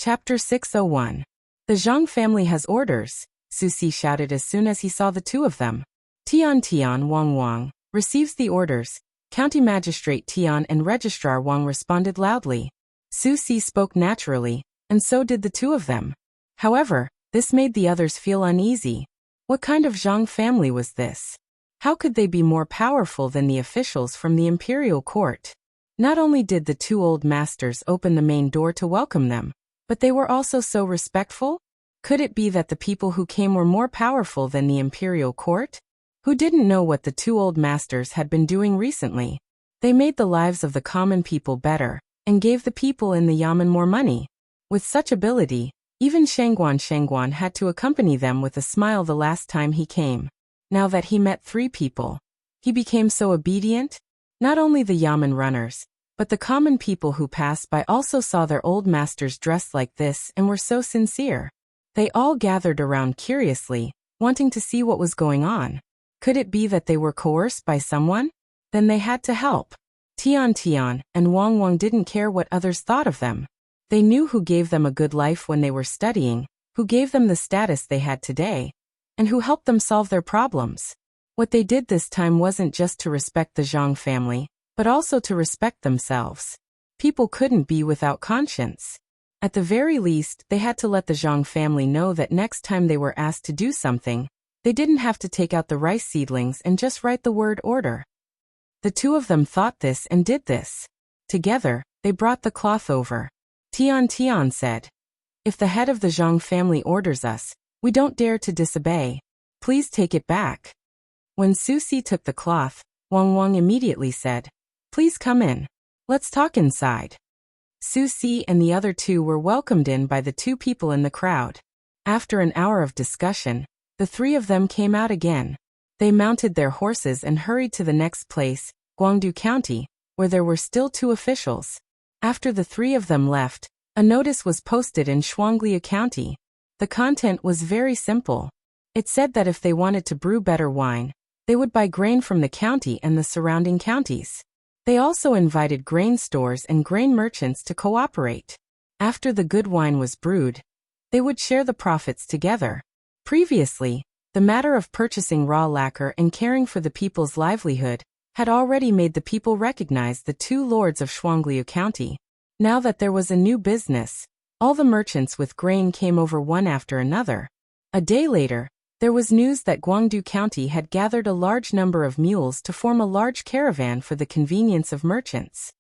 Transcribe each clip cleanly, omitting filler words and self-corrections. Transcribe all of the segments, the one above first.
Chapter 601. The Zhang family has orders, Su Si shouted as soon as he saw the two of them. Tian Wang receives the orders. County Magistrate Tian and Registrar Wang responded loudly. Su Si spoke naturally, and so did the two of them. However, this made the others feel uneasy. What kind of Zhang family was this? How could they be more powerful than the officials from the imperial court? Not only did the two old masters open the main door to welcome them, but they were also so respectful? Could it be that the people who came were more powerful than the imperial court? Who didn't know what the two old masters had been doing recently? They made the lives of the common people better, and gave the people in the yamen more money. With such ability, even Shangguan had to accompany them with a smile the last time he came. Now that he met three people, he became so obedient. Not only the yamen runners, but the common people who passed by also saw their old masters dressed like this and were so sincere. They all gathered around curiously, wanting to see what was going on. Could it be that they were coerced by someone? Then they had to help. Tian and Wang didn't care what others thought of them. They knew who gave them a good life when they were studying, who gave them the status they had today, and who helped them solve their problems. What they did this time wasn't just to respect the Zhang family, but also to respect themselves. People couldn't be without conscience. At the very least, they had to let the Zhang family know that next time they were asked to do something, they didn't have to take out the rice seedlings and just write the word order. The two of them thought this and did this. Together, they brought the cloth over. Tian said, "If the head of the Zhang family orders us, we don't dare to disobey. Please take it back." When Su Si took the cloth, Wang immediately said, "Please come in. Let's talk inside." Su Si and the other two were welcomed in by the two people in the crowd. After an hour of discussion, the three of them came out again. They mounted their horses and hurried to the next place, Guangdu County, where there were still two officials. After the three of them left, a notice was posted in Shuangliu County. The content was very simple. It said that if they wanted to brew better wine, they would buy grain from the county and the surrounding counties. They also invited grain stores and grain merchants to cooperate. After the good wine was brewed, they would share the profits together. Previously, the matter of purchasing raw lacquer and caring for the people's livelihood had already made the people recognize the two lords of Shuangliu County. Now that there was a new business, all the merchants with grain came over one after another. A day later, there was news that Guangdu County had gathered a large number of mules to form a large caravan for the convenience of merchants.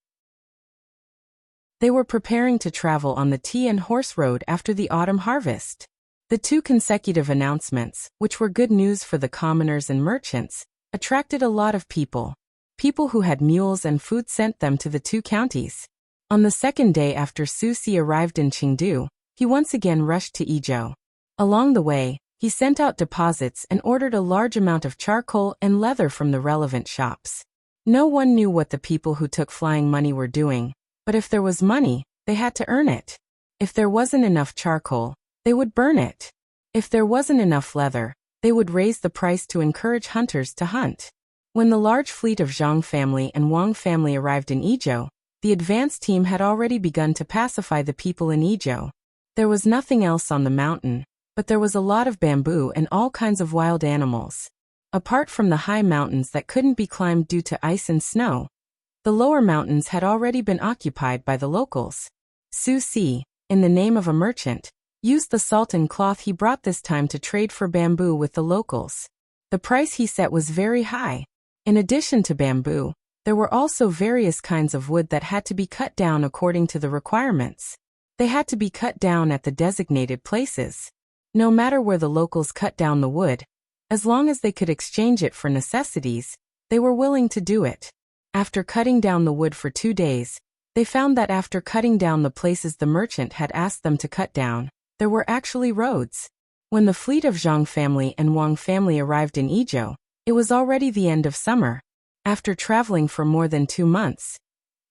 They were preparing to travel on the tea and horse road after the autumn harvest. The two consecutive announcements, which were good news for the commoners and merchants, attracted a lot of people. People who had mules and food sent them to the two counties. On the second day after Su Si arrived in Chengdu, he once again rushed to Yizhou. Along the way, he sent out deposits and ordered a large amount of charcoal and leather from the relevant shops. No one knew what the people who took flying money were doing, but if there was money, they had to earn it. If there wasn't enough charcoal, they would burn it. If there wasn't enough leather, they would raise the price to encourage hunters to hunt. When the large fleet of Zhang family and Wang family arrived in Yizhou, the advance team had already begun to pacify the people in Yizhou. There was nothing else on the mountain, but there was a lot of bamboo and all kinds of wild animals. Apart from the high mountains that couldn't be climbed due to ice and snow, the lower mountains had already been occupied by the locals. Su Si, in the name of a merchant, used the salt and cloth he brought this time to trade for bamboo with the locals. The price he set was very high. In addition to bamboo, there were also various kinds of wood that had to be cut down according to the requirements. They had to be cut down at the designated places. No matter where the locals cut down the wood, as long as they could exchange it for necessities, they were willing to do it. After cutting down the wood for 2 days, they found that after cutting down the places the merchant had asked them to cut down, there were actually roads. When the fleet of Zhang family and Wang family arrived in Yizhou, it was already the end of summer. After traveling for more than 2 months,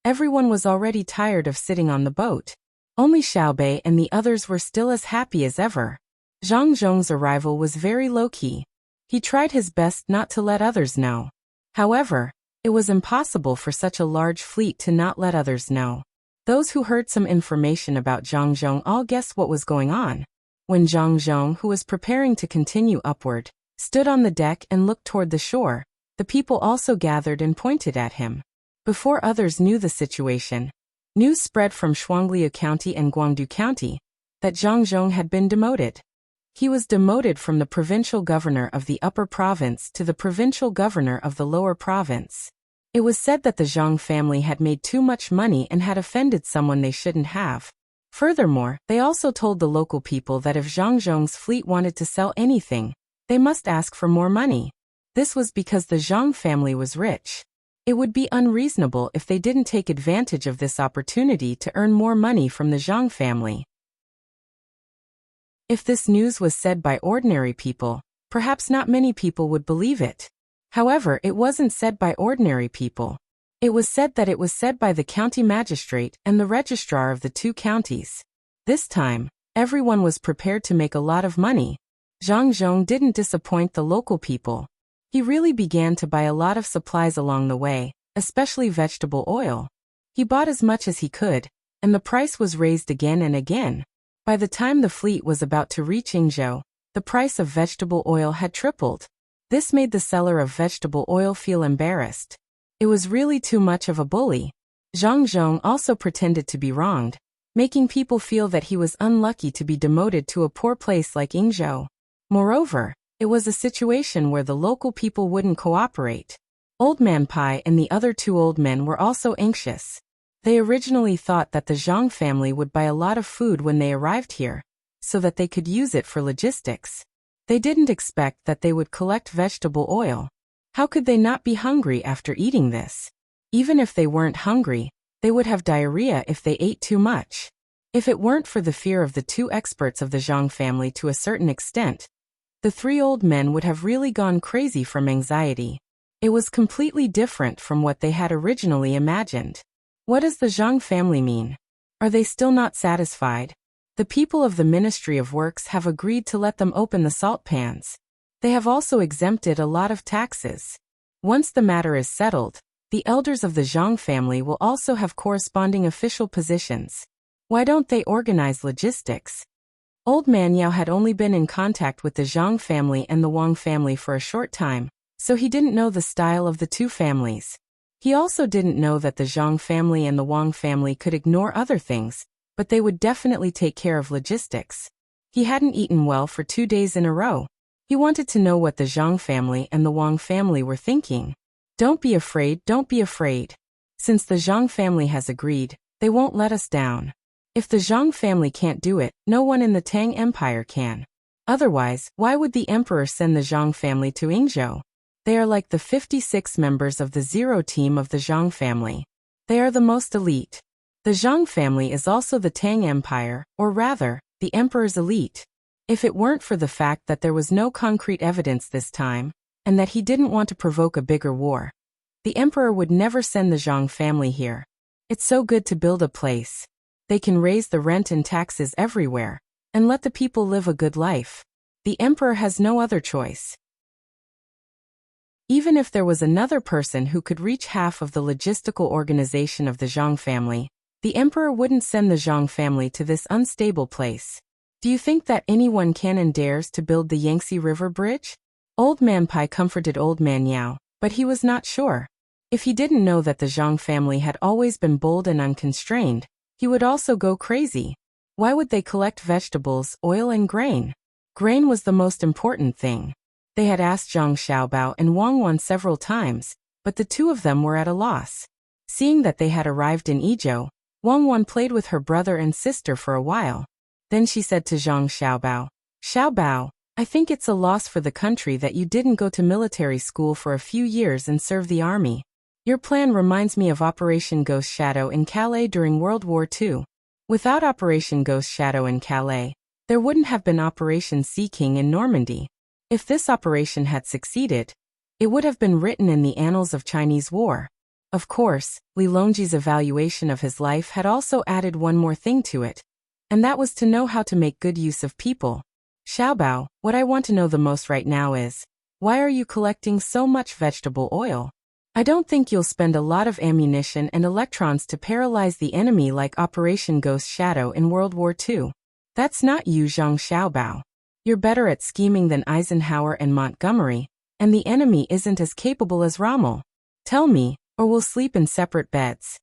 everyone was already tired of sitting on the boat. Only Xiaobei and the others were still as happy as ever. Zhang Zhong's arrival was very low-key. He tried his best not to let others know. However, it was impossible for such a large fleet to not let others know. Those who heard some information about Zhang Zhong all guessed what was going on. When Zhang Zhong, who was preparing to continue upward, stood on the deck and looked toward the shore, the people also gathered and pointed at him. Before others knew the situation, news spread from Shuangliu County and Guangdu County that Zhang Zhong had been demoted. He was demoted from the provincial governor of the upper province to the provincial governor of the lower province. It was said that the Zhang family had made too much money and had offended someone they shouldn't have. Furthermore, they also told the local people that if Zhang Zhong's fleet wanted to sell anything, they must ask for more money. This was because the Zhang family was rich. It would be unreasonable if they didn't take advantage of this opportunity to earn more money from the Zhang family. If this news was said by ordinary people, perhaps not many people would believe it. However, it wasn't said by ordinary people. It was said by the county magistrate and the registrar of the two counties. This time, everyone was prepared to make a lot of money. Zhang Zhong didn't disappoint the local people. He really began to buy a lot of supplies along the way, especially vegetable oil. He bought as much as he could, and the price was raised again and again. By the time the fleet was about to reach Yingzhou, the price of vegetable oil had tripled. This made the seller of vegetable oil feel embarrassed. It was really too much of a bully. Zhang Zhong also pretended to be wronged, making people feel that he was unlucky to be demoted to a poor place like Yingzhou. Moreover, it was a situation where the local people wouldn't cooperate. Old Man Pai and the other two old men were also anxious. They originally thought that the Zhang family would buy a lot of food when they arrived here, so that they could use it for logistics. They didn't expect that they would collect vegetable oil. How could they not be hungry after eating this? Even if they weren't hungry, they would have diarrhea if they ate too much. If it weren't for the fear of the two experts of the Zhang family to a certain extent, the three old men would have really gone crazy from anxiety. It was completely different from what they had originally imagined. What does the Zhang family mean? Are they still not satisfied? The people of the Ministry of Works have agreed to let them open the salt pans. They have also exempted a lot of taxes. Once the matter is settled, the elders of the Zhang family will also have corresponding official positions. Why don't they organize logistics? Old Man Yao had only been in contact with the Zhang family and the Wang family for a short time, so he didn't know the style of the two families. He also didn't know that the Zhang family and the Wang family could ignore other things, but they would definitely take care of logistics. He hadn't eaten well for 2 days in a row. He wanted to know what the Zhang family and the Wang family were thinking. Don't be afraid, don't be afraid. Since the Zhang family has agreed, they won't let us down. If the Zhang family can't do it, no one in the Tang Empire can. Otherwise, why would the emperor send the Zhang family to Yingzhou? They are like the 56 members of the Zero team of the Zhang family. They are the most elite. The Zhang family is also the Tang Empire, or rather, the emperor's elite. If it weren't for the fact that there was no concrete evidence this time, and that he didn't want to provoke a bigger war, the emperor would never send the Zhang family here. It's so good to build a place. They can raise the rent and taxes everywhere, and let the people live a good life. The emperor has no other choice. Even if there was another person who could reach half of the logistical organization of the Zhang family, the emperor wouldn't send the Zhang family to this unstable place. Do you think that anyone can and dares to build the Yangtze River Bridge? Old Man Pai comforted Old Man Yao, but he was not sure. If he didn't know that the Zhang family had always been bold and unconstrained, he would also go crazy. Why would they collect vegetables, oil and grain? Grain was the most important thing. They had asked Zhang Xiaobao and Wang Wan several times, but the two of them were at a loss. Seeing that they had arrived in Yizhou, Wang Wan played with her brother and sister for a while. Then she said to Zhang Xiaobao, "Xiaobao, I think it's a loss for the country that you didn't go to military school for a few years and serve the army. Your plan reminds me of Operation Ghost Shadow in Calais during World War II. Without Operation Ghost Shadow in Calais, there wouldn't have been Operation Sea King in Normandy. If this operation had succeeded, it would have been written in the annals of Chinese war." Of course, Li Longji's evaluation of his life had also added one more thing to it, and that was to know how to make good use of people. "Xiaobao, what I want to know the most right now is, why are you collecting so much vegetable oil? I don't think you'll spend a lot of ammunition and electrons to paralyze the enemy like Operation Ghost Shadow in World War II. That's not you, Zhang Xiaobao. You're better at scheming than Eisenhower and Montgomery, and the enemy isn't as capable as Rommel. Tell me, or we'll sleep in separate beds.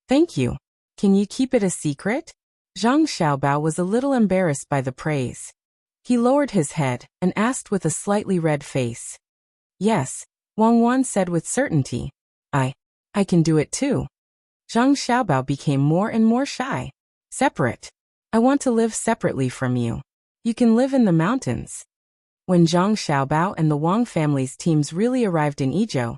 Thank you. Can you keep it a secret? Zhang Xiaobao was a little embarrassed by the praise. He lowered his head and asked with a slightly red face. Yes, Wang Wan said with certainty. I can do it too. Zhang Xiaobao became more and more shy. Separate. I want to live separately from you. You can live in the mountains. When Zhang Xiaobao and the Wang family's teams really arrived in Izhou,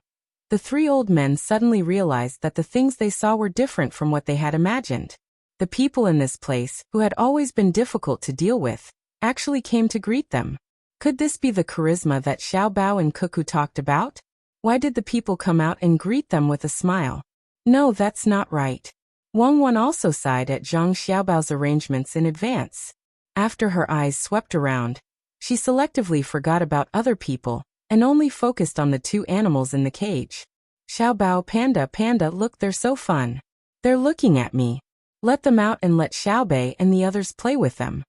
the three old men suddenly realized that the things they saw were different from what they had imagined. The people in this place, who had always been difficult to deal with, actually came to greet them. Could this be the charisma that Xiaobao and Cuckoo talked about? Why did the people come out and greet them with a smile? No, that's not right. Wang Wan also sighed at Zhang Xiaobao's arrangements in advance. After her eyes swept around, she selectively forgot about other people and only focused on the two animals in the cage. Xiaobao, Panda, look, they're so fun. They're looking at me. Let them out and let Xiaobei and the others play with them.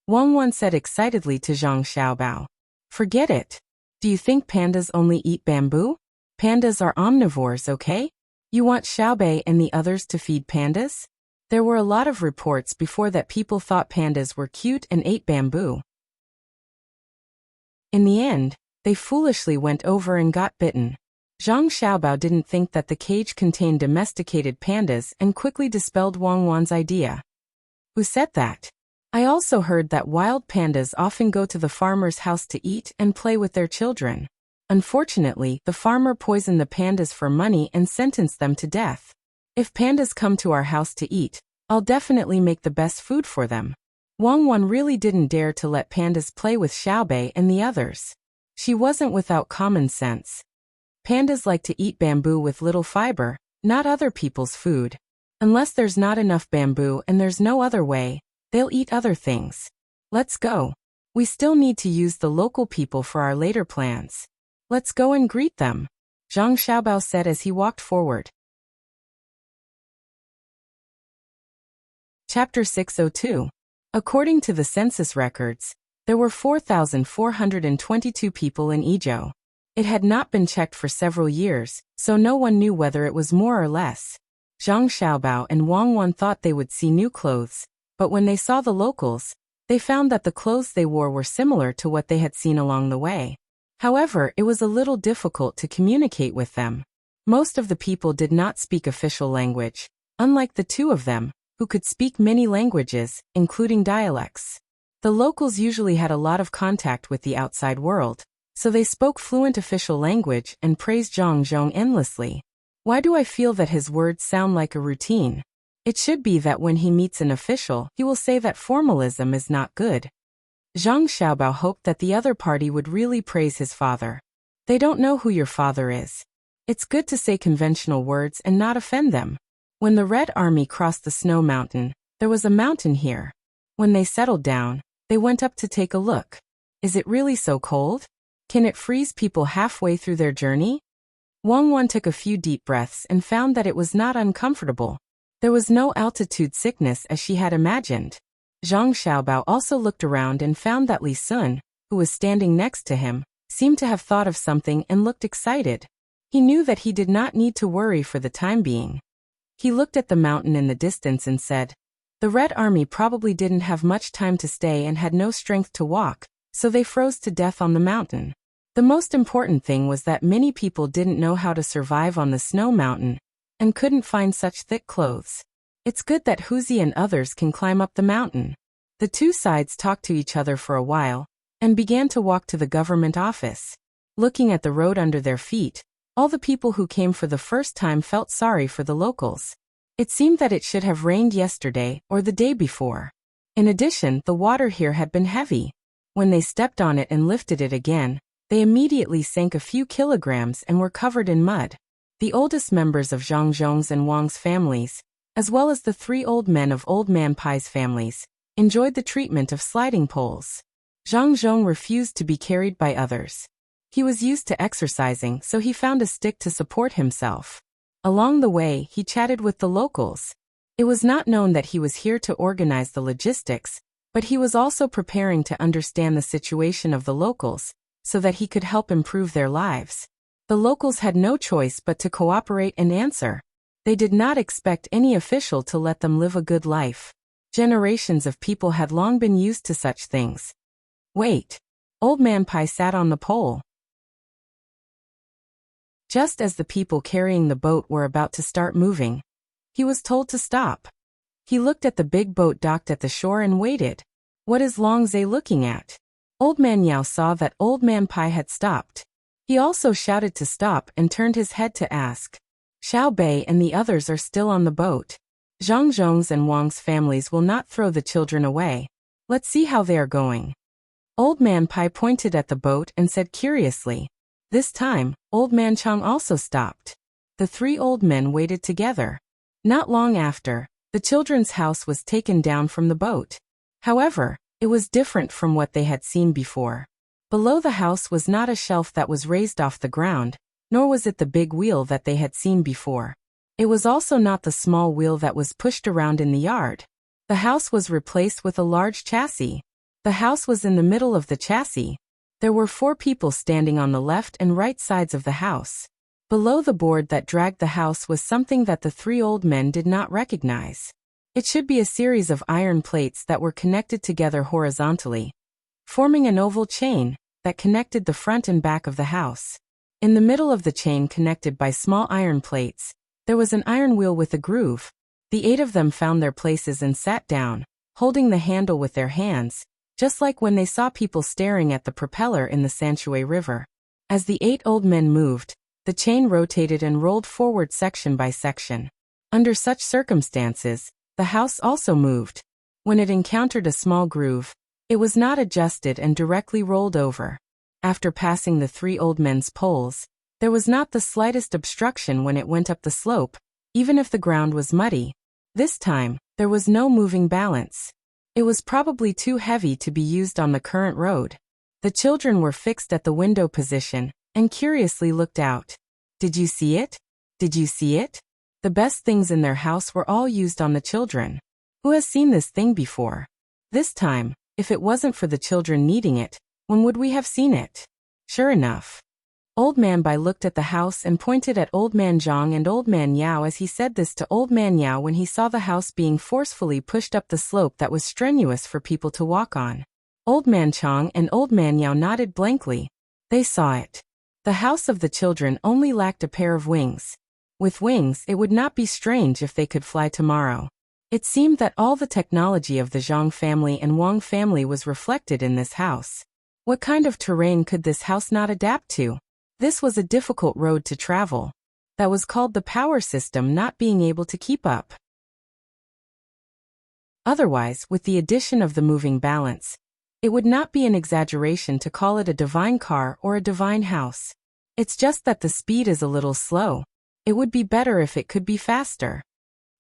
Wang Wan said excitedly to Zhang Xiaobao. Forget it. Do you think pandas only eat bamboo? Pandas are omnivores, okay? You want Xiaobei and the others to feed pandas? There were a lot of reports before that people thought pandas were cute and ate bamboo. In the end, they foolishly went over and got bitten. Zhang Xiaobao didn't think that the cage contained domesticated pandas and quickly dispelled Wang Wan's idea. Who said that? I also heard that wild pandas often go to the farmer's house to eat and play with their children. Unfortunately, the farmer poisoned the pandas for money and sentenced them to death. If pandas come to our house to eat, I'll definitely make the best food for them. Wang Wan really didn't dare to let pandas play with Xiaobei and the others. She wasn't without common sense. Pandas like to eat bamboo with little fiber, not other people's food. Unless there's not enough bamboo and there's no other way, they'll eat other things. Let's go. We still need to use the local people for our later plans. Let's go and greet them, Zhang Xiaobao said as he walked forward. Chapter 602. According to the census records, there were 4,422 people in Izhou. It had not been checked for several years, so no one knew whether it was more or less. Zhang Xiaobao and Wang Wan thought they would see new clothes, but when they saw the locals, they found that the clothes they wore were similar to what they had seen along the way. However, it was a little difficult to communicate with them. Most of the people did not speak official language, unlike the two of them, who could speak many languages, including dialects. The locals usually had a lot of contact with the outside world, so they spoke fluent official language and praised Zhang Zhong endlessly. Why do I feel that his words sound like a routine? It should be that when he meets an official, he will say that formalism is not good. Zhang Xiaobao hoped that the other party would really praise his father. They don't know who your father is. It's good to say conventional words and not offend them. When the Red Army crossed the snow mountain, there was a mountain here. When they settled down, they went up to take a look. Is it really so cold? Can it freeze people halfway through their journey? Wang Wan took a few deep breaths and found that it was not uncomfortable. There was no altitude sickness as she had imagined. Zhang Xiaobao also looked around and found that Li Sun, who was standing next to him, seemed to have thought of something and looked excited. He knew that he did not need to worry for the time being. He looked at the mountain in the distance and said, "The Red Army probably didn't have much time to stay and had no strength to walk, so they froze to death on the mountain." The most important thing was that many people didn't know how to survive on the snow mountain and couldn't find such thick clothes. It's good that Huzi and others can climb up the mountain. The two sides talked to each other for a while and began to walk to the government office. Looking at the road under their feet, all the people who came for the first time felt sorry for the locals. It seemed that it should have rained yesterday or the day before. In addition, the water here had been heavy. When they stepped on it and lifted it again, they immediately sank a few kilograms and were covered in mud. The oldest members of Zhang Zhong's and Wang's families, as well as the three old men of Old Man Pai's families, enjoyed the treatment of sliding poles. Zhang Zhong refused to be carried by others. He was used to exercising, so he found a stick to support himself. Along the way, he chatted with the locals. It was not known that he was here to organize the logistics, but he was also preparing to understand the situation of the locals, so that he could help improve their lives. The locals had no choice but to cooperate and answer. They did not expect any official to let them live a good life. Generations of people had long been used to such things. Wait. Old Man Pai sat on the pole. Just as the people carrying the boat were about to start moving, he was told to stop. He looked at the big boat docked at the shore and waited. What is Long Zhe looking at? Old Man Yao saw that Old Man Pai had stopped. He also shouted to stop and turned his head to ask. Xiao Bei and the others are still on the boat. Zhang Zhong's and Wang's families will not throw the children away. Let's see how they are going. Old Man Pai pointed at the boat and said curiously. This time, Old Man Chang also stopped. The three old men waited together. Not long after, the children's house was taken down from the boat. However, it was different from what they had seen before. Below the house was not a shelf that was raised off the ground, nor was it the big wheel that they had seen before. It was also not the small wheel that was pushed around in the yard. The house was replaced with a large chassis. The house was in the middle of the chassis. There were 4 people standing on the left and right sides of the house. Below the board that dragged the house was something that the 3 old men did not recognize. It should be a series of iron plates that were connected together horizontally, forming an oval chain that connected the front and back of the house. In the middle of the chain, connected by small iron plates, there was an iron wheel with a groove. The 8 of them found their places and sat down, holding the handle with their hands, just like when they saw people staring at the propeller in the Sanshui River. As the 8 old men moved, the chain rotated and rolled forward section by section. Under such circumstances, the house also moved. When it encountered a small groove, it was not adjusted and directly rolled over. After passing the 3 old men's poles, there was not the slightest obstruction when it went up the slope, even if the ground was muddy. This time, there was no moving balance. It was probably too heavy to be used on the current road. The children were fixed at the window position and curiously looked out. Did you see it? Did you see it? The best things in their house were all used on the children. Who has seen this thing before? This time, if it wasn't for the children needing it, when would we have seen it? Sure enough. Old Man Bai looked at the house and pointed at Old Man Zhang and Old Man Yao as he said this to Old Man Yao when he saw the house being forcefully pushed up the slope that was strenuous for people to walk on. Old Man Chang and Old Man Yao nodded blankly. They saw it. The house of the children only lacked a pair of wings. With wings, it would not be strange if they could fly tomorrow. It seemed that all the technology of the Zhang family and Wang family was reflected in this house. What kind of terrain could this house not adapt to? This was a difficult road to travel. That was called the power system not being able to keep up. Otherwise, with the addition of the moving balance, it would not be an exaggeration to call it a divine car or a divine house. It's just that the speed is a little slow. It would be better if it could be faster.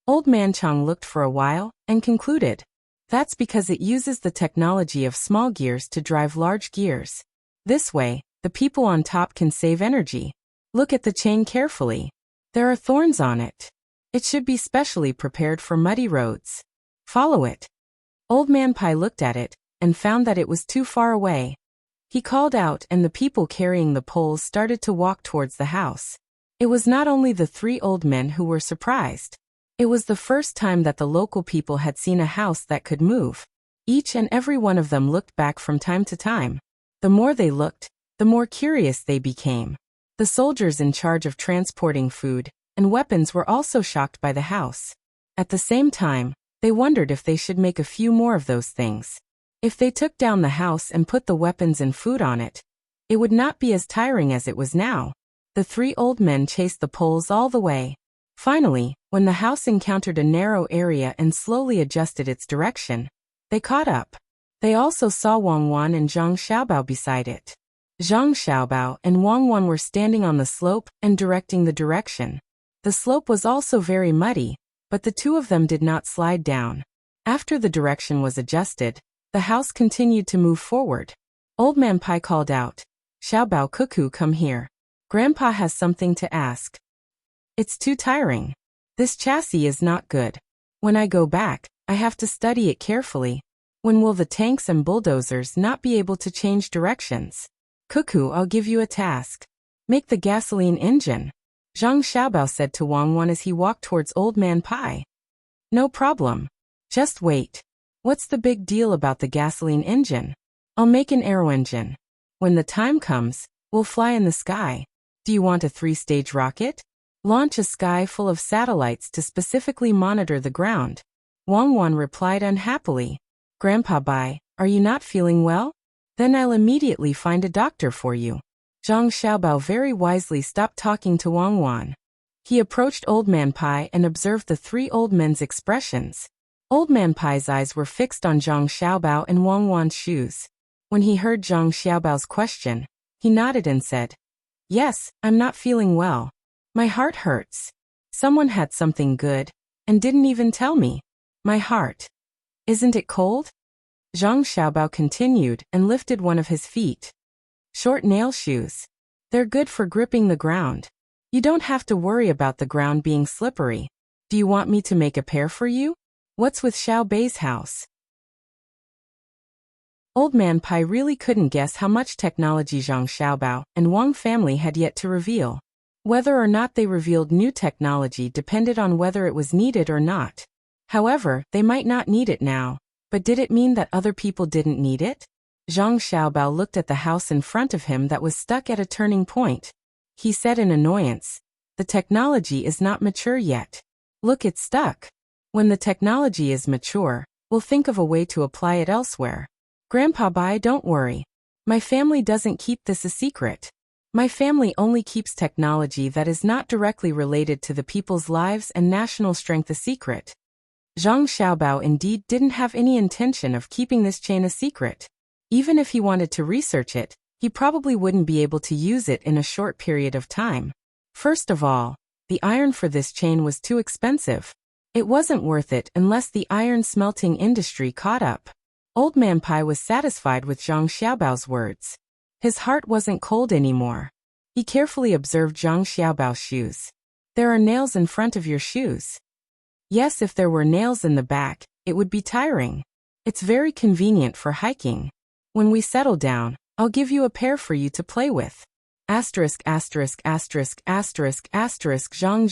Old Man Chang looked for a while and concluded. That's because it uses the technology of small gears to drive large gears. This way, the people on top can save energy. Look at the chain carefully. There are thorns on it. It should be specially prepared for muddy roads. Follow it. Old Man Pai looked at it and found that it was too far away. He called out and the people carrying the poles started to walk towards the house. It was not only the 3 old men who were surprised. It was the first time that the local people had seen a house that could move. Each and every one of them looked back from time to time. The more they looked, the more curious they became. The soldiers in charge of transporting food and weapons were also shocked by the house. At the same time, they wondered if they should make a few more of those things. If they took down the house and put the weapons and food on it, it would not be as tiring as it was now. The 3 old men chased the poles all the way. Finally, when the house encountered a narrow area and slowly adjusted its direction, they caught up. They also saw Wang Wan and Zhang Xiaobao beside it. Zhang Xiaobao and Wang Wan were standing on the slope and directing the direction. The slope was also very muddy, but the 2 of them did not slide down. After the direction was adjusted, the house continued to move forward. Old Man Pai called out, Xiaobao Cuckoo, come here. Grandpa has something to ask. It's too tiring. This chassis is not good. When I go back, I have to study it carefully. When will the tanks and bulldozers not be able to change directions? Cuckoo, I'll give you a task. Make the gasoline engine. Zhang Xiaobao said to Wang Wan as he walked towards Old Man Pai. No problem. Just wait. What's the big deal about the gasoline engine? I'll make an aero engine. When the time comes, we'll fly in the sky. Do you want a 3-stage rocket? Launch a sky full of satellites to specifically monitor the ground. Wang Wan replied unhappily. Grandpa Bai, are you not feeling well? Then I'll immediately find a doctor for you. Zhang Xiaobao very wisely stopped talking to Wang Wan. He approached Old Man Pai and observed the 3 old men's expressions. Old Man Pai's eyes were fixed on Zhang Xiaobao and Wang Wan's shoes. When he heard Zhang Xiaobao's question, he nodded and said, Yes, I'm not feeling well. My heart hurts. Someone had something good, and didn't even tell me. My heart. Isn't it cold? Zhang Xiaobao continued and lifted one of his feet. Short nail shoes. They're good for gripping the ground. You don't have to worry about the ground being slippery. Do you want me to make a pair for you? What's with Xiao Bei's house? Old Man Pai really couldn't guess how much technology Zhang Xiaobao and Wang family had yet to reveal. Whether or not they revealed new technology depended on whether it was needed or not. However, they might not need it now, but did it mean that other people didn't need it? Zhang Xiaobao looked at the house in front of him that was stuck at a turning point. He said in annoyance, The technology is not mature yet. Look, it's stuck. When the technology is mature, we'll think of a way to apply it elsewhere. Grandpa Bai, don't worry. My family doesn't keep this a secret. My family only keeps technology that is not directly related to the people's lives and national strength a secret. Zhang Xiaobao indeed didn't have any intention of keeping this chain a secret. Even if he wanted to research it, he probably wouldn't be able to use it in a short period of time. First of all, the iron for this chain was too expensive. It wasn't worth it unless the iron smelting industry caught up. Old Man Pai was satisfied with Zhang Xiaobao's words. His heart wasn't cold anymore. He carefully observed Zhang Xiaobao's shoes. There are nails in front of your shoes. Yes, if there were nails in the back, it would be tiring. It's very convenient for hiking. When we settle down, I'll give you a pair for you to play with. Zhang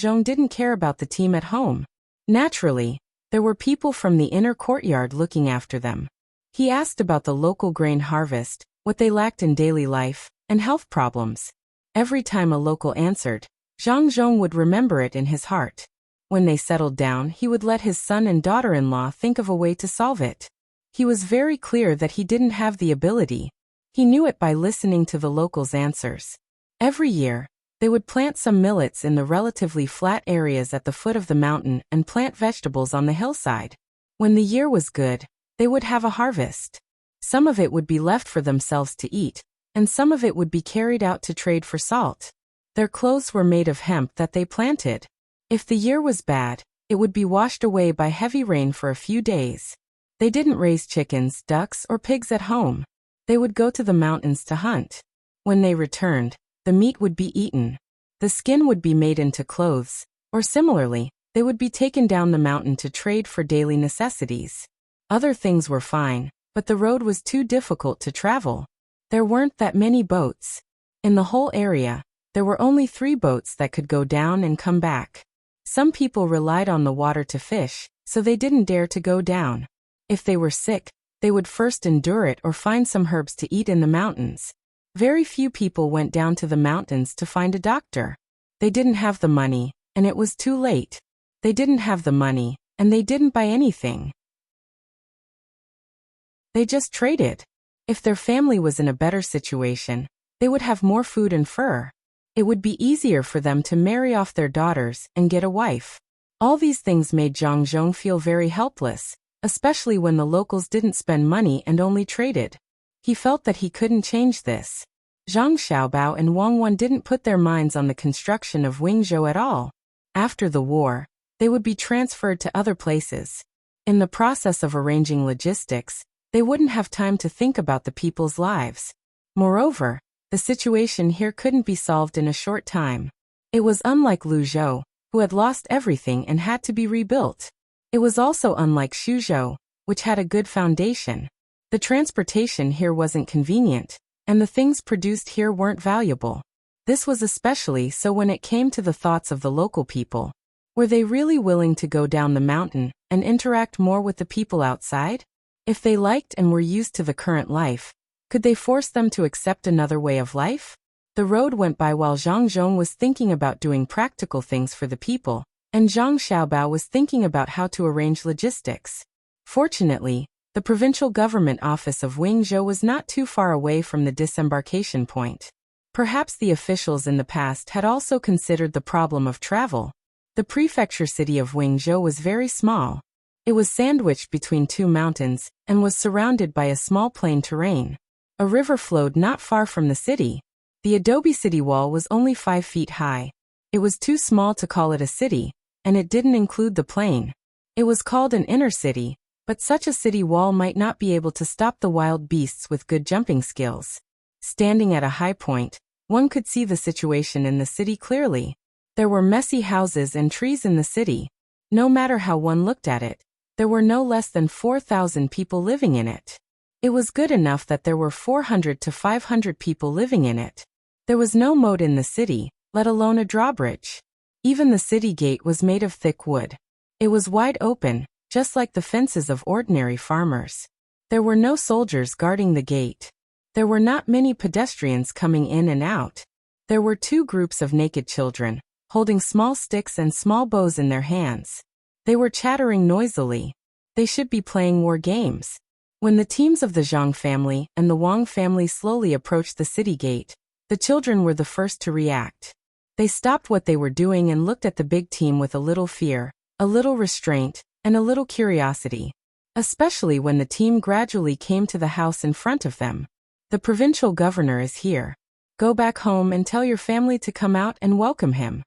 Zhong didn't care about the team at home. Naturally, there were people from the inner courtyard looking after them. He asked about the local grain harvest, what they lacked in daily life, and health problems. Every time a local answered, Zhang Zhong would remember it in his heart. When they settled down, he would let his son and daughter-in-law think of a way to solve it. He was very clear that he didn't have the ability. He knew it by listening to the locals' answers. Every year, they would plant some millets in the relatively flat areas at the foot of the mountain and plant vegetables on the hillside. When the year was good, they would have a harvest. Some of it would be left for themselves to eat, and some of it would be carried out to trade for salt. Their clothes were made of hemp that they planted. If the year was bad, it would be washed away by heavy rain for a few days. They didn't raise chickens, ducks, or pigs at home. They would go to the mountains to hunt. When they returned, the meat would be eaten. The skin would be made into clothes, or similarly, they would be taken down the mountain to trade for daily necessities. Other things were fine, but the road was too difficult to travel. There weren't that many boats. In the whole area, there were only 3 boats that could go down and come back. Some people relied on the water to fish, so they didn't dare to go down. If they were sick, they would first endure it or find some herbs to eat in the mountains. Very few people went down to the mountains to find a doctor. They didn't have the money, and it was too late. They didn't have the money, and they didn't buy anything. They just traded. If their family was in a better situation, they would have more food and fur. It would be easier for them to marry off their daughters and get a wife. All these things made Zhang Zhong feel very helpless, especially when the locals didn't spend money and only traded. He felt that he couldn't change this. Zhang Xiaobao and Wang Wan didn't put their minds on the construction of Wingzhou at all. After the war, they would be transferred to other places. In the process of arranging logistics, they wouldn't have time to think about the people's lives. Moreover, The situation here couldn't be solved in a short time. It was unlike Luzhou, who had lost everything and had to be rebuilt. It was also unlike Suzhou, which had a good foundation. The transportation here wasn't convenient, and the things produced here weren't valuable. This was especially so when it came to the thoughts of the local people. Were they really willing to go down the mountain and interact more with the people outside? If they liked and were used to the current life, could they force them to accept another way of life? The road went by while Zhang Zhong was thinking about doing practical things for the people, and Zhang Xiaobao was thinking about how to arrange logistics. Fortunately, the provincial government office of Wingzhou was not too far away from the disembarkation point. Perhaps the officials in the past had also considered the problem of travel. The prefecture city of Wingzhou was very small. It was sandwiched between two mountains and was surrounded by a small plain terrain. A river flowed not far from the city. The adobe city wall was only 5 feet high. It was too small to call it a city, and it didn't include the plain. It was called an inner city, but such a city wall might not be able to stop the wild beasts with good jumping skills. Standing at a high point, one could see the situation in the city clearly. There were messy houses and trees in the city. No matter how one looked at it, there were no less than 4,000 people living in it. It was good enough that there were 400 to 500 people living in it. There was no moat in the city, let alone a drawbridge. Even the city gate was made of thick wood. It was wide open, just like the fences of ordinary farmers. There were no soldiers guarding the gate. There were not many pedestrians coming in and out. There were 2 groups of naked children, holding small sticks and small bows in their hands. They were chattering noisily. They should be playing war games. When the teams of the Zhang family and the Wang family slowly approached the city gate, the children were the first to react. They stopped what they were doing and looked at the big team with a little fear, a little restraint, and a little curiosity. Especially when the team gradually came to the house in front of them. The provincial governor is here. Go back home and tell your family to come out and welcome him.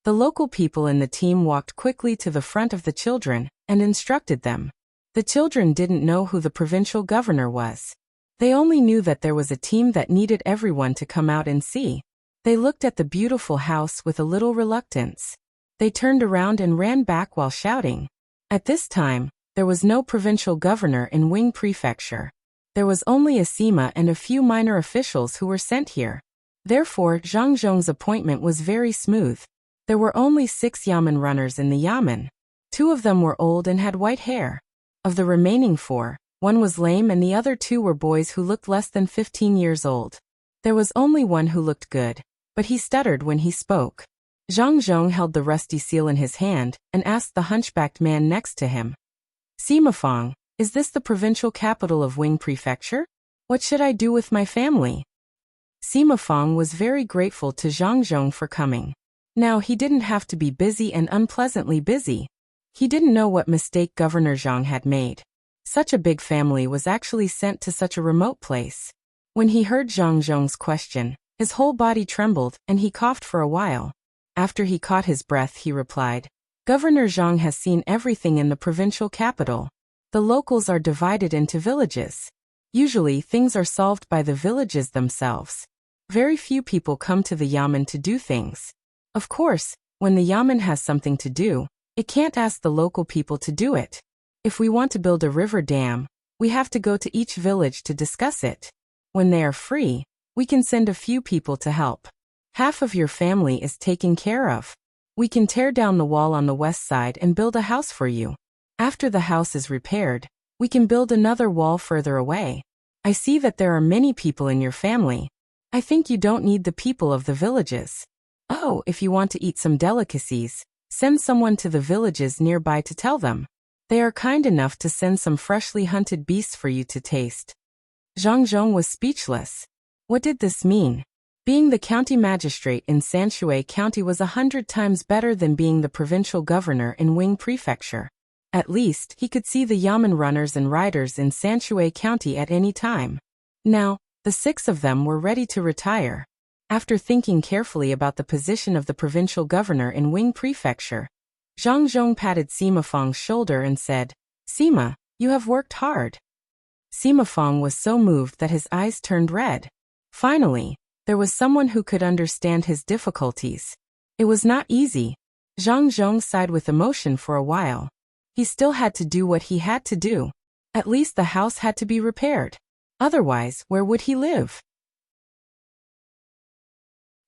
The local people in the team walked quickly to the front of the children and instructed them. The children didn't know who the provincial governor was. They only knew that there was a team that needed everyone to come out and see. They looked at the beautiful house with a little reluctance. They turned around and ran back while shouting. At this time, there was no provincial governor in Wing Prefecture. There was only a Sima and a few minor officials who were sent here. Therefore, Zhang Zhong's appointment was very smooth. There were only 6 yamen runners in the yamen. 2 of them were old and had white hair. Of the remaining 4, 1 was lame and the other 2 were boys who looked less than 15 years old. There was only one who looked good, but he stuttered when he spoke. Zhang Zhong held the rusty seal in his hand and asked the hunchbacked man next to him. Sima Fong, is this the provincial capital of Wing Prefecture? What should I do with my family? Sima Fong was very grateful to Zhang Zhong for coming. Now he didn't have to be busy and unpleasantly busy. He didn't know what mistake Governor Zhang had made. Such a big family was actually sent to such a remote place. When he heard Zhang Zhong's question, his whole body trembled and he coughed for a while. After he caught his breath, he replied, Governor Zhang has seen everything in the provincial capital. The locals are divided into villages. Usually things are solved by the villages themselves. Very few people come to the yamen to do things. Of course, when the yamen has something to do, it can't ask the local people to do it. If we want to build a river dam, we have to go to each village to discuss it. When they are free, we can send a few people to help. Half of your family is taken care of. We can tear down the wall on the west side and build a house for you. After the house is repaired, we can build another wall further away. I see that there are many people in your family. I think you don't need the people of the villages. Oh, if you want to eat some delicacies, send someone to the villages nearby to tell them. They are kind enough to send some freshly hunted beasts for you to taste. Zhang Zhong was speechless. What did this mean? Being the county magistrate in Sanshui County was 100 times better than being the provincial governor in Wing Prefecture. At least, he could see the yamen runners and riders in Sanshui County at any time. Now, the 6 of them were ready to retire. After thinking carefully about the position of the provincial governor in Wing Prefecture, Zhang Zhong patted Sima Fong's shoulder and said, Sima, you have worked hard. Sima Fong was so moved that his eyes turned red. Finally, there was someone who could understand his difficulties. It was not easy. Zhang Zhong sighed with emotion for a while. He still had to do what he had to do. At least the house had to be repaired. Otherwise, where would he live?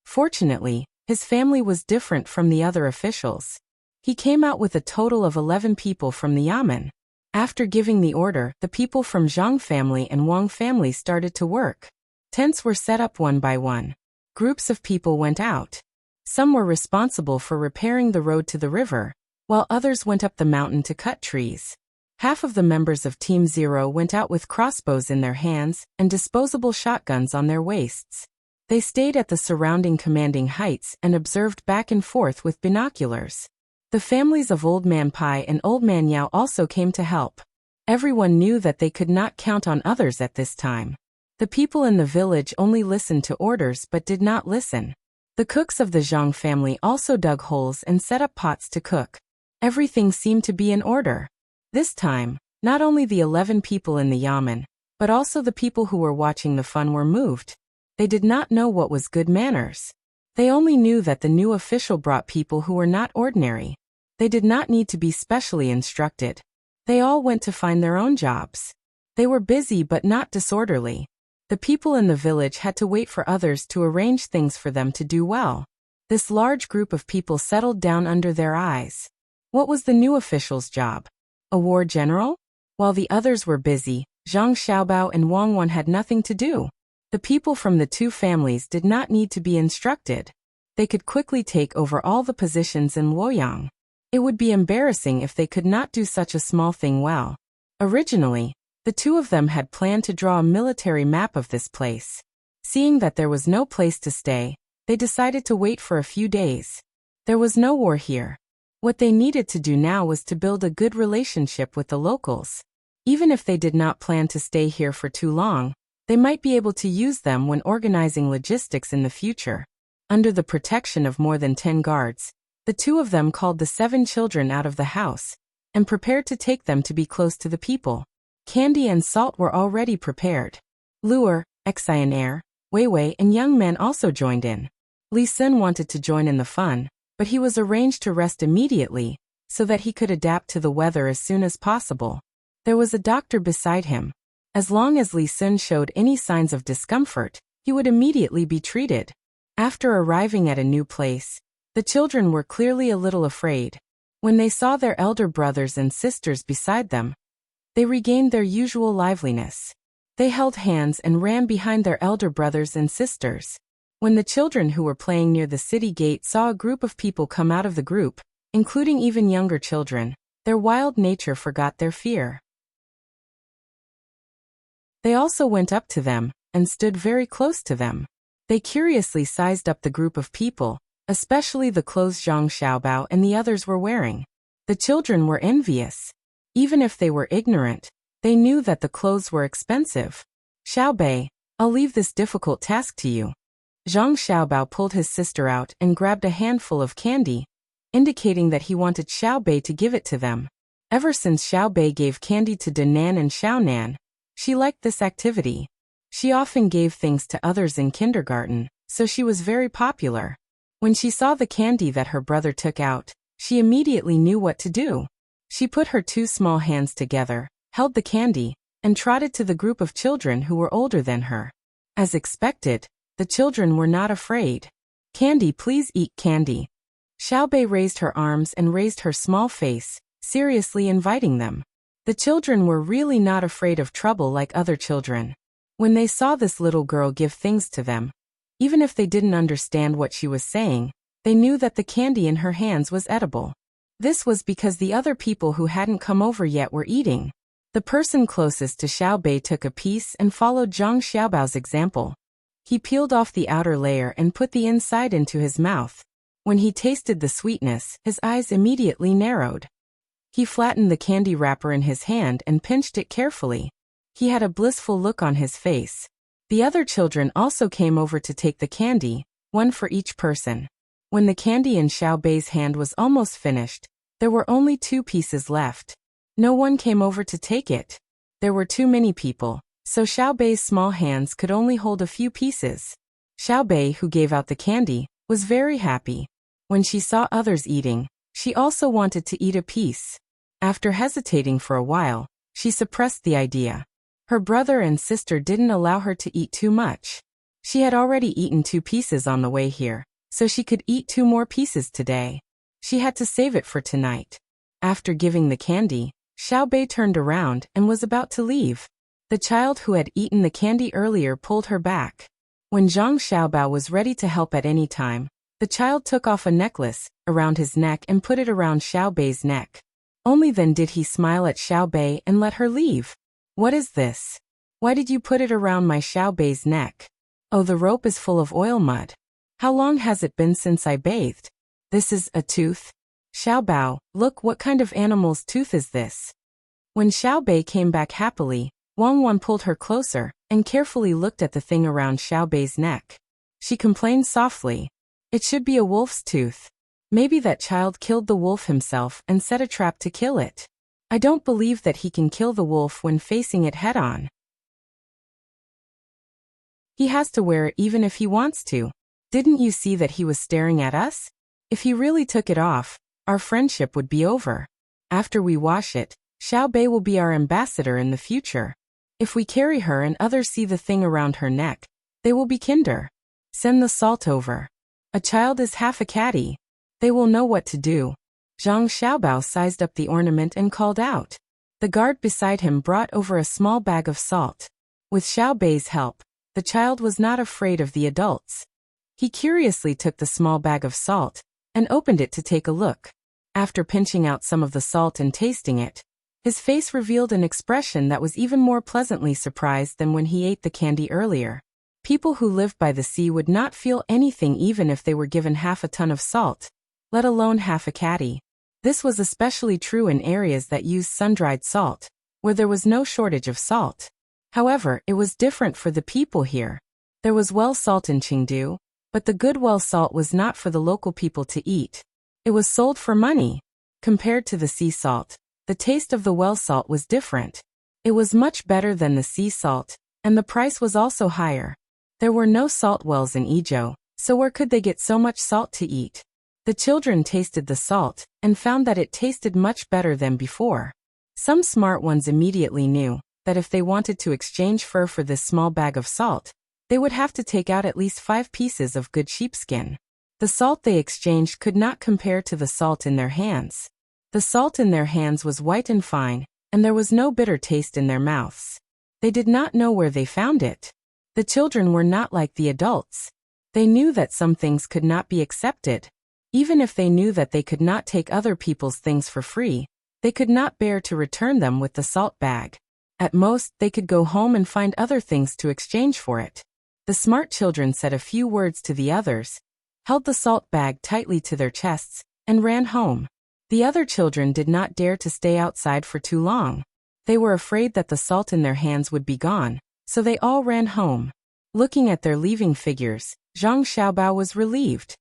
Fortunately, his family was different from the other officials. He came out with a total of 11 people from the yamen. After giving the order, the people from Zhang family and Wang family started to work. Tents were set up one by one. Groups of people went out. Some were responsible for repairing the road to the river, while others went up the mountain to cut trees. Half of the members of Team Zero went out with crossbows in their hands and disposable shotguns on their waists. They stayed at the surrounding commanding heights and observed back and forth with binoculars. The families of Old Man Pai and Old Man Yao also came to help. Everyone knew that they could not count on others at this time. The people in the village only listened to orders but did not listen. The cooks of the Zhang family also dug holes and set up pots to cook. Everything seemed to be in order. This time, not only the 11 people in the yamen, but also the people who were watching the fun were moved. They did not know what was good manners. They only knew that the new official brought people who were not ordinary. They did not need to be specially instructed. They all went to find their own jobs. They were busy but not disorderly. The people in the village had to wait for others to arrange things for them to do well. This large group of people settled down under their eyes. What was the new official's job? A war general? While the others were busy, Zhang Xiaobao and Wang Wan had nothing to do. The people from the two families did not need to be instructed. They could quickly take over all the positions in Luoyang. It would be embarrassing if they could not do such a small thing well. Originally, the two of them had planned to draw a military map of this place. Seeing that there was no place to stay, they decided to wait for a few days. There was no war here. What they needed to do now was to build a good relationship with the locals. Even if they did not plan to stay here for too long, they might be able to use them when organizing logistics in the future. Under the protection of more than 10 guards, the two of them called the 7 children out of the house and prepared to take them to be close to the people. Candy and salt were already prepared. Luer, Exionaire, Wei Wei and young men also joined in. Li Sun wanted to join in the fun, but he was arranged to rest immediately, so that he could adapt to the weather as soon as possible. There was a doctor beside him. As long as Li Sun showed any signs of discomfort, he would immediately be treated. After arriving at a new place, the children were clearly a little afraid. When they saw their elder brothers and sisters beside them, they regained their usual liveliness. They held hands and ran behind their elder brothers and sisters. When the children who were playing near the city gate saw a group of people come out of the group, including even younger children, their wild nature forgot their fear. They also went up to them and stood very close to them. They curiously sized up the group of people, especially the clothes Zhang Xiaobao and the others were wearing. The children were envious. Even if they were ignorant, they knew that the clothes were expensive. Xiaobei, I'll leave this difficult task to you. Zhang Xiaobao pulled his sister out and grabbed a handful of candy, indicating that he wanted Xiaobei to give it to them. Ever since Xiaobei gave candy to Danan and Xiaonan, she liked this activity. She often gave things to others in kindergarten, so she was very popular. When she saw the candy that her brother took out, she immediately knew what to do. She put her 2 small hands together, held the candy, and trotted to the group of children who were older than her. As expected, the children were not afraid. Candy, please eat candy. Xiaobei raised her arms and raised her small face, seriously inviting them. The children were really not afraid of trouble like other children. When they saw this little girl give things to them, even if they didn't understand what she was saying, they knew that the candy in her hands was edible. This was because the other people who hadn't come over yet were eating. The person closest to Xiaobei took a piece and followed Zhang Xiaobao's example. He peeled off the outer layer and put the inside into his mouth. When he tasted the sweetness, his eyes immediately narrowed. He flattened the candy wrapper in his hand and pinched it carefully. He had a blissful look on his face. The other children also came over to take the candy, one for each person. When the candy in Xiaobei's hand was almost finished, there were only 2 pieces left. No one came over to take it. There were too many people, so Xiaobei's small hands could only hold a few pieces. Xiaobei, who gave out the candy, was very happy. When she saw others eating, she also wanted to eat a piece. After hesitating for a while, she suppressed the idea. Her brother and sister didn't allow her to eat too much. She had already eaten 2 pieces on the way here, so she could eat 2 more pieces today. She had to save it for tonight. After giving the candy, Xiaobei turned around and was about to leave. The child who had eaten the candy earlier pulled her back. When Zhang Xiaobao was ready to help at any time, the child took off a necklace around his neck and put it around Xiaobei's neck. Only then did he smile at Xiaobei and let her leave. What is this? Why did you put it around my Xiaobei's neck? Oh, the rope is full of oil mud. How long has it been since I bathed? This is a tooth? Xiaobao, look, what kind of animal's tooth is this? When Xiaobei came back happily, Wang Wan pulled her closer and carefully looked at the thing around Xiaobei's neck. She complained softly. It should be a wolf's tooth. Maybe that child killed the wolf himself and set a trap to kill it. I don't believe that he can kill the wolf when facing it head-on. He has to wear it even if he wants to. Didn't you see that he was staring at us? If he really took it off, our friendship would be over. After we wash it, Xiaobei will be our ambassador in the future. If we carry her and others see the thing around her neck, they will be kinder. Send the salt over. A child is half a caddy. They will know what to do. Zhang Xiaobao sized up the ornament and called out. The guard beside him brought over a small bag of salt. With Xiaobei's help, the child was not afraid of the adults. He curiously took the small bag of salt and opened it to take a look. After pinching out some of the salt and tasting it, his face revealed an expression that was even more pleasantly surprised than when he ate the candy earlier. People who lived by the sea would not feel anything even if they were given half a ton of salt, let alone half a caddy. This was especially true in areas that used sun-dried salt, where there was no shortage of salt. However, it was different for the people here. There was well salt in Chengdu, but the good well salt was not for the local people to eat. It was sold for money. Compared to the sea salt, the taste of the well salt was different. It was much better than the sea salt, and the price was also higher. There were no salt wells in Izhou, so where could they get so much salt to eat? The children tasted the salt and found that it tasted much better than before. Some smart ones immediately knew that if they wanted to exchange fur for this small bag of salt, they would have to take out at least 5 pieces of good sheepskin. The salt they exchanged could not compare to the salt in their hands. The salt in their hands was white and fine, and there was no bitter taste in their mouths. They did not know where they found it. The children were not like the adults. They knew that some things could not be accepted. Even if they knew that they could not take other people's things for free, they could not bear to return them with the salt bag. At most, they could go home and find other things to exchange for it. The smart children said a few words to the others, held the salt bag tightly to their chests, and ran home. The other children did not dare to stay outside for too long. They were afraid that the salt in their hands would be gone, so they all ran home. Looking at their leaving figures, Zhang Xiaobao was relieved.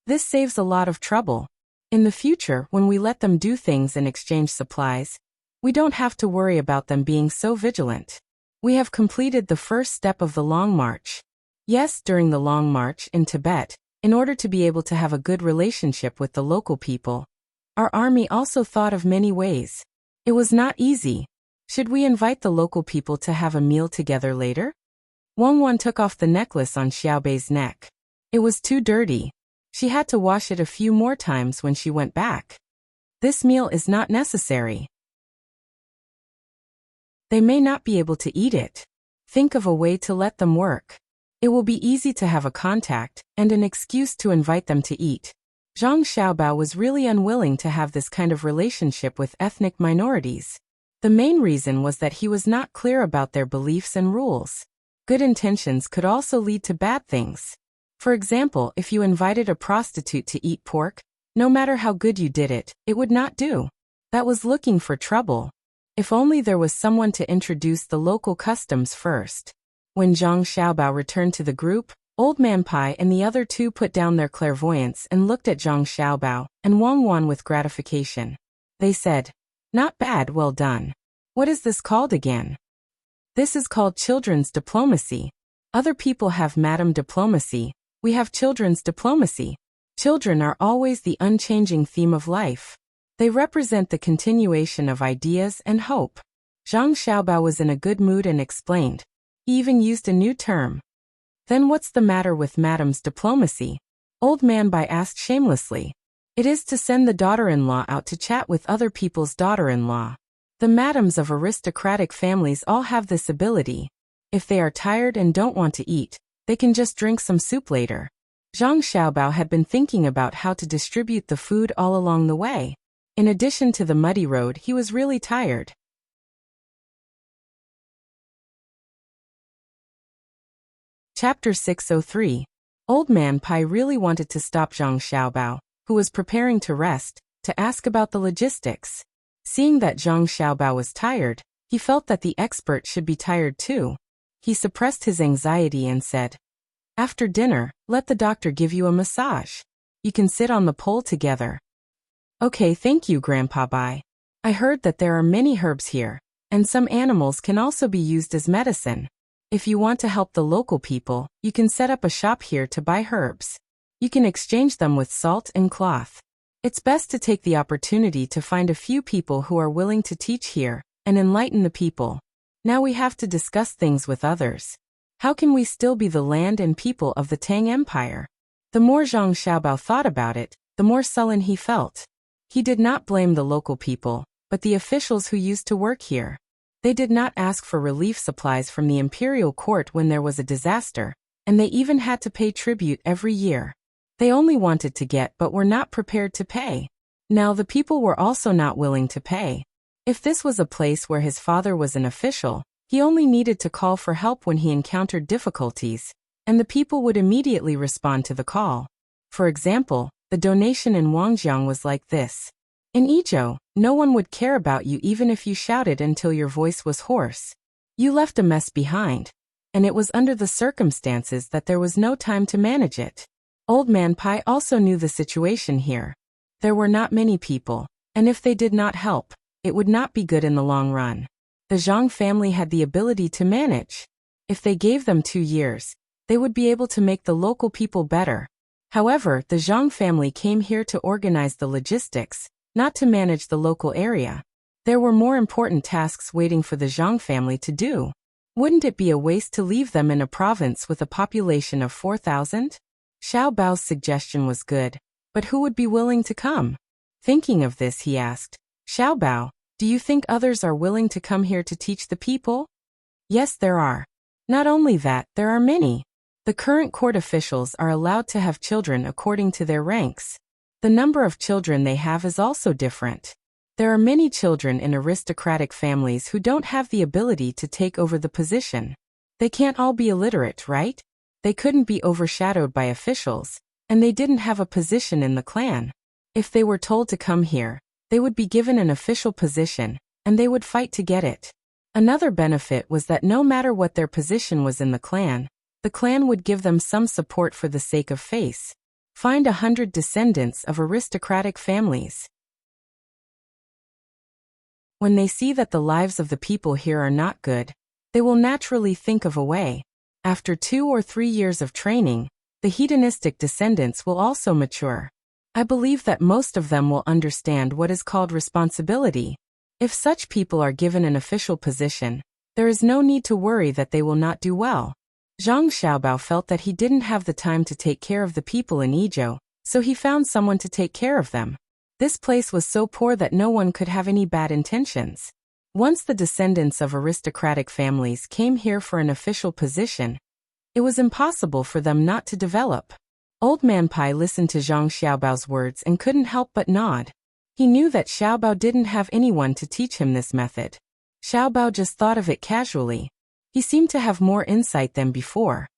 This saves a lot of trouble. In the future, when we let them do things and exchange supplies, we don't have to worry about them being so vigilant. We have completed the first step of the Long March. Yes, during the Long March in Tibet, in order to be able to have a good relationship with the local people, our army also thought of many ways. It was not easy. Should we invite the local people to have a meal together later? Wang Wan took off the necklace on Xiaobei's neck. It was too dirty. She had to wash it a few more times when she went back. This meal is not necessary. They may not be able to eat it. Think of a way to let them work. It will be easy to have a contact and an excuse to invite them to eat. Zhang Xiaobao was really unwilling to have this kind of relationship with ethnic minorities. The main reason was that he was not clear about their beliefs and rules. Good intentions could also lead to bad things. For example, if you invited a prostitute to eat pork, no matter how good you did it, it would not do. That was looking for trouble. If only there was someone to introduce the local customs first. When Zhang Xiaobao returned to the group, Old Man Pai and the other 2 put down their clairvoyance and looked at Zhang Xiaobao and Wang Wan with gratification. They said, "Not bad, well done. What is this called again? This is called children's diplomacy. Other people have madam diplomacy. We have children's diplomacy. Children are always the unchanging theme of life. They represent the continuation of ideas and hope. Zhang Xiaobao was in a good mood and explained. He even used a new term. Then what's the matter with madam's diplomacy? Old Man Bai asked shamelessly. It is to send the daughter-in-law out to chat with other people's daughter-in-law. The madams of aristocratic families all have this ability. If they are tired and don't want to eat, they can just drink some soup later. Zhang Xiaobao had been thinking about how to distribute the food all along the way. In addition to the muddy road, he was really tired. Chapter 603. Old Man Pai really wanted to stop Zhang Xiaobao, who was preparing to rest, to ask about the logistics. Seeing that Zhang Xiaobao was tired, he felt that the expert should be tired too. He suppressed his anxiety and said, After dinner, let the doctor give you a massage. You can sit on the pole together. Okay, thank you, Grandpa Bai. I heard that there are many herbs here, and some animals can also be used as medicine. If you want to help the local people, you can set up a shop here to buy herbs. You can exchange them with salt and cloth. It's best to take the opportunity to find a few people who are willing to teach here and enlighten the people. Now we have to discuss things with others. How can we still be the land and people of the Tang Empire? The more Zhang Xiaobao thought about it, the more sullen he felt. He did not blame the local people, but the officials who used to work here. They did not ask for relief supplies from the imperial court when there was a disaster, and they even had to pay tribute every year. They only wanted to get but were not prepared to pay. Now the people were also not willing to pay. If this was a place where his father was an official, he only needed to call for help when he encountered difficulties, and the people would immediately respond to the call. For example, the donation in Wangjiang was like this. In Izhou, no one would care about you even if you shouted until your voice was hoarse. You left a mess behind, and it was under the circumstances that there was no time to manage it. Old Man Pai also knew the situation here. There were not many people, and if they did not help, it would not be good in the long run. The Zhang family had the ability to manage. If they gave them 2 years, they would be able to make the local people better. However, the Zhang family came here to organize the logistics, not to manage the local area. There were more important tasks waiting for the Zhang family to do. Wouldn't it be a waste to leave them in a province with a population of 4,000? Xiao Bao's suggestion was good, but who would be willing to come? Thinking of this, he asked, Xiao Bao, do you think others are willing to come here to teach the people? Yes, there are. Not only that, there are many. The current court officials are allowed to have children according to their ranks. The number of children they have is also different. There are many children in aristocratic families who don't have the ability to take over the position. They can't all be illiterate, right? They couldn't be overshadowed by officials, and they didn't have a position in the clan. If they were told to come here, they would be given an official position, and they would fight to get it. Another benefit was that no matter what their position was in the clan would give them some support for the sake of face. Find 100 descendants of aristocratic families. When they see that the lives of the people here are not good, they will naturally think of a way. After 2 or 3 years of training, the hedonistic descendants will also mature. I believe that most of them will understand what is called responsibility. If such people are given an official position, there is no need to worry that they will not do well. Zhang Xiaobao felt that he didn't have the time to take care of the people in Izhou, so he found someone to take care of them. This place was so poor that no one could have any bad intentions. Once the descendants of aristocratic families came here for an official position, it was impossible for them not to develop. Old Man Pai listened to Zhang Xiaobao's words and couldn't help but nod. He knew that Xiaobao didn't have anyone to teach him this method. Xiaobao just thought of it casually. He seemed to have more insight than before.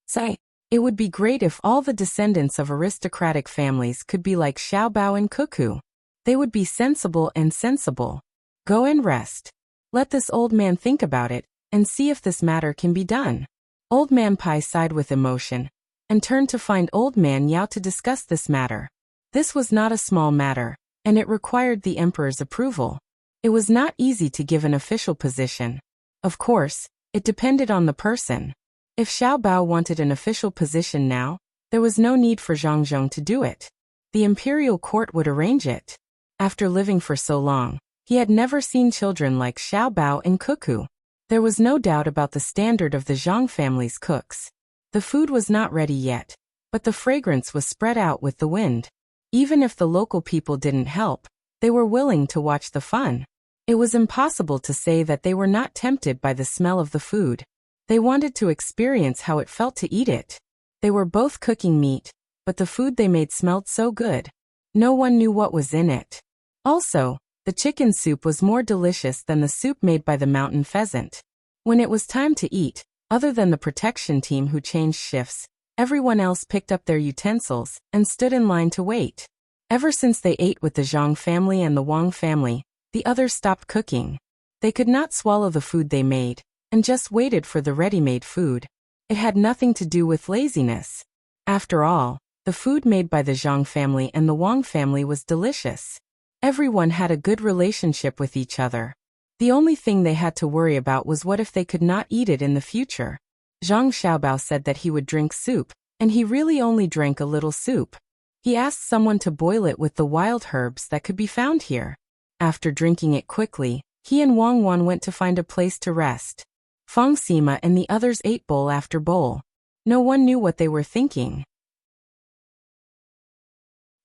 Say, it would be great if all the descendants of aristocratic families could be like Xiaobao and Cuckoo. They would be sensible and sensible. Go and rest. Let this old man think about it, and see if this matter can be done. Old Man Pai sighed with emotion, and turned to find Old Man Yao to discuss this matter. This was not a small matter, and it required the emperor's approval. It was not easy to give an official position. Of course, it depended on the person. If Xiao Bao wanted an official position now, there was no need for Zhang Zhong to do it. The imperial court would arrange it. After living for so long, he had never seen children like Xiao Bao and Cuckoo. There was no doubt about the standard of the Zhang family's cooks. The food was not ready yet, but the fragrance was spread out with the wind. Even if the local people didn't help, they were willing to watch the fun. It was impossible to say that they were not tempted by the smell of the food. They wanted to experience how it felt to eat it. They were both cooking meat, but the food they made smelled so good. No one knew what was in it. Also, the chicken soup was more delicious than the soup made by the mountain pheasant. When it was time to eat, other than the protection team who changed shifts, everyone else picked up their utensils and stood in line to wait. Ever since they ate with the Zhang family and the Wang family, the others stopped cooking. They could not swallow the food they made, and just waited for the ready-made food. It had nothing to do with laziness. After all, the food made by the Zhang family and the Wang family was delicious. Everyone had a good relationship with each other. The only thing they had to worry about was what if they could not eat it in the future. Zhang Xiaobao said that he would drink soup, and he really only drank a little soup. He asked someone to boil it with the wild herbs that could be found here. After drinking it quickly, he and Wang Wan went to find a place to rest. Fang Sima and the others ate bowl after bowl. No one knew what they were thinking.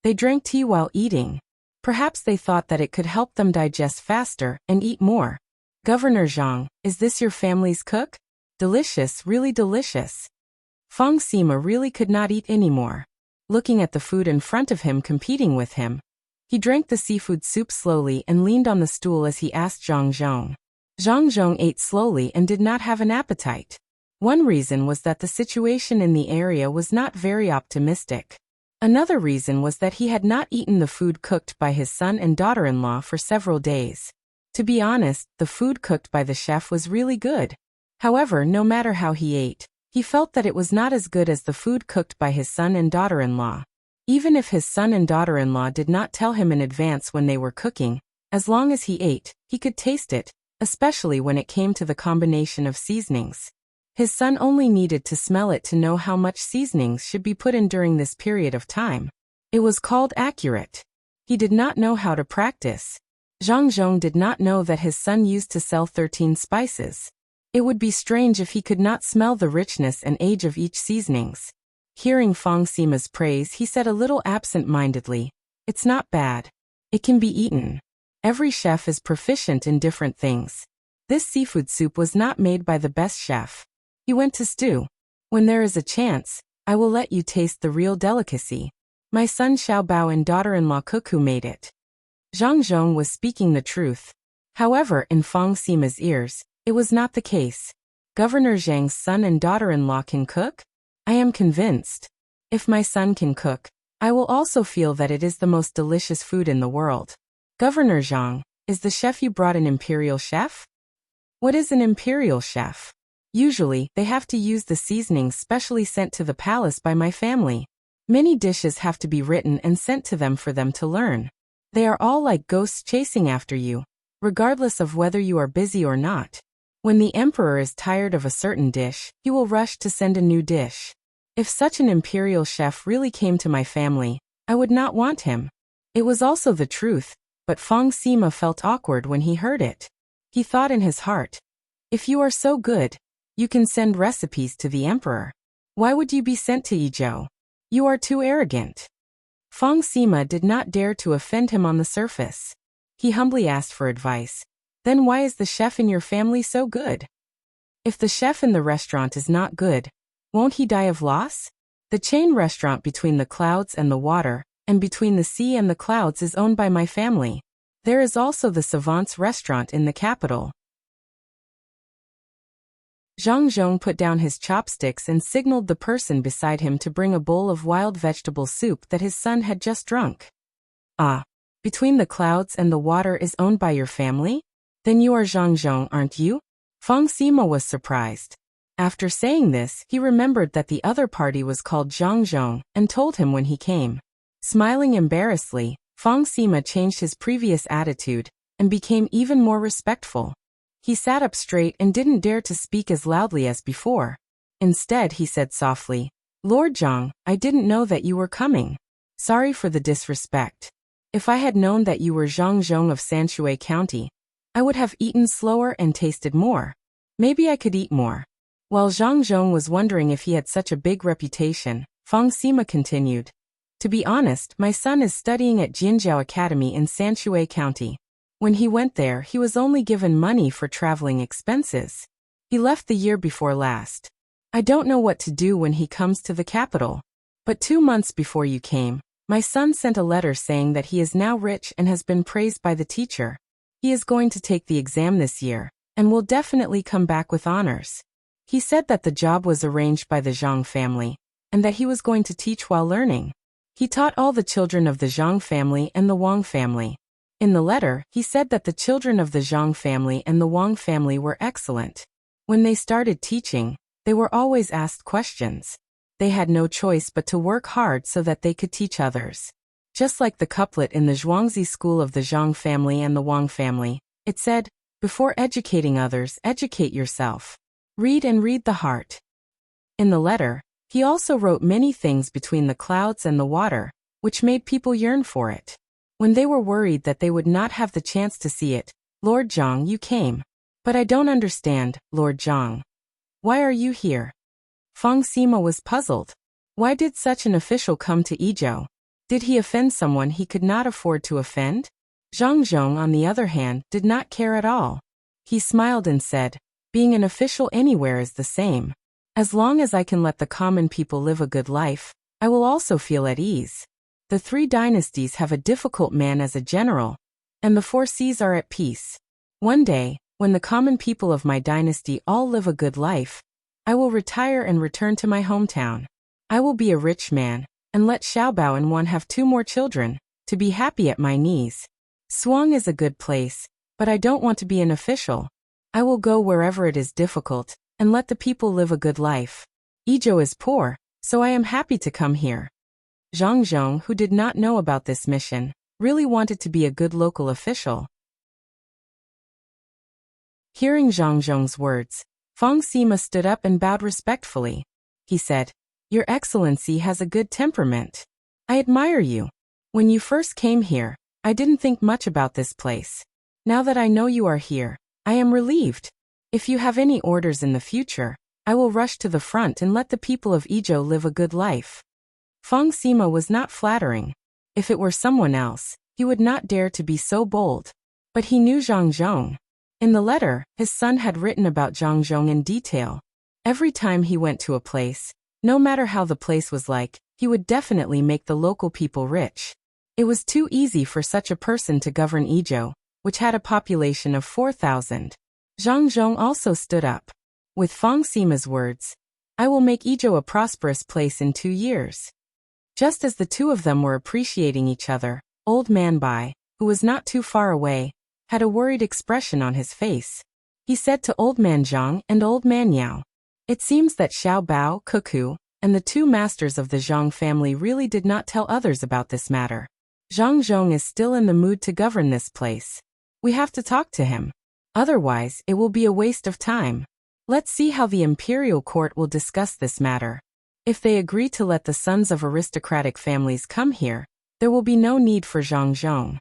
They drank tea while eating. Perhaps they thought that it could help them digest faster and eat more. Governor Zhang, is this your family's cook? Delicious, really delicious. Fang Sima really could not eat anymore. Looking at the food in front of him competing with him, he drank the seafood soup slowly and leaned on the stool as he asked Zhang Zhong. Zhang Zhong ate slowly and did not have an appetite. One reason was that the situation in the area was not very optimistic. Another reason was that he had not eaten the food cooked by his son and daughter-in-law for several days. To be honest, the food cooked by the chef was really good. However, no matter how he ate, he felt that it was not as good as the food cooked by his son and daughter-in-law. Even if his son and daughter-in-law did not tell him in advance when they were cooking, as long as he ate, he could taste it, especially when it came to the combination of seasonings. His son only needed to smell it to know how much seasonings should be put in during this period of time. It was called accurate. He did not know how to practice. Zhang Zhong did not know that his son used to sell 13 spices. It would be strange if he could not smell the richness and age of each seasonings. Hearing Fang Sima's praise, he said a little absent-mindedly, "It's not bad. It can be eaten. Every chef is proficient in different things. This seafood soup was not made by the best chef. He went to stew. When there is a chance, I will let you taste the real delicacy. My son Xiao Bao and daughter-in-law Cuckoo made it." Zhang Zhong was speaking the truth. However, in Fang Sima's ears, it was not the case. Governor Zhang's son and daughter-in-law can cook? I am convinced. If my son can cook, I will also feel that it is the most delicious food in the world. Governor Zhang, is the chef you brought an imperial chef? What is an imperial chef? Usually, they have to use the seasonings specially sent to the palace by my family. Many dishes have to be written and sent to them for them to learn. They are all like ghosts chasing after you, regardless of whether you are busy or not. When the emperor is tired of a certain dish, he will rush to send a new dish. If such an imperial chef really came to my family, I would not want him. It was also the truth, but Fang Sima felt awkward when he heard it. He thought in his heart, if you are so good, you can send recipes to the emperor. Why would you be sent to Yizhou? You are too arrogant. Fang Sima did not dare to offend him on the surface. He humbly asked for advice. Then why is the chef in your family so good? If the chef in the restaurant is not good, won't he die of loss? The chain restaurant between the clouds and the water, and between the sea and the clouds is owned by my family. There is also the Savant's restaurant in the capital. Zhang Zhong put down his chopsticks and signaled the person beside him to bring a bowl of wild vegetable soup that his son had just drunk. Ah, between the clouds and the water is owned by your family? Then you are Zhang Zhong, aren't you? Fang Sima was surprised. After saying this, he remembered that the other party was called Zhang Zhong and told him when he came. Smiling embarrassedly, Fang Sima changed his previous attitude and became even more respectful. He sat up straight and didn't dare to speak as loudly as before. Instead, he said softly, "Lord Zhang, I didn't know that you were coming. Sorry for the disrespect. If I had known that you were Zhang Zhong of Sanshui County, I would have eaten slower and tasted more. Maybe I could eat more." While Zhang Zhong was wondering if he had such a big reputation, Fang Sima continued, "To be honest, my son is studying at Jinjiao Academy in Sanshui County. When he went there, he was only given money for traveling expenses. He left the year before last. I don't know what to do when he comes to the capital. But 2 months before you came, my son sent a letter saying that he is now rich and has been praised by the teacher. He is going to take the exam this year, and will definitely come back with honors. He said that the job was arranged by the Zhang family, and that he was going to teach while learning. He taught all the children of the Zhang family and the Wang family. In the letter, he said that the children of the Zhang family and the Wang family were excellent. When they started teaching, they were always asked questions. They had no choice but to work hard so that they could teach others. Just like the couplet in the Zhuangzi school of the Zhang family and the Wang family, it said, "Before educating others, educate yourself. Read and read the heart." In the letter, he also wrote many things between the clouds and the water, which made people yearn for it. When they were worried that they would not have the chance to see it, "Lord Zhang, you came. But I don't understand, Lord Zhang. Why are you here?" Fang Sima was puzzled. Why did such an official come to Yizhou? Did he offend someone he could not afford to offend? Zhang Zhong, on the other hand, did not care at all. He smiled and said, "Being an official anywhere is the same. As long as I can let the common people live a good life, I will also feel at ease. The 3 dynasties have a difficult man as a general, and the 4 seas are at peace. One day, when the common people of my dynasty all live a good life, I will retire and return to my hometown. I will be a rich man, and let Xiaobao and Wan have 2 more children, to be happy at my knees. Suang is a good place, but I don't want to be an official. I will go wherever it is difficult, and let the people live a good life. Yizhou is poor, so I am happy to come here." Zhang Zhong, who did not know about this mission, really wanted to be a good local official. Hearing Zhang Zhong's words, Fang Sima stood up and bowed respectfully. He said, "Your Excellency has a good temperament. I admire you. When you first came here, I didn't think much about this place. Now that I know you are here, I am relieved. If you have any orders in the future, I will rush to the front and let the people of Yizhou live a good life." Fang Sima was not flattering. If it were someone else, he would not dare to be so bold. But he knew Zhang Zhong. In the letter, his son had written about Zhang Zhong in detail. Every time he went to a place, no matter how the place was like, he would definitely make the local people rich. It was too easy for such a person to govern Yizhou, which had a population of 4,000. Zhang Zhong also stood up. With Fang Sima's words, "I will make Yizhou a prosperous place in 2 years." Just as the two of them were appreciating each other, Old Man Bai, who was not too far away, had a worried expression on his face. He said to Old Man Zhang and Old Man Yao, "It seems that Xiao Bao, Cuckoo, and the 2 masters of the Zhang family really did not tell others about this matter. Zhang Zhong is still in the mood to govern this place. We have to talk to him. Otherwise, it will be a waste of time. Let's see how the imperial court will discuss this matter. If they agree to let the sons of aristocratic families come here, there will be no need for Zhang Zhong.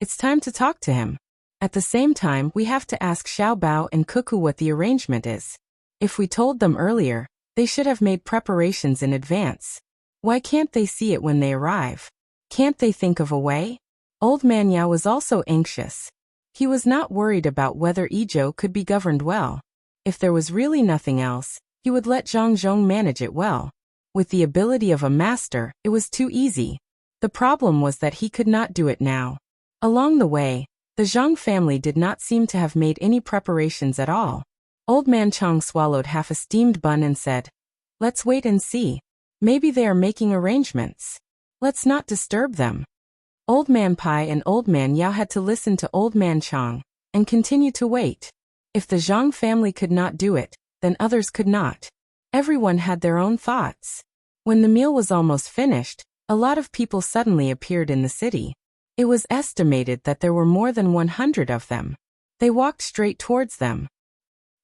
It's time to talk to him. At the same time, we have to ask Xiao Bao and Cuckoo what the arrangement is. If we told them earlier, they should have made preparations in advance. Why can't they see it when they arrive? Can't they think of a way?" Old Man Yao was also anxious. He was not worried about whether Yizhou could be governed well. If there was really nothing else, he would let Zhang Zhong manage it well. With the ability of a master, it was too easy. The problem was that he could not do it now. Along the way, the Zhang family did not seem to have made any preparations at all. Old Man Chang swallowed half a steamed bun and said, "Let's wait and see. Maybe they are making arrangements. Let's not disturb them." Old Man Pai and Old Man Yao had to listen to Old Man Chang and continue to wait. If the Zhang family could not do it, then others could not. Everyone had their own thoughts. When the meal was almost finished, a lot of people suddenly appeared in the city. It was estimated that there were more than 100 of them. They walked straight towards them.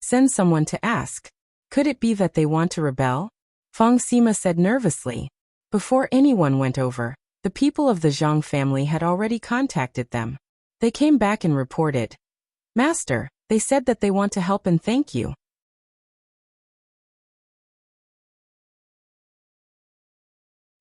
Send someone to ask. Could it be that they want to rebel? Feng Sima said nervously. Before anyone went over, the people of the Zhang family had already contacted them. They came back and reported. Master, they said that they want to help and thank you.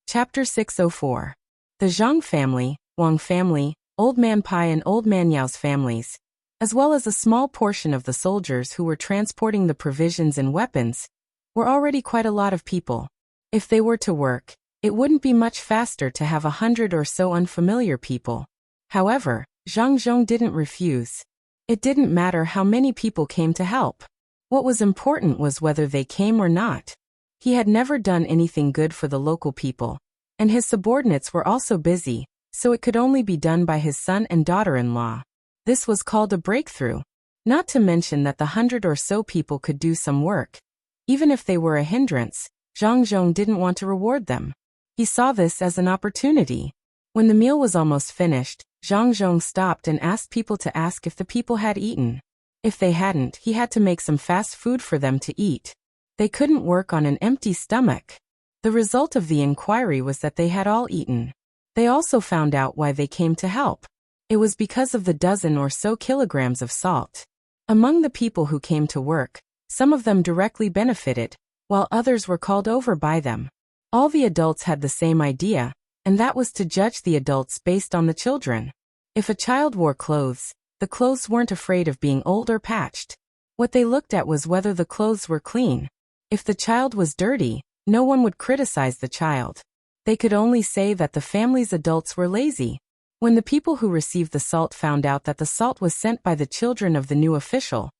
Chapter 604. The Zhang family, Wang family, Old Man Pai and Old Man Yao's families, as well as a small portion of the soldiers who were transporting the provisions and weapons, were already quite a lot of people. If they were to work, it wouldn't be much faster to have 100 or so unfamiliar people. However, Zhang Zhong didn't refuse. It didn't matter how many people came to help. What was important was whether they came or not. He had never done anything good for the local people, and his subordinates were also busy, so it could only be done by his son and daughter-in-law. This was called a breakthrough. Not to mention that the 100 or so people could do some work. Even if they were a hindrance, Zhang Zhong didn't want to reward them. He saw this as an opportunity. When the meal was almost finished, Zhang Zhong stopped and asked people to ask if the people had eaten. If they hadn't, he had to make some fast food for them to eat. They couldn't work on an empty stomach. The result of the inquiry was that they had all eaten. They also found out why they came to help. It was because of the dozen or so kilograms of salt. Among the people who came to work, some of them directly benefited, while others were called over by them. All the adults had the same idea, and that was to judge the adults based on the children. If a child wore clothes, the clothes weren't afraid of being old or patched. What they looked at was whether the clothes were clean. If the child was dirty, no one would criticize the child. They could only say that the family's adults were lazy. When the people who received the salt found out that the salt was sent by the children of the new official,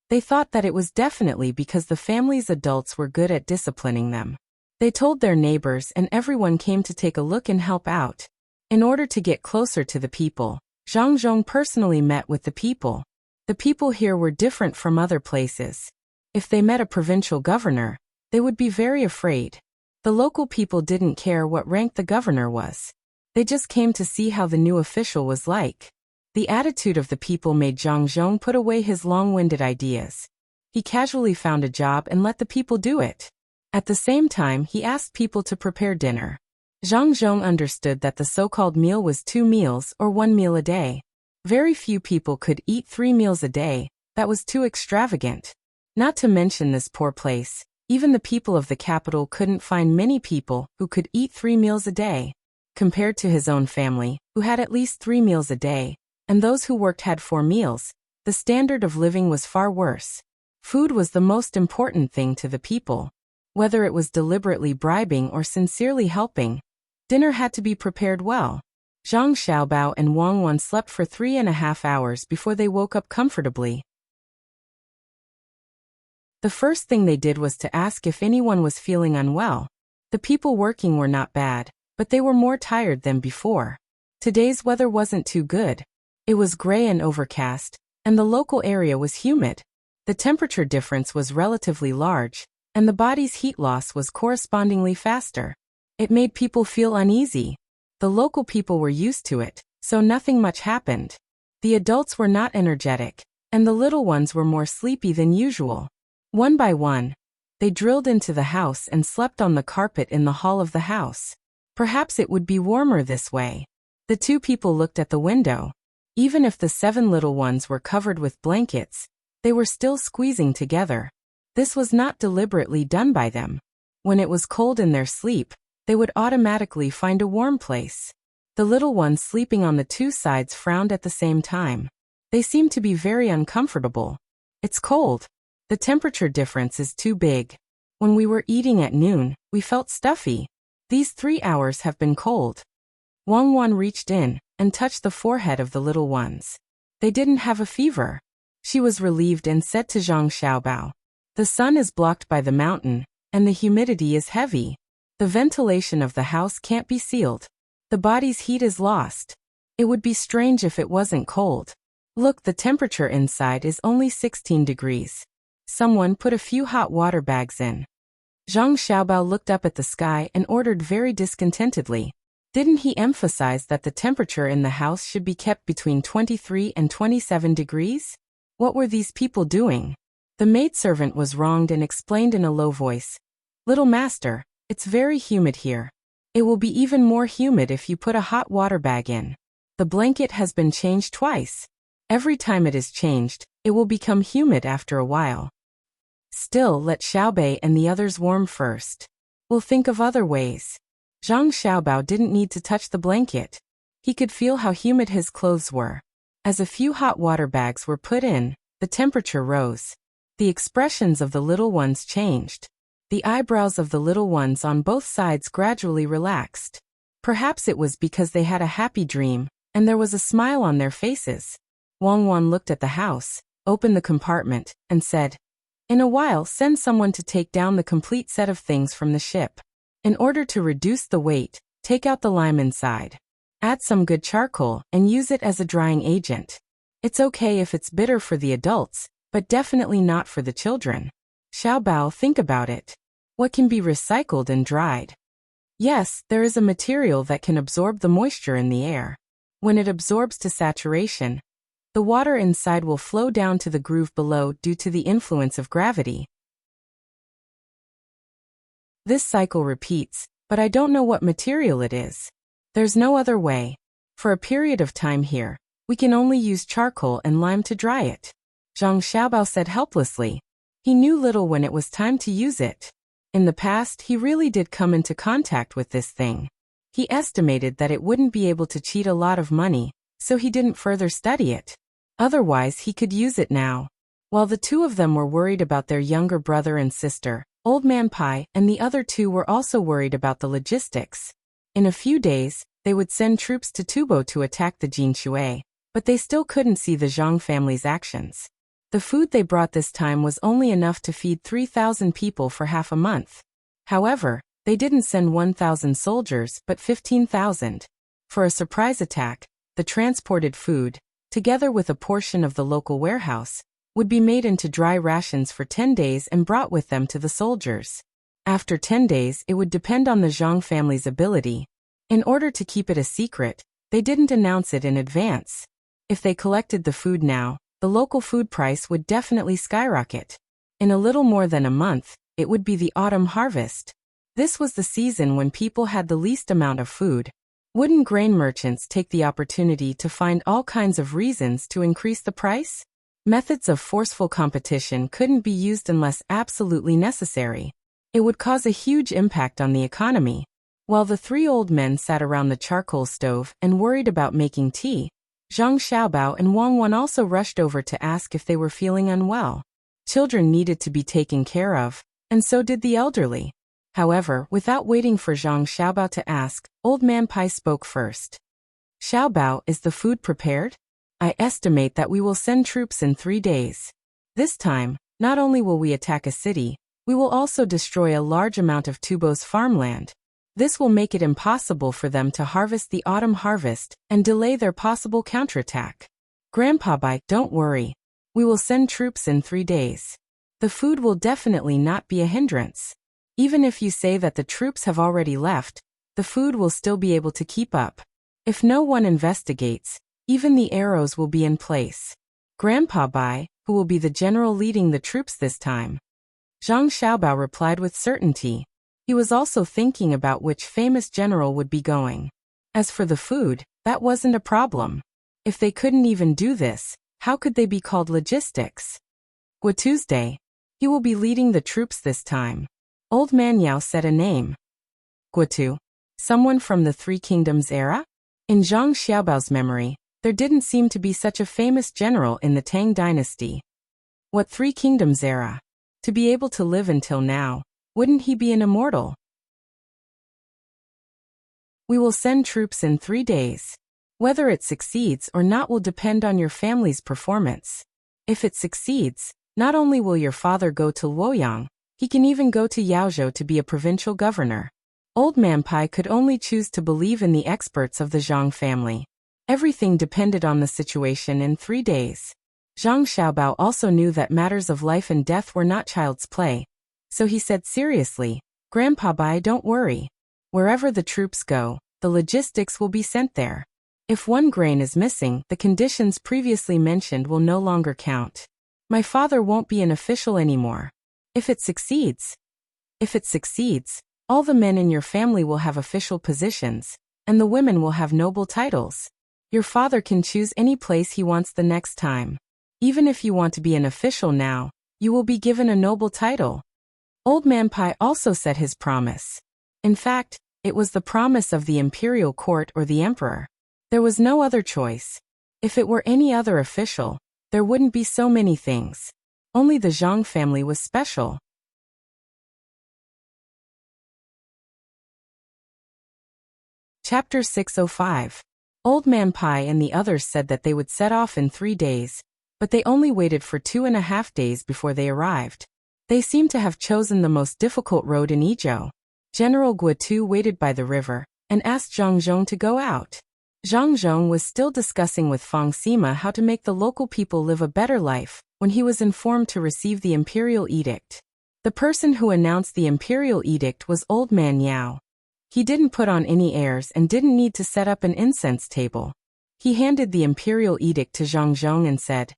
they thought that it was definitely because the family's adults were good at disciplining them. They told their neighbors and everyone came to take a look and help out. In order to get closer to the people, Zhang Zhong personally met with the people. The people here were different from other places. If they met a provincial governor, they would be very afraid. The local people didn't care what rank the governor was. They just came to see how the new official was like. The attitude of the people made Zhang Zhong put away his long-winded ideas. He casually found a job and let the people do it. At the same time, he asked people to prepare dinner. Zhang Zhong understood that the so-called meal was 2 meals or 1 meal a day. Very few people could eat 3 meals a day. That was too extravagant. Not to mention this poor place, even the people of the capital couldn't find many people who could eat 3 meals a day. Compared to his own family, who had at least 3 meals a day, and those who worked had 4 meals, the standard of living was far worse. Food was the most important thing to the people. Whether it was deliberately bribing or sincerely helping, dinner had to be prepared well. Zhang Xiaobao and Wang Wan slept for 3.5 hours before they woke up comfortably. The first thing they did was to ask if anyone was feeling unwell. The people working were not bad, but they were more tired than before. Today's weather wasn't too good. It was gray and overcast, and the local area was humid. The temperature difference was relatively large, and the body's heat loss was correspondingly faster. It made people feel uneasy. The local people were used to it, so nothing much happened. The adults were not energetic, and the little ones were more sleepy than usual. One by one, they drilled into the house and slept on the carpet in the hall of the house. Perhaps it would be warmer this way. The 2 people looked at the window. Even if the 7 little ones were covered with blankets, they were still squeezing together. This was not deliberately done by them. When it was cold in their sleep, they would automatically find a warm place. The little ones sleeping on the 2 sides frowned at the same time. They seemed to be very uncomfortable. It's cold. The temperature difference is too big. When we were eating at noon, we felt stuffy. These 3 hours have been cold. Wang Wan reached in and touched the forehead of the little ones. They didn't have a fever. She was relieved and said to Zhang Xiaobao, "The sun is blocked by the mountain, and the humidity is heavy. The ventilation of the house can't be sealed. The body's heat is lost. It would be strange if it wasn't cold. Look, the temperature inside is only 16 degrees. Someone put a few hot water bags in." Zhang Xiaobao looked up at the sky and ordered very discontentedly, Didn't he emphasize that the temperature in the house should be kept between 23 and 27 degrees? What were these people doing? The maidservant was wronged and explained in a low voice. Little master, it's very humid here. It will be even more humid if you put a hot water bag in. The blanket has been changed twice. Every time it is changed, it will become humid after a while. Still, let Xiaobei and the others warm first. We'll think of other ways. Zhang Xiaobao didn't need to touch the blanket. He could feel how humid his clothes were. As a few hot water bags were put in, the temperature rose. The expressions of the little ones changed. The eyebrows of the little ones on both sides gradually relaxed. Perhaps it was because they had a happy dream, and there was a smile on their faces. Wang Wan looked at the house, opened the compartment, and said, "In a while, send someone to take down the complete set of things from the ship. In order to reduce the weight, take out the lime inside. Add some good charcoal and use it as a drying agent. It's okay if it's bitter for the adults, but definitely not for the children. Xiaobao, think about it. What can be recycled and dried? Yes, there is a material that can absorb the moisture in the air. When it absorbs to saturation, the water inside will flow down to the groove below due to the influence of gravity. This cycle repeats, but I don't know what material it is. There's no other way. For a period of time here, we can only use charcoal and lime to dry it." Zhang Xiaobao said helplessly. He knew little when it was time to use it. In the past, he really did come into contact with this thing. He estimated that it wouldn't be able to cheat a lot of money, so he didn't further study it. Otherwise, he could use it now. While the two of them were worried about their younger brother and sister, Old Man Pai and the other two were also worried about the logistics. In a few days, they would send troops to Tubo to attack the Jinshui, but they still couldn't see the Zhang family's actions. The food they brought this time was only enough to feed 3,000 people for half a month. However, they didn't send 1,000 soldiers but 15,000. For a surprise attack, the transported food, together with a portion of the local warehouse, would be made into dry rations for 10 days and brought with them to the soldiers. After 10 days, it would depend on the Zhang family's ability. In order to keep it a secret, they didn't announce it in advance. If they collected the food now, the local food price would definitely skyrocket. In a little more than a month, it would be the autumn harvest. This was the season when people had the least amount of food. Wouldn't grain merchants take the opportunity to find all kinds of reasons to increase the price? Methods of forceful competition couldn't be used unless absolutely necessary. It would cause a huge impact on the economy. While the three old men sat around the charcoal stove and worried about making tea, Zhang Xiaobao and Wang Wan also rushed over to ask if they were feeling unwell. Children needed to be taken care of, and so did the elderly. However, without waiting for Zhang Xiaobao to ask, Old Man Pai spoke first. "Xiaobao, is the food prepared? I estimate that we will send troops in 3 days. This time, not only will we attack a city, we will also destroy a large amount of Tubo's farmland. This will make it impossible for them to harvest the autumn harvest and delay their possible counterattack. Grandpa Bai, don't worry. We will send troops in 3 days. The food will definitely not be a hindrance. Even if you say that the troops have already left, the food will still be able to keep up. If no one investigates, even the arrows will be in place. Grandpa Bai, who will be the general leading the troops this time." Zhang Xiaobao replied with certainty. He was also thinking about which famous general would be going. As for the food, that wasn't a problem. If they couldn't even do this, how could they be called logistics? Tuesday. He will be leading the troops this time. Old Man Yao said a name. Guotu. Someone from the Three Kingdoms era? In Zhang Xiaobao's memory, there didn't seem to be such a famous general in the Tang Dynasty. What Three Kingdoms era? To be able to live until now, wouldn't he be an immortal? We will send troops in 3 days. Whether it succeeds or not will depend on your family's performance. If it succeeds, not only will your father go to Luoyang, he can even go to Yaozhou to be a provincial governor. Old Man Pai could only choose to believe in the experts of the Zhang family. Everything depended on the situation in 3 days. Zhang Xiaobao also knew that matters of life and death were not child's play. So he said seriously, "Grandpa Bai, don't worry. Wherever the troops go, the logistics will be sent there. If one grain is missing, the conditions previously mentioned will no longer count. My father won't be an official anymore. If it succeeds, all the men in your family will have official positions, and the women will have noble titles. Your father can choose any place he wants the next time. Even if you want to be an official now, you will be given a noble title. Old Man Pai also said his promise. In fact, it was the promise of the imperial court or the emperor. There was no other choice. If it were any other official, there wouldn't be so many things. Only the Zhang family was special. Chapter 605. Old Man Pai and the others said that they would set off in 3 days, but they only waited for 2.5 days before they arrived. They seemed to have chosen the most difficult road in Izhou. General Guotu waited by the river and asked Zhang Zhong to go out. Zhang Zhong was still discussing with Fang Sima how to make the local people live a better life when he was informed to receive the imperial edict. The person who announced the imperial edict was Old Man Yao. He didn't put on any airs and didn't need to set up an incense table. He handed the imperial edict to Zhang Zhong and said,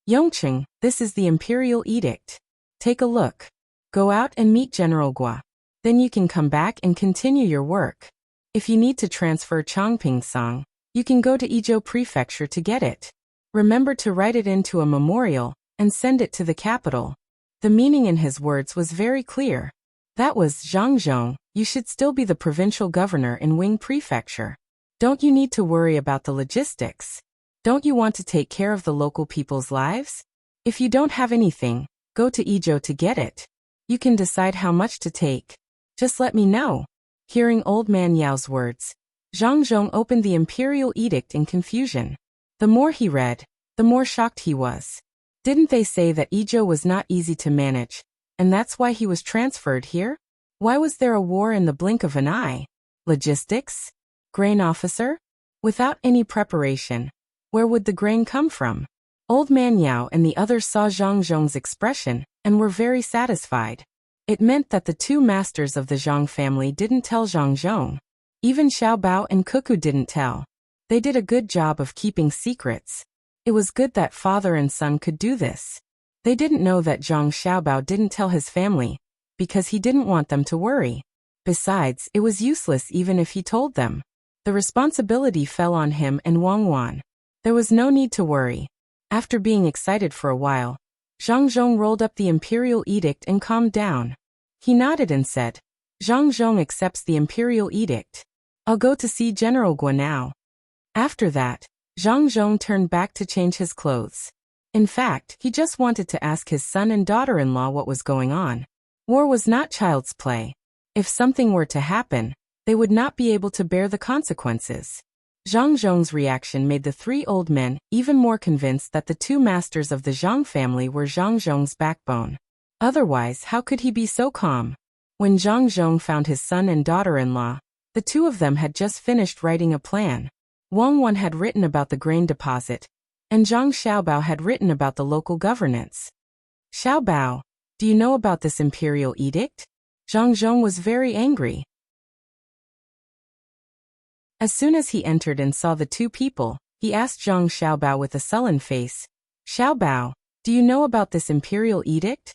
"Yongqing, this is the imperial edict. Take a look. Go out and meet General Gua. Then you can come back and continue your work. If you need to transfer Chongping Song, you can go to Izhou Prefecture to get it. Remember to write it into a memorial and send it to the capital." The meaning in his words was very clear. That was, Zhang Zhong, you should still be the provincial governor in Wing Prefecture. Don't you need to worry about the logistics? Don't you want to take care of the local people's lives? If you don't have anything, go to Izhou to get it. You can decide how much to take. Just let me know. Hearing Old Man Yao's words, Zhang Zhong opened the imperial edict in confusion. The more he read, the more shocked he was. Didn't they say that Izhou was not easy to manage, and that's why he was transferred here? Why was there a war in the blink of an eye? Logistics? Grain officer? Without any preparation, where would the grain come from? Old Man Yao and the others saw Zhang Zhong's expression and were very satisfied. It meant that the 2 masters of the Zhang family didn't tell Zhang Zhong. Even Xiao Bao and Cuckoo didn't tell. They did a good job of keeping secrets. It was good that father and son could do this. They didn't know that Zhang Xiaobao didn't tell his family, because he didn't want them to worry. Besides, it was useless even if he told them. The responsibility fell on him and Wang Wan. There was no need to worry. After being excited for a while, Zhang Zhong rolled up the imperial edict and calmed down. He nodded and said, "Zhang Zhong accepts the imperial edict. I'll go to see General Gua now." After that, Zhang Zhong turned back to change his clothes. In fact, he just wanted to ask his son and daughter-in-law what was going on. War was not child's play. If something were to happen, they would not be able to bear the consequences. Zhang Zhong's reaction made the 3 old men even more convinced that the 2 masters of the Zhang family were Zhang Zhong's backbone. Otherwise, how could he be so calm? When Zhang Zhong found his son and daughter-in-law, the 2 of them had just finished writing a plan. Wang Wan had written about the grain deposit, and Zhang Xiaobao had written about the local governance. "Xiaobao, do you know about this imperial edict?" Zhang Zhong was very angry. As soon as he entered and saw the 2 people, he asked Zhang Xiaobao with a sullen face, "Xiaobao, do you know about this imperial edict?"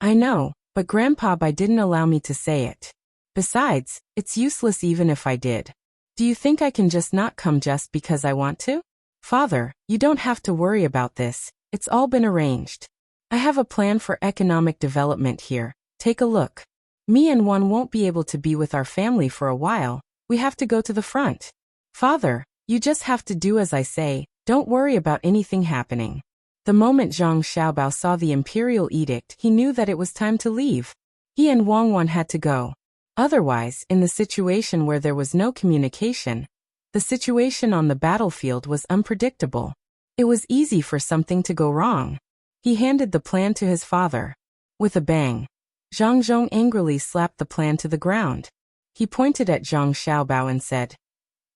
"I know, but Grandpa Bai didn't allow me to say it. Besides, it's useless even if I did. Do you think I can just not come just because I want to?" "Father, you don't have to worry about this, it's all been arranged. I have a plan for economic development here, take a look. Me and Wan won't be able to be with our family for a while, we have to go to the front. Father, you just have to do as I say, don't worry about anything happening." The moment Zhang Xiaobao saw the imperial edict, he knew that it was time to leave. He and Wang Wan had to go. Otherwise, in the situation where there was no communication, the situation on the battlefield was unpredictable. It was easy for something to go wrong. He handed the plan to his father. With a bang, Zhang Zhong angrily slapped the plan to the ground. He pointed at Zhang Xiaobao and said,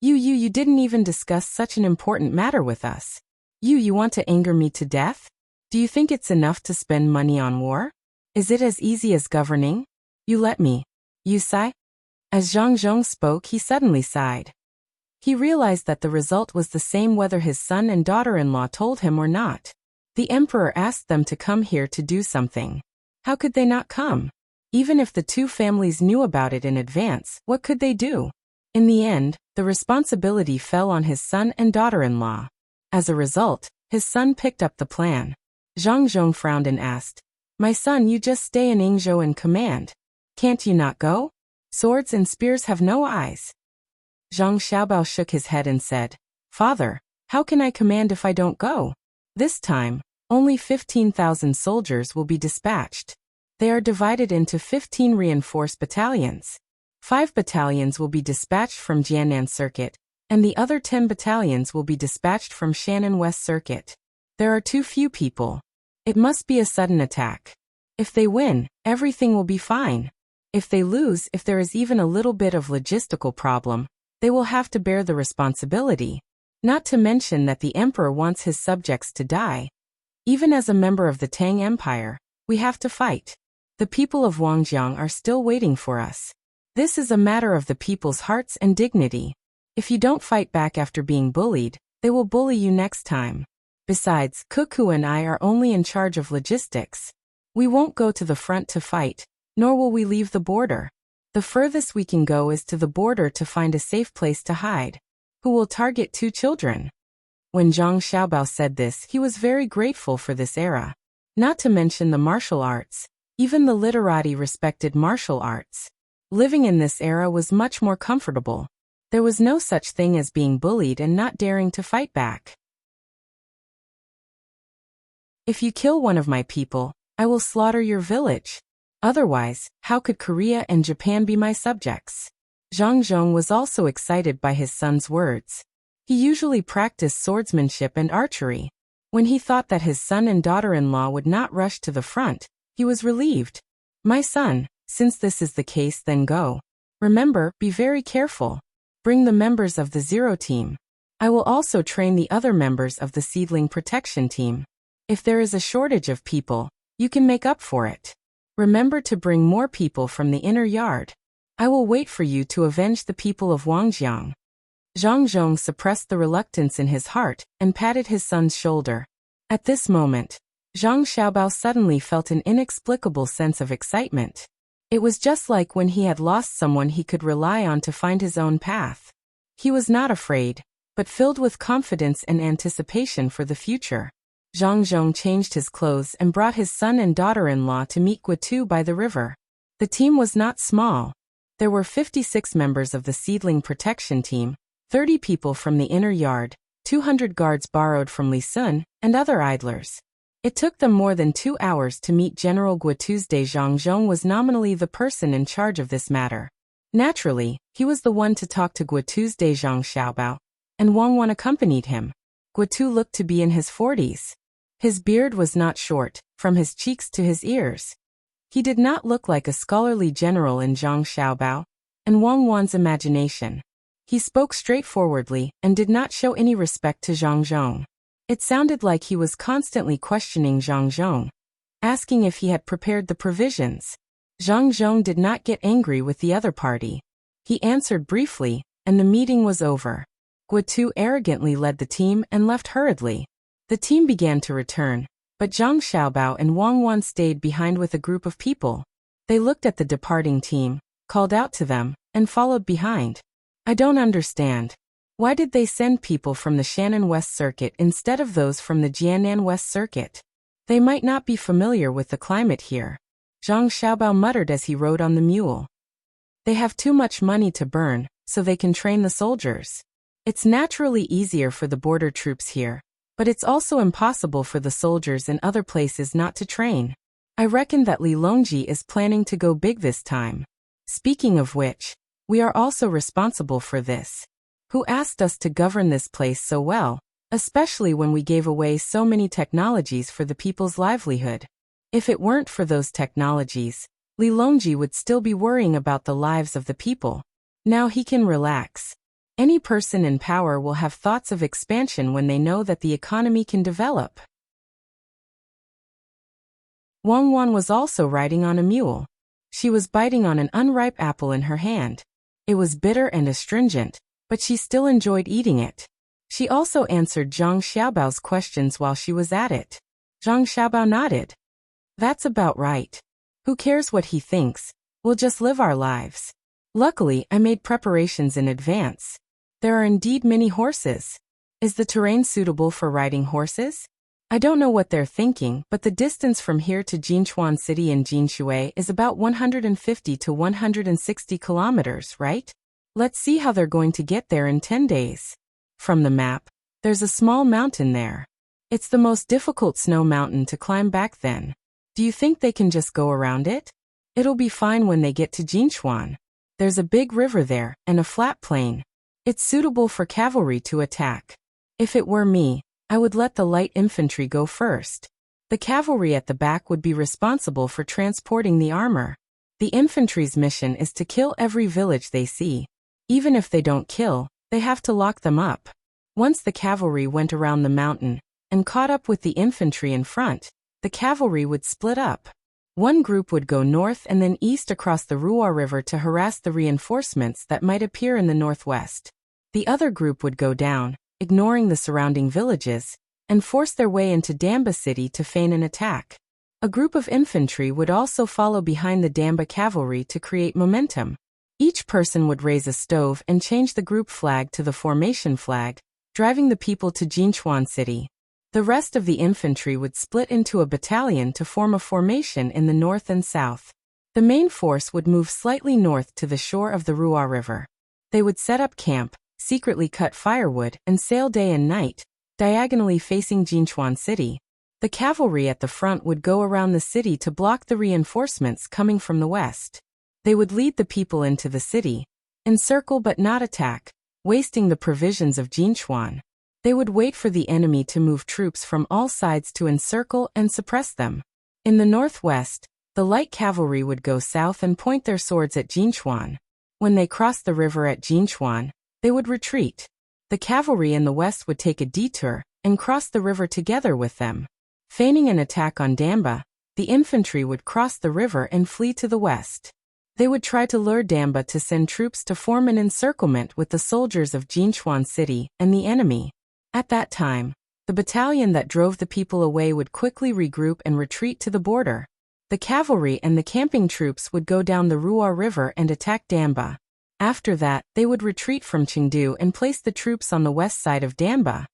You didn't even discuss such an important matter with us. You want to anger me to death? Do you think it's enough to spend money on war? Is it as easy as governing? You let me. You sigh?" As Zhang Zhong spoke, he suddenly sighed. He realized that the result was the same whether his son and daughter-in-law told him or not. The emperor asked them to come here to do something. How could they not come? Even if the two families knew about it in advance, what could they do? In the end, the responsibility fell on his son and daughter-in-law. As a result, his son picked up the plan. Zhang Zhong frowned and asked, "My son, you just stay in Yingzhou and command. Can't you not go? Swords and spears have no eyes." Zhang Xiaobao shook his head and said, "Father, how can I command if I don't go? This time, only 15,000 soldiers will be dispatched. They are divided into 15 reinforced battalions. 5 battalions will be dispatched from Jiannan Circuit, and the other 10 battalions will be dispatched from Shannan West Circuit. There are too few people. It must be a sudden attack. If they win, everything will be fine. If they lose, if there is even a little bit of logistical problem, they will have to bear the responsibility. Not to mention that the emperor wants his subjects to die. Even as a member of the Tang Empire, we have to fight. The people of Wangjiang are still waiting for us. This is a matter of the people's hearts and dignity. If you don't fight back after being bullied, they will bully you next time. Besides, Cuckoo and I are only in charge of logistics. We won't go to the front to fight, nor will we leave the border. The furthest we can go is to the border to find a safe place to hide. Who will target 2 children?" When Zhang Xiaobao said this, he was very grateful for this era. Not to mention the martial arts. Even the literati respected martial arts. Living in this era was much more comfortable. There was no such thing as being bullied and not daring to fight back. "If you kill one of my people, I will slaughter your village. Otherwise, how could Korea and Japan be my subjects?" Zhang Zhong was also excited by his son's words. He usually practiced swordsmanship and archery. When he thought that his son and daughter-in-law would not rush to the front, he was relieved. "My son, since this is the case, then go. Remember, be very careful. Bring the members of the Zero team. I will also train the other members of the Seedling Protection team. If there is a shortage of people, you can make up for it. Remember to bring more people from the inner yard. I will wait for you to avenge the people of Wangjiang." Zhang Zhong suppressed the reluctance in his heart and patted his son's shoulder. At this moment, Zhang Xiaobao suddenly felt an inexplicable sense of excitement. It was just like when he had lost someone he could rely on to find his own path. He was not afraid, but filled with confidence and anticipation for the future. Zhang Zhong changed his clothes and brought his son and daughter-in-law to meet Guotu by the river. The team was not small. There were 56 members of the Seedling Protection team, 30 people from the inner yard, 200 guards borrowed from Li Sun, and other idlers. It took them more than 2 hours to meet General Guotu's day. Zhang Zhong was nominally the person in charge of this matter. Naturally, he was the one to talk to Guotu's day. Zhang Xiaobao, and Wang Wan accompanied him. Guotu looked to be in his 40s. His beard was not short, from his cheeks to his ears. He did not look like a scholarly general in Zhang Xiaobao and Wang Wan's imagination. He spoke straightforwardly and did not show any respect to Zhang Zhong. It sounded like he was constantly questioning Zhang Zhong, asking if he had prepared the provisions. Zhang Zhong did not get angry with the other party. He answered briefly, and the meeting was over. Guotu arrogantly led the team and left hurriedly. The team began to return, but Zhang Xiaobao and Wang Wan stayed behind with a group of people. They looked at the departing team, called out to them, and followed behind. "I don't understand. Why did they send people from the Shannan West Circuit instead of those from the Jiannan West Circuit? They might not be familiar with the climate here," Zhang Xiaobao muttered as he rode on the mule. "They have too much money to burn, so they can train the soldiers. It's naturally easier for the border troops here, but it's also impossible for the soldiers in other places not to train. I reckon that Li Longji is planning to go big this time. Speaking of which, we are also responsible for this. Who asked us to govern this place so well, especially when we gave away so many technologies for the people's livelihood? If it weren't for those technologies, Li Longji would still be worrying about the lives of the people. Now he can relax. Any person in power will have thoughts of expansion when they know that the economy can develop." Wang Wan was also riding on a mule. She was biting on an unripe apple in her hand. It was bitter and astringent, but she still enjoyed eating it. She also answered Zhang Xiaobao's questions while she was at it. Zhang Xiaobao nodded. That's about right. Who cares what he thinks? We'll just live our lives. Luckily, I made preparations in advance. There are indeed many horses. Is the terrain suitable for riding horses? I don't know what they're thinking, but the distance from here to Jinchuan City in Jinshui is about 150 to 160 kilometers, right? Let's see how they're going to get there in 10 days. From the map, there's a small mountain there. It's the most difficult snow mountain to climb back then. Do you think they can just go around it? It'll be fine when they get to Jinchuan. There's a big river there, and a flat plain. It's suitable for cavalry to attack. If it were me, I would let the light infantry go first. The cavalry at the back would be responsible for transporting the armor. The infantry's mission is to kill every village they see. Even if they don't kill, they have to lock them up. Once the cavalry went around the mountain and caught up with the infantry in front, the cavalry would split up. One group would go north and then east across the Ruo River to harass the reinforcements that might appear in the northwest. The other group would go down, ignoring the surrounding villages, and force their way into Damba City to feign an attack. A group of infantry would also follow behind the Damba cavalry to create momentum. Each person would raise a stove and change the group flag to the formation flag, driving the people to Jinchuan City. The rest of the infantry would split into a battalion to form a formation in the north and south. The main force would move slightly north to the shore of the Ruo River. They would set up camp, secretly cut firewood, and sail day and night, diagonally facing Jinchuan City. The cavalry at the front would go around the city to block the reinforcements coming from the west. They would lead the people into the city, encircle but not attack, wasting the provisions of Jinchuan. They would wait for the enemy to move troops from all sides to encircle and suppress them. In the northwest, the light cavalry would go south and point their swords at Jinchuan. When they crossed the river at Jinchuan, they would retreat. The cavalry in the west would take a detour and cross the river together with them. Feigning an attack on Damba, the infantry would cross the river and flee to the west. They would try to lure Damba to send troops to form an encirclement with the soldiers of Jinchuan City and the enemy. At that time, the battalion that drove the people away would quickly regroup and retreat to the border. The cavalry and the camping troops would go down the Ruo River and attack Damba. After that, they would retreat from Chengdu and place the troops on the west side of Damba.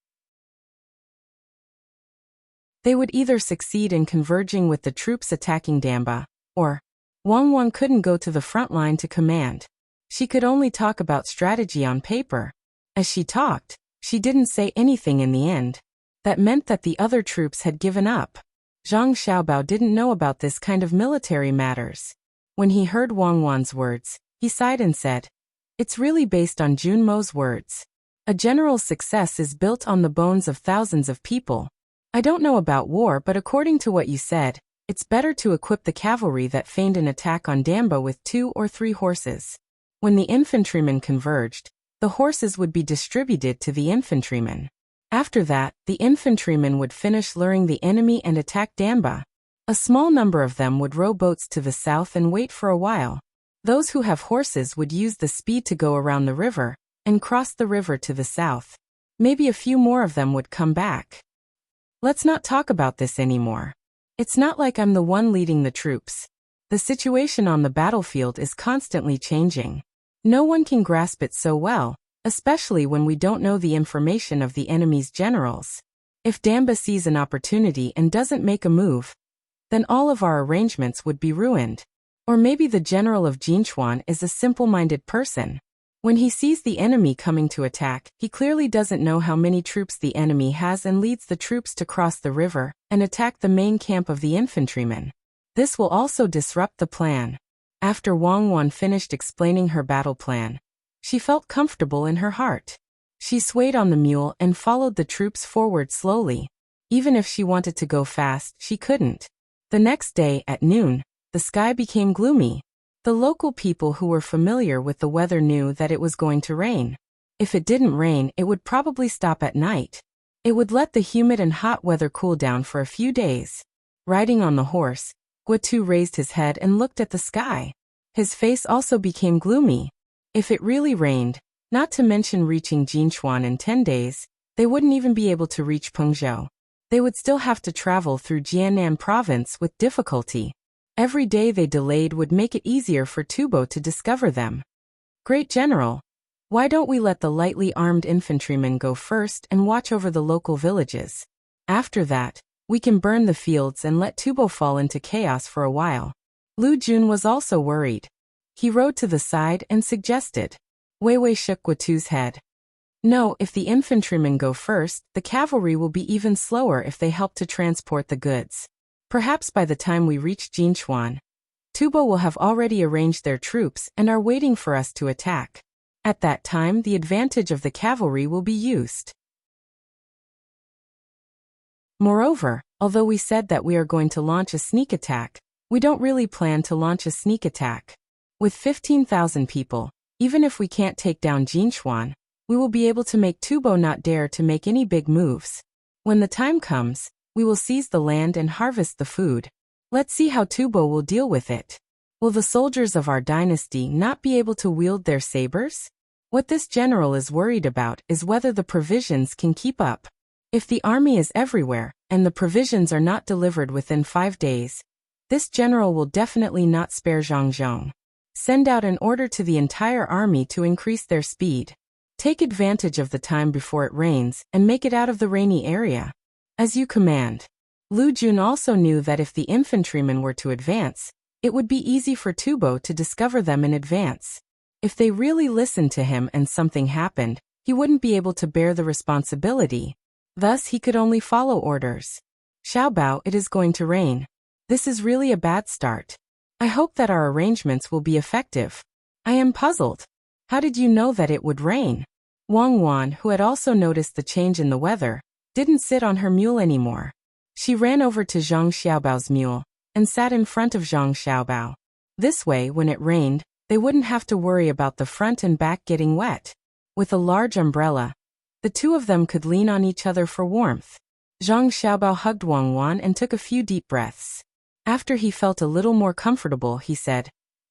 They would either succeed in converging with the troops attacking Damba, or Wang Wang couldn't go to the front line to command. She could only talk about strategy on paper. As she talked, she didn't say anything in the end. That meant that the other troops had given up. Zhang Xiaobao didn't know about this kind of military matters. When he heard Wang Wan's words, he sighed and said, "It's really based on Junmo's words. A general's success is built on the bones of thousands of people. I don't know about war, but according to what you said, it's better to equip the cavalry that feigned an attack on Damba with 2 or 3 horses. When the infantrymen converged, the horses would be distributed to the infantrymen. After that, the infantrymen would finish luring the enemy and attack Damba. A small number of them would row boats to the south and wait for a while. Those who have horses would use the speed to go around the river and cross the river to the south. Maybe a few more of them would come back. Let's not talk about this anymore. It's not like I'm the one leading the troops. The situation on the battlefield is constantly changing. No one can grasp it so well, especially when we don't know the information of the enemy's generals. If Damba sees an opportunity and doesn't make a move, then all of our arrangements would be ruined. Or maybe the general of Jinchuan is a simple-minded person. When he sees the enemy coming to attack, he clearly doesn't know how many troops the enemy has and leads the troops to cross the river and attack the main camp of the infantrymen. This will also disrupt the plan." After Wang Wan finished explaining her battle plan, she felt comfortable in her heart. She swayed on the mule and followed the troops forward slowly. Even if she wanted to go fast, she couldn't. The next day, at noon, the sky became gloomy. The local people who were familiar with the weather knew that it was going to rain. If it didn't rain, it would probably stop at night. It would let the humid and hot weather cool down for a few days. Riding on the horse, Guotu raised his head and looked at the sky. His face also became gloomy. If it really rained, Not to mention reaching Jinchuan in 10 days, they wouldn't even be able to reach Pengzhou. They would still have to travel through Jiannan province with difficulty. Every day they delayed would make it easier for Tubo to discover them. Great General, why don't we let the lightly armed infantrymen go first and watch over the local villages? After that, we can burn the fields and let Tubo fall into chaos for a while. Lu Jun was also worried. He rode to the side and suggested. Wei Wei shook Guotu's head. No, if the infantrymen go first, the cavalry will be even slower if they help to transport the goods. Perhaps by the time we reach Jinchuan, Tubo will have already arranged their troops and are waiting for us to attack. At that time, the advantage of the cavalry will be used. Moreover, although we said that we are going to launch a sneak attack, we don't really plan to launch a sneak attack. With 15,000 people, even if we can't take down Jinchuan, we will be able to make Tubo not dare to make any big moves. When the time comes, we will seize the land and harvest the food. Let's see how Tubo will deal with it. Will the soldiers of our dynasty not be able to wield their sabers? What this general is worried about is whether the provisions can keep up. If the army is everywhere, and the provisions are not delivered within 5 days, this general will definitely not spare Zhangzhong. Send out an order to the entire army to increase their speed. Take advantage of the time before it rains and make it out of the rainy area. As you command. Lu Jun also knew that if the infantrymen were to advance, it would be easy for Tubo to discover them in advance. If they really listened to him and something happened, he wouldn't be able to bear the responsibility. Thus he could only follow orders. Xiaobao, it is going to rain. This is really a bad start. I hope that our arrangements will be effective. I am puzzled. How did you know that it would rain? Wang Wan, who had also noticed the change in the weather, didn't sit on her mule anymore. She ran over to Zhang Xiaobao's mule and sat in front of Zhang Xiaobao. This way, when it rained, they wouldn't have to worry about the front and back getting wet. With a large umbrella, the two of them could lean on each other for warmth. Zhang Xiaobao hugged Wang Wan and took a few deep breaths. After he felt a little more comfortable, he said,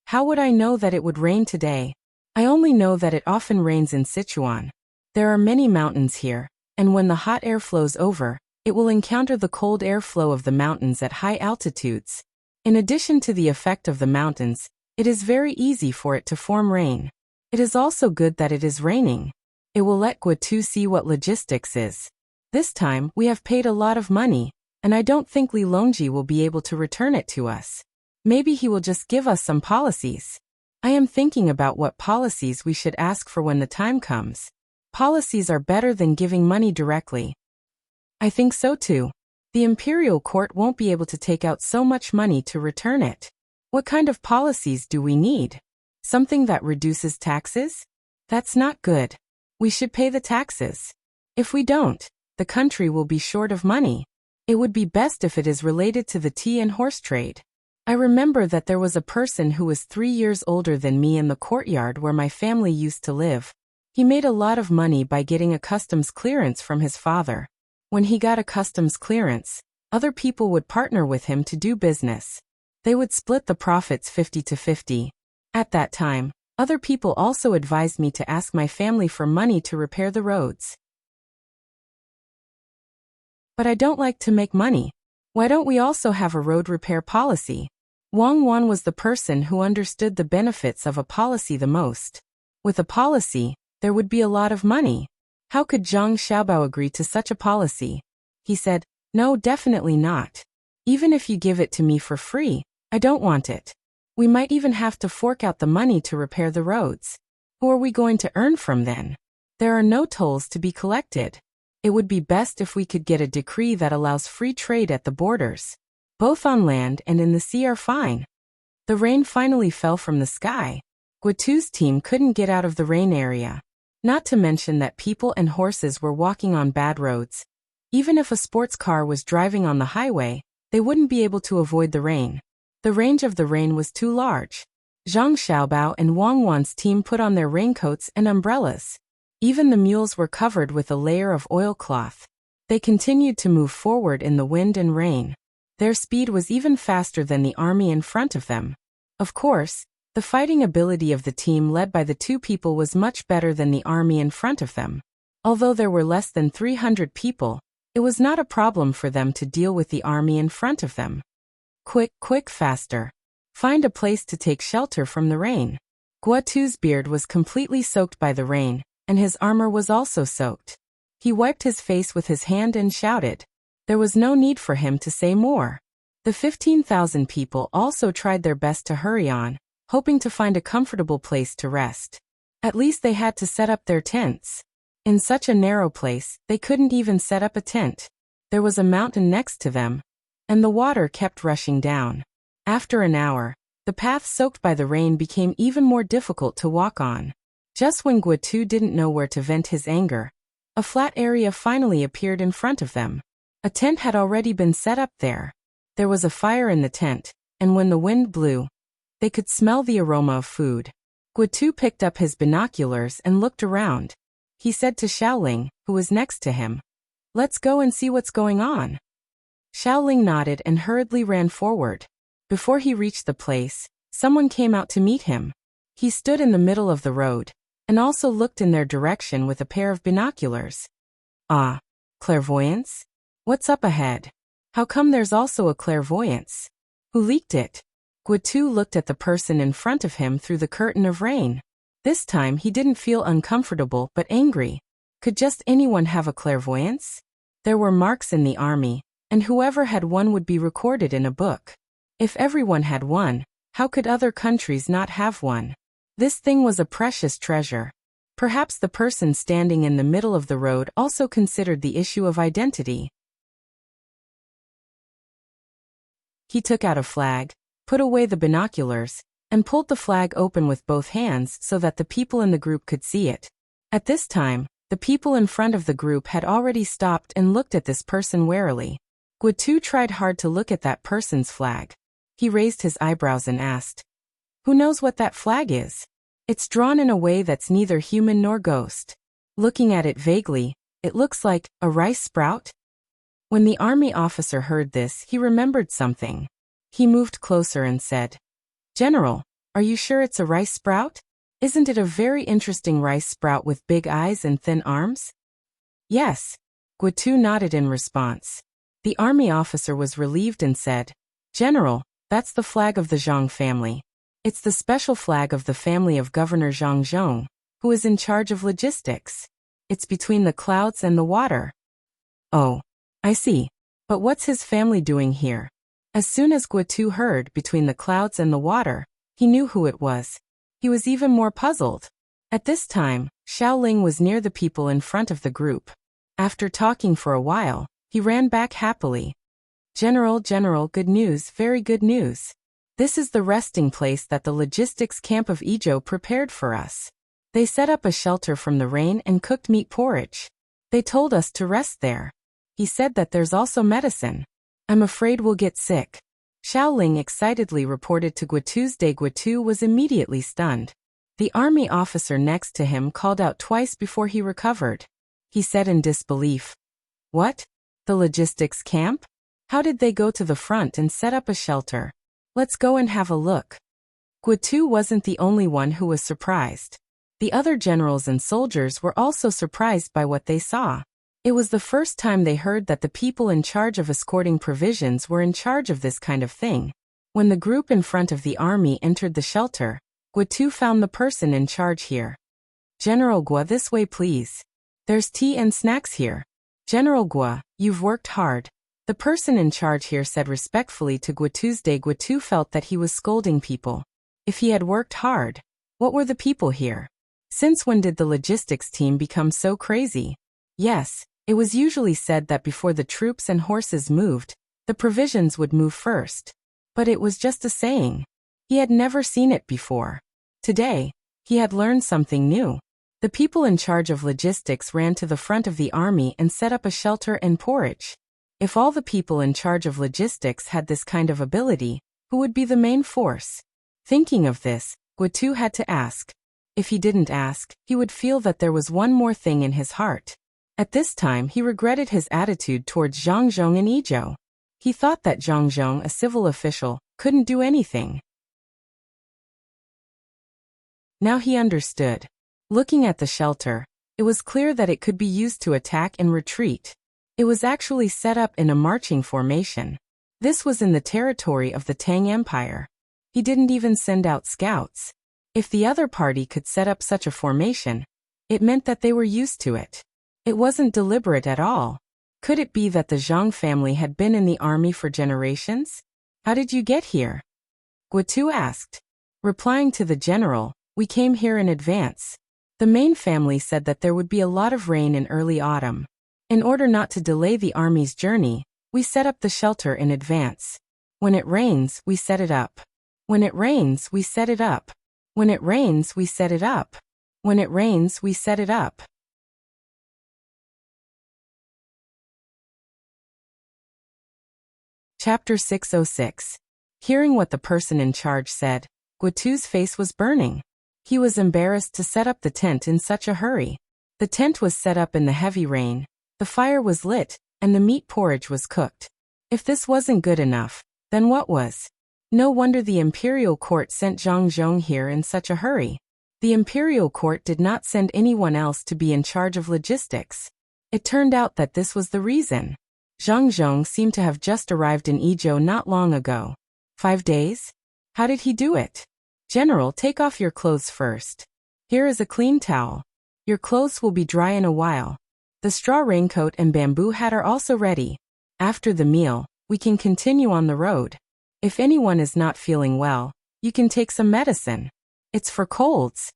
"How would I know that it would rain today? I only know that it often rains in Sichuan. There are many mountains here, and when the hot air flows over, it will encounter the cold air flow of the mountains at high altitudes. In addition to the effect of the mountains, it is very easy for it to form rain. It is also good that it is raining. It will let Guotu see what logistics is. This time, we have paid a lot of money, and I don't think Li Longji will be able to return it to us. Maybe he will just give us some policies. I am thinking about what policies we should ask for when the time comes. Policies are better than giving money directly." I think so too. The imperial court won't be able to take out so much money to return it. What kind of policies do we need? Something that reduces taxes? That's not good. We should pay the taxes. If we don't, the country will be short of money. It would be best if it is related to the tea and horse trade. I remember that there was a person who was 3 years older than me in the courtyard where my family used to live. He made a lot of money by getting a customs clearance from his father. When he got a customs clearance, other people would partner with him to do business. They would split the profits 50-50. At that time, other people also advised me to ask my family for money to repair the roads. But I don't like to make money. Why don't we also have a road repair policy? Wang Wan was the person who understood the benefits of a policy the most. With a policy, there would be a lot of money. How could Zhang Xiaobao agree to such a policy? He said, "No, definitely not. Even if you give it to me for free, I don't want it. We might even have to fork out the money to repair the roads. Who are we going to earn from then? There are no tolls to be collected. It would be best if we could get a decree that allows free trade at the borders. Both on land and in the sea are fine." The rain finally fell from the sky. Guotu's team couldn't get out of the rain area. Not to mention that people and horses were walking on bad roads. Even if a sports car was driving on the highway, they wouldn't be able to avoid the rain. The range of the rain was too large. Zhang Xiaobao and Wang Wan's team put on their raincoats and umbrellas. Even the mules were covered with a layer of oilcloth. They continued to move forward in the wind and rain. Their speed was even faster than the army in front of them. Of course, The fighting ability of the team led by the two people was much better than the army in front of them. Although there were less than 300 people, it was not a problem for them to deal with the army in front of them. Quick, quick, faster. Find a place to take shelter from the rain. Guatu's beard was completely soaked by the rain, and his armor was also soaked. He wiped his face with his hand and shouted. There was no need for him to say more. The 15,000 people also tried their best to hurry on, hoping to find a comfortable place to rest. At least they had to set up their tents. In such a narrow place, they couldn't even set up a tent. There was a mountain next to them, and the water kept rushing down. After an hour, the path soaked by the rain became even more difficult to walk on. Just when Guatu didn't know where to vent his anger, a flat area finally appeared in front of them. A tent had already been set up there. There was a fire in the tent, and when the wind blew, they could smell the aroma of food. Guatu picked up his binoculars and looked around. He said to Xiaoling, who was next to him, "Let's go and see what's going on." Xiaoling nodded and hurriedly ran forward. Before he reached the place, someone came out to meet him. He stood in the middle of the road, and also looked in their direction with a pair of binoculars. Ah, clairvoyance? What's up ahead? How come there's also a clairvoyance? Who leaked it? Guatu looked at the person in front of him through the curtain of rain. This time he didn't feel uncomfortable but angry. Could just anyone have a clairvoyance? There were marks in the army, and whoever had one would be recorded in a book. If everyone had one, how could other countries not have one? This thing was a precious treasure. Perhaps the person standing in the middle of the road also considered the issue of identity. He took out a flag, put away the binoculars, and pulled the flag open with both hands so that the people in the group could see it. At this time, the people in front of the group had already stopped and looked at this person warily. Guatu tried hard to look at that person's flag. He raised his eyebrows and asked, "Who knows what that flag is? It's drawn in a way that's neither human nor ghost. Looking at it vaguely, it looks like a rice sprout." When the army officer heard this, he remembered something. He moved closer and said, "General, are you sure it's a rice sprout? Isn't it a very interesting rice sprout with big eyes and thin arms?" "Yes." Guatu nodded in response. The army officer was relieved and said, "General, that's the flag of the Zhang family. It's the special flag of the family of Governor Zhang Zhong, who is in charge of logistics. It's between the clouds and the water." "Oh, I see. But what's his family doing here?" As soon as Guatu heard between the clouds and the water, he knew who it was. He was even more puzzled. At this time, Xiaoling was near the people in front of the group. After talking for a while, he ran back happily. General, good news, very good news. This is the resting place that the logistics camp of Ijo prepared for us. They set up a shelter from the rain and cooked meat porridge. They told us to rest there. He said that there's also medicine. I'm afraid we'll get sick." Xiaoling excitedly reported to Guatu's day. Guatu was immediately stunned. The army officer next to him called out twice before he recovered. He said in disbelief, "What? The logistics camp? How did they go to the front and set up a shelter? Let's go and have a look." Guatu wasn't the only one who was surprised. The other generals and soldiers were also surprised by what they saw. It was the first time they heard that the people in charge of escorting provisions were in charge of this kind of thing. When the group in front of the army entered the shelter, Guatu found the person in charge here. "General Gua, this way please. There's tea and snacks here." "General Gua, you've worked hard," the person in charge here said respectfully to Guatu's day. Guatu felt that he was scolding people. If he had worked hard, what were the people here? Since when did the logistics team become so crazy? Yes, it was usually said that before the troops and horses moved, the provisions would move first. But it was just a saying. He had never seen it before. Today, he had learned something new. The people in charge of logistics ran to the front of the army and set up a shelter and porridge. If all the people in charge of logistics had this kind of ability, who would be the main force? Thinking of this, Guatu had to ask. If he didn't ask, he would feel that there was one more thing in his heart. At this time he regretted his attitude towards Zhang Zhong and Ijo. He thought that Zhang Zhong, a civil official, couldn't do anything. Now he understood. Looking at the shelter, it was clear that it could be used to attack and retreat. It was actually set up in a marching formation. This was in the territory of the Tang Empire. He didn't even send out scouts. If the other party could set up such a formation, it meant that they were used to it. It wasn't deliberate at all. Could it be that the Zhang family had been in the army for generations? How did you get here? Guotu asked. Replying to the general, we came here in advance. The main family said that there would be a lot of rain in early autumn. In order not to delay the army's journey, we set up the shelter in advance. When it rains, we set it up. When it rains, we set it up. When it rains, we set it up. When it rains, we set it up. Chapter 606. Hearing what the person in charge said, Guotu's face was burning. He was embarrassed to set up the tent in such a hurry. The tent was set up in the heavy rain, the fire was lit, and the meat porridge was cooked. If this wasn't good enough, then what was? No wonder the imperial court sent Zhang Zhong here in such a hurry. The imperial court did not send anyone else to be in charge of logistics. It turned out that this was the reason. Zhang Zhong seemed to have just arrived in Ezhou not long ago. 5 days? How did he do it? General, take off your clothes first. Here is a clean towel. Your clothes will be dry in a while. The straw raincoat and bamboo hat are also ready. After the meal, we can continue on the road. If anyone is not feeling well, you can take some medicine. It's for colds.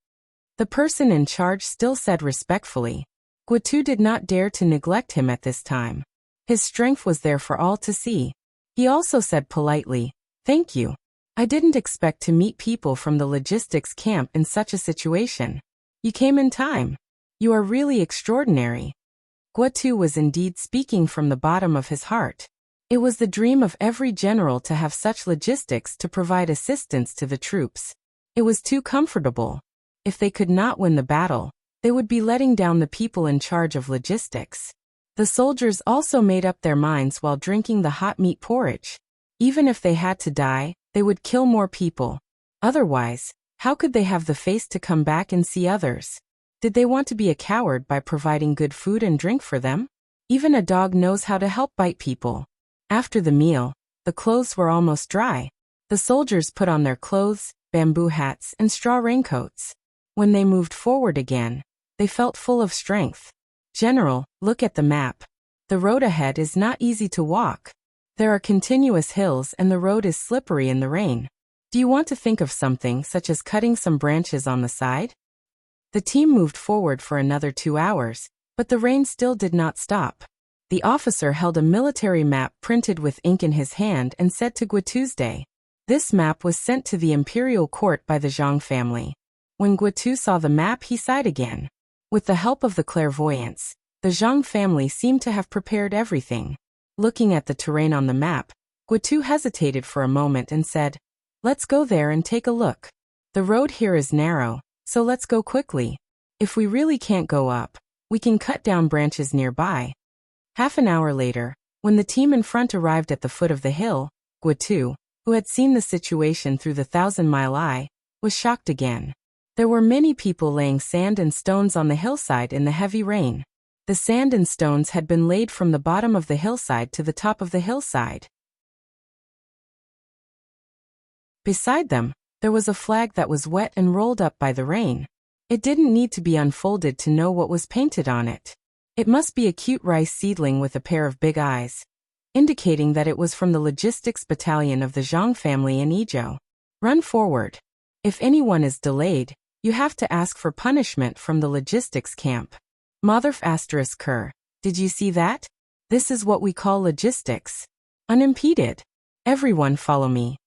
The person in charge still said respectfully. Guotu did not dare to neglect him at this time. His strength was there for all to see. He also said politely, "Thank you. I didn't expect to meet people from the logistics camp in such a situation. You came in time. You are really extraordinary." Guotu was indeed speaking from the bottom of his heart. It was the dream of every general to have such logistics to provide assistance to the troops. It was too comfortable. If they could not win the battle, they would be letting down the people in charge of logistics. The soldiers also made up their minds while drinking the hot meat porridge. Even if they had to die, they would kill more people. Otherwise, how could they have the face to come back and see others? Did they want to be a coward by providing good food and drink for them? Even a dog knows how to help bite people. After the meal, the clothes were almost dry. The soldiers put on their clothes, bamboo hats, and straw raincoats. When they moved forward again, they felt full of strength. General, look at the map. The road ahead is not easy to walk. There are continuous hills and the road is slippery in the rain. Do you want to think of something such as cutting some branches on the side? The team moved forward for another 2 hours, but the rain still did not stop. The officer held a military map printed with ink in his hand and said to Guotu's. This map was sent to the imperial court by the Zhang family. When Guotu saw the map, he sighed again. With the help of the clairvoyance, the Zhang family seemed to have prepared everything. Looking at the terrain on the map, Guotu hesitated for a moment and said, "Let's go there and take a look. The road here is narrow, so let's go quickly. If we really can't go up, we can cut down branches nearby." Half an hour later, when the team in front arrived at the foot of the hill, Guotu, who had seen the situation through the 1,000-mile eye, was shocked again. There were many people laying sand and stones on the hillside in the heavy rain. The sand and stones had been laid from the bottom of the hillside to the top of the hillside. Beside them, there was a flag that was wet and rolled up by the rain. It didn't need to be unfolded to know what was painted on it. It must be a cute rice seedling with a pair of big eyes, indicating that it was from the logistics battalion of the Zhang family in Ezhou. Run forward. If anyone is delayed, you have to ask for punishment from the logistics camp. Motherf asterisk Kerr, did you see that? This is what we call logistics. Unimpeded. Everyone follow me.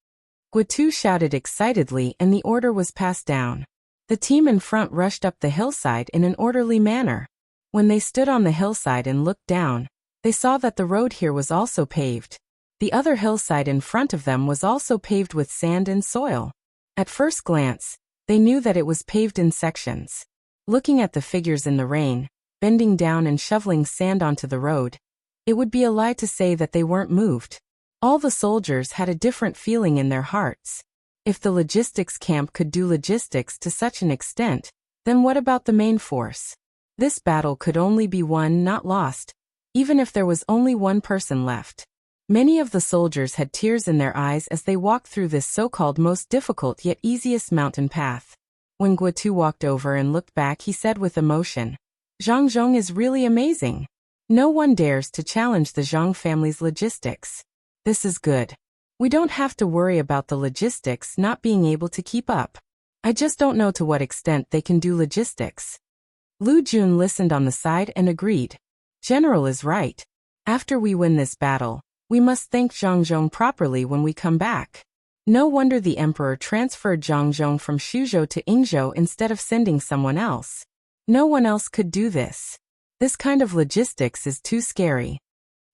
Guotu shouted excitedly and the order was passed down. The team in front rushed up the hillside in an orderly manner. When they stood on the hillside and looked down, they saw that the road here was also paved. The other hillside in front of them was also paved with sand and soil. At first glance, they knew that it was paved in sections. Looking at the figures in the rain, bending down and shoveling sand onto the road, it would be a lie to say that they weren't moved. All the soldiers had a different feeling in their hearts. If the logistics camp could do logistics to such an extent, then what about the main force? This battle could only be won, not lost, even if there was only one person left. Many of the soldiers had tears in their eyes as they walked through this so-called most difficult yet easiest mountain path. When Guotu walked over and looked back, he said with emotion, "Zhang Zhong is really amazing. No one dares to challenge the Zhang family's logistics. This is good. We don't have to worry about the logistics not being able to keep up. I just don't know to what extent they can do logistics." Lu Jun listened on the side and agreed. General is right. After we win this battle, we must thank Zhang Zhong properly when we come back. No wonder the emperor transferred Zhang Zhong from Shuzhou to Yingzhou instead of sending someone else. No one else could do this. This kind of logistics is too scary.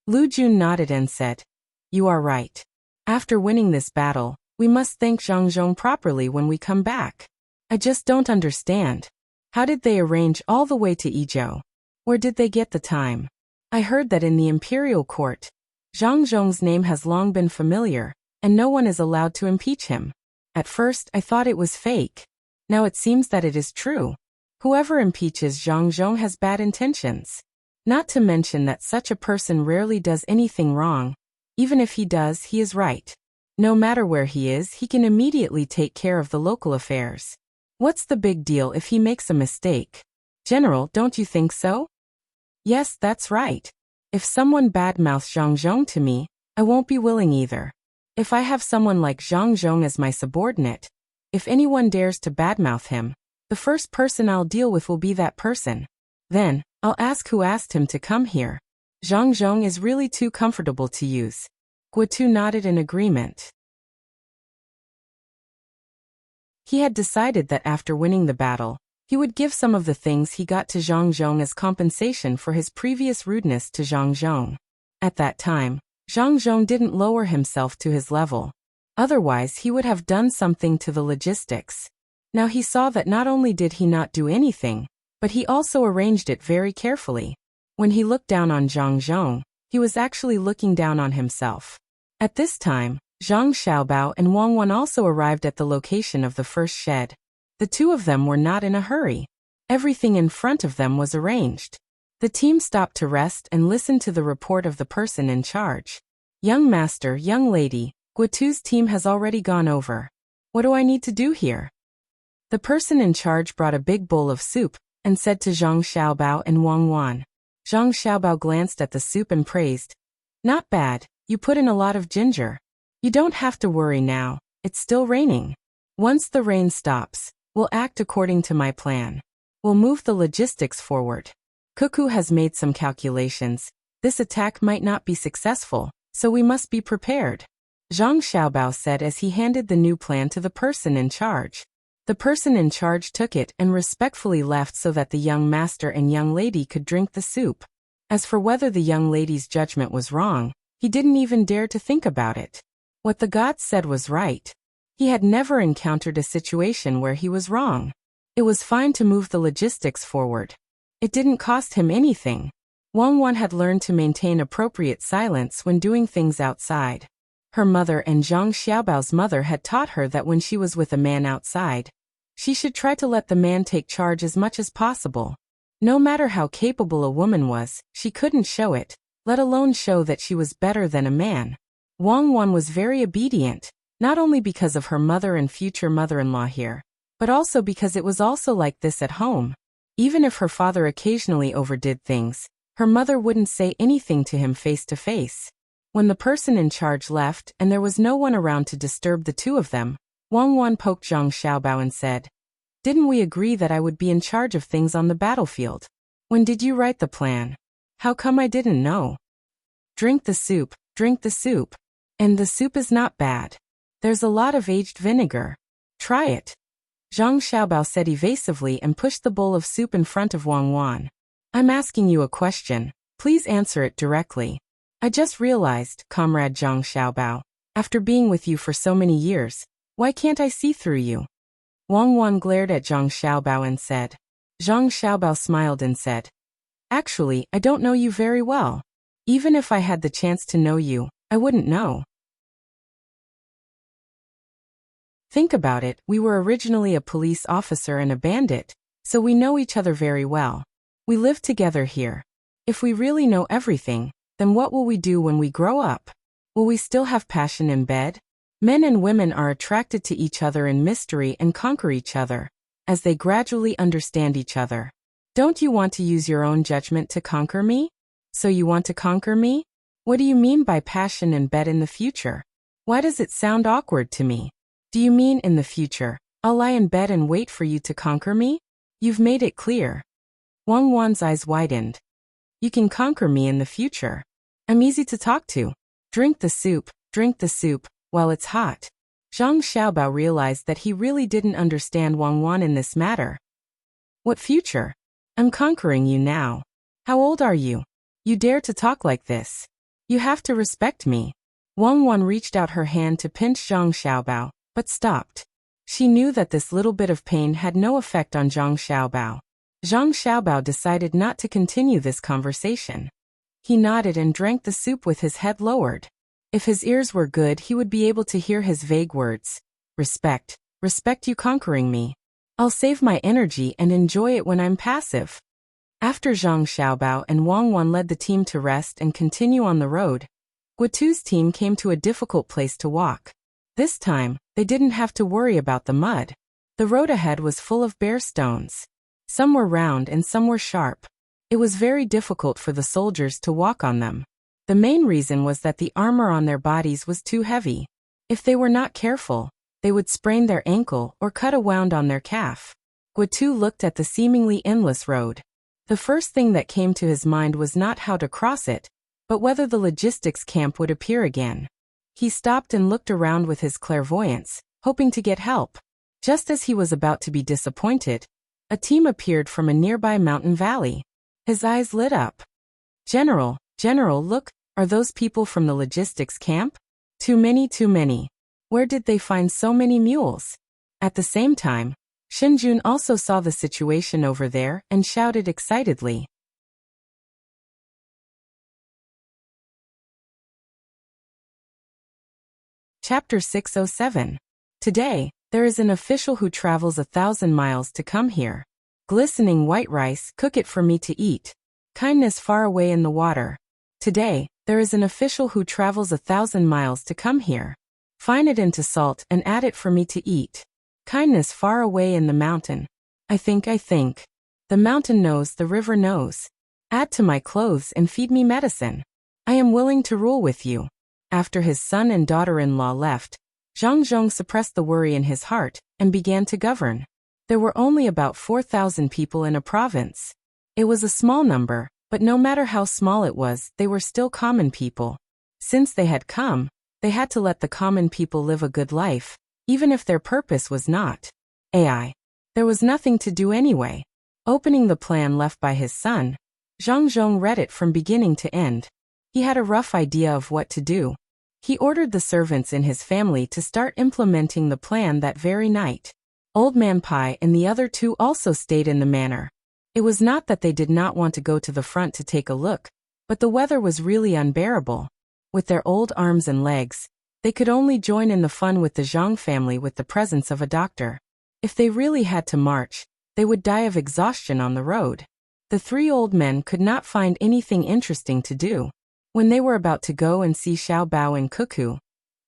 Lu Jun nodded and said, "You are right. After winning this battle, we must thank Zhang Zhong properly when we come back. I just don't understand. How did they arrange all the way to Yizhou? Where did they get the time? I heard that in the imperial court, Zhang Zhong's name has long been familiar, and no one is allowed to impeach him. At first I thought it was fake. Now it seems that it is true. Whoever impeaches Zhang Zhong has bad intentions. Not to mention that such a person rarely does anything wrong. Even if he does, he is right. No matter where he is, he can immediately take care of the local affairs. What's the big deal if he makes a mistake? General, don't you think so?" "Yes, that's right. If someone badmouths Zhang Zhong to me, I won't be willing either. If I have someone like Zhang Zhong as my subordinate, if anyone dares to badmouth him, the first person I'll deal with will be that person. Then, I'll ask who asked him to come here. Zhang Zhong is really too comfortable to use." Guotu nodded in agreement. He had decided that after winning the battle, he would give some of the things he got to Zhang Zhong as compensation for his previous rudeness to Zhang Zhong. At that time, Zhang Zhong didn't lower himself to his level. Otherwise he would have done something to the logistics. Now he saw that not only did he not do anything, but he also arranged it very carefully. When he looked down on Zhang Zhong, he was actually looking down on himself. At this time, Zhang Xiaobao and Wang Wan also arrived at the location of the first shed. The two of them were not in a hurry. Everything in front of them was arranged. The team stopped to rest and listened to the report of the person in charge. "Young master, young lady, Guotu's team has already gone over. What do I need to do here?" The person in charge brought a big bowl of soup and said to Zhang Xiaobao and Wang Wan. Zhang Xiaobao glanced at the soup and praised, "Not bad, you put in a lot of ginger. You don't have to worry now, it's still raining. Once the rain stops, we'll act according to my plan. We'll move the logistics forward. Cuckoo has made some calculations. This attack might not be successful, so we must be prepared," Zhang Xiaobao said as he handed the new plan to the person in charge. The person in charge took it and respectfully left so that the young master and young lady could drink the soup. As for whether the young lady's judgment was wrong, he didn't even dare to think about it. What the gods said was right. He had never encountered a situation where he was wrong. It was fine to move the logistics forward. It didn't cost him anything. Wang Wan had learned to maintain appropriate silence when doing things outside. Her mother and Zhang Xiaobao's mother had taught her that when she was with a man outside, she should try to let the man take charge as much as possible. No matter how capable a woman was, she couldn't show it, let alone show that she was better than a man. Wang Wan was very obedient, not only because of her mother and future mother-in-law here, but also because it was also like this at home. Even if her father occasionally overdid things, her mother wouldn't say anything to him face to face. When the person in charge left and there was no one around to disturb the two of them, Wang Wan poked Zhang Xiaobao and said, "Didn't we agree that I would be in charge of things on the battlefield? When did you write the plan? How come I didn't know?" Drink the soup, drink the soup. And the soup is not bad. There's a lot of aged vinegar. Try it," Zhang Xiaobao said evasively and pushed the bowl of soup in front of Wang Wan. "I'm asking you a question. Please answer it directly. I just realized, Comrade Zhang Xiaobao, after being with you for so many years, why can't I see through you?" Wang Wan glared at Zhang Xiaobao and said. Zhang Xiaobao smiled and said, "Actually, I don't know you very well. Even if I had the chance to know you, I wouldn't know." Think about it, we were originally a police officer and a bandit, so we know each other very well. We live together here. If we really know everything, then what will we do when we grow up? Will we still have passion in bed? Men and women are attracted to each other in mystery and conquer each other, as they gradually understand each other. Don't you want to use your own judgment to conquer me? So you want to conquer me? What do you mean by passion in bed in the future? Why does it sound awkward to me? Do you mean in the future, I'll lie in bed and wait for you to conquer me? You've made it clear. Wang Wan's eyes widened. You can conquer me in the future. I'm easy to talk to. Drink the soup while it's hot. Zhang Xiaobao realized that he really didn't understand Wang Wan in this matter. What future? I'm conquering you now. How old are you? You dare to talk like this? You have to respect me. Wang Wan reached out her hand to pinch Zhang Xiaobao, but stopped. She knew that this little bit of pain had no effect on Zhang Xiaobao. Zhang Xiaobao decided not to continue this conversation. He nodded and drank the soup with his head lowered. If his ears were good, he would be able to hear his vague words. Respect you conquering me. I'll save my energy and enjoy it when I'm passive. After Zhang Xiaobao and Wang Wan led the team to rest and continue on the road, Guotu's team came to a difficult place to walk. This time, they didn't have to worry about the mud. The road ahead was full of bare stones. Some were round and some were sharp. It was very difficult for the soldiers to walk on them. The main reason was that the armor on their bodies was too heavy. If they were not careful, they would sprain their ankle or cut a wound on their calf. Guotu looked at the seemingly endless road. The first thing that came to his mind was not how to cross it, but whether the logistics camp would appear again. He stopped and looked around with his clairvoyance, hoping to get help. Just as he was about to be disappointed, a team appeared from a nearby mountain valley. His eyes lit up. General, look, are those people from the logistics camp? Too many. Where did they find so many mules? At the same time, Shinjun also saw the situation over there and shouted excitedly. Chapter 607. Today, there is an official who travels 1,000 miles to come here. Glistening white rice, cook it for me to eat. Kindness far away in the water. Today, there is an official who travels 1,000 miles to come here. Fine it into salt and add it for me to eat. Kindness far away in the mountain. I think. The mountain knows, the river knows. Add to my clothes and feed me medicine. I am willing to rule with you. After his son and daughter-in-law left, Zhang Zhong suppressed the worry in his heart and began to govern. There were only about 4,000 people in a province. It was a small number, but no matter how small it was, they were still common people. Since they had come, they had to let the common people live a good life, even if their purpose was not AI. There was nothing to do anyway. Opening the plan left by his son, Zhang Zhong read it from beginning to end. He had a rough idea of what to do. He ordered the servants in his family to start implementing the plan that very night. Old Man Pai and the other two also stayed in the manor. It was not that they did not want to go to the front to take a look, but the weather was really unbearable. With their old arms and legs, they could only join in the fun with the Zhang family with the presence of a doctor. If they really had to march, they would die of exhaustion on the road. The three old men could not find anything interesting to do. When they were about to go and see Xiao Bao and Cuckoo,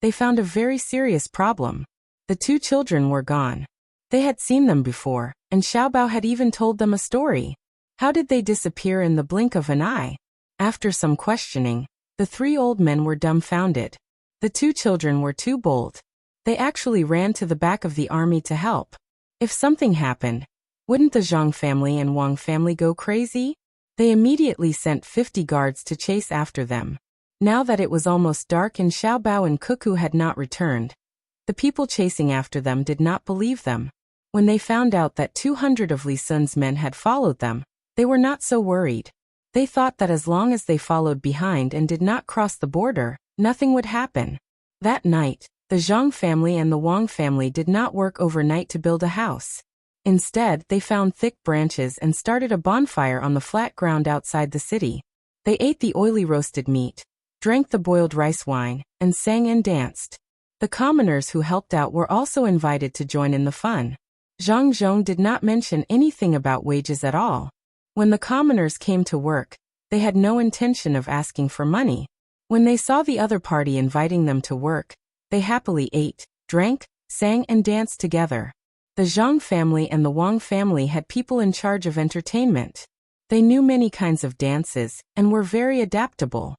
they found a very serious problem. The two children were gone. They had seen them before, and Xiao Bao had even told them a story. How did they disappear in the blink of an eye? After some questioning, the three old men were dumbfounded. The two children were too bold. They actually ran to the back of the army to help. If something happened, wouldn't the Zhang family and Wang family go crazy? They immediately sent 50 guards to chase after them. Now that it was almost dark and Xiao Bao and Cuckoo had not returned, the people chasing after them did not believe them. When they found out that 200 of Li Sun's men had followed them, they were not so worried. They thought that as long as they followed behind and did not cross the border, nothing would happen. That night, the Zhang family and the Wang family did not work overnight to build a house. Instead, they found thick branches and started a bonfire on the flat ground outside the city. They ate the oily roasted meat, drank the boiled rice wine, and sang and danced. The commoners who helped out were also invited to join in the fun. Zhang Zhong did not mention anything about wages at all. When the commoners came to work, they had no intention of asking for money. When they saw the other party inviting them to work, they happily ate, drank, sang and danced together. The Zhang family and the Wang family had people in charge of entertainment. They knew many kinds of dances and were very adaptable.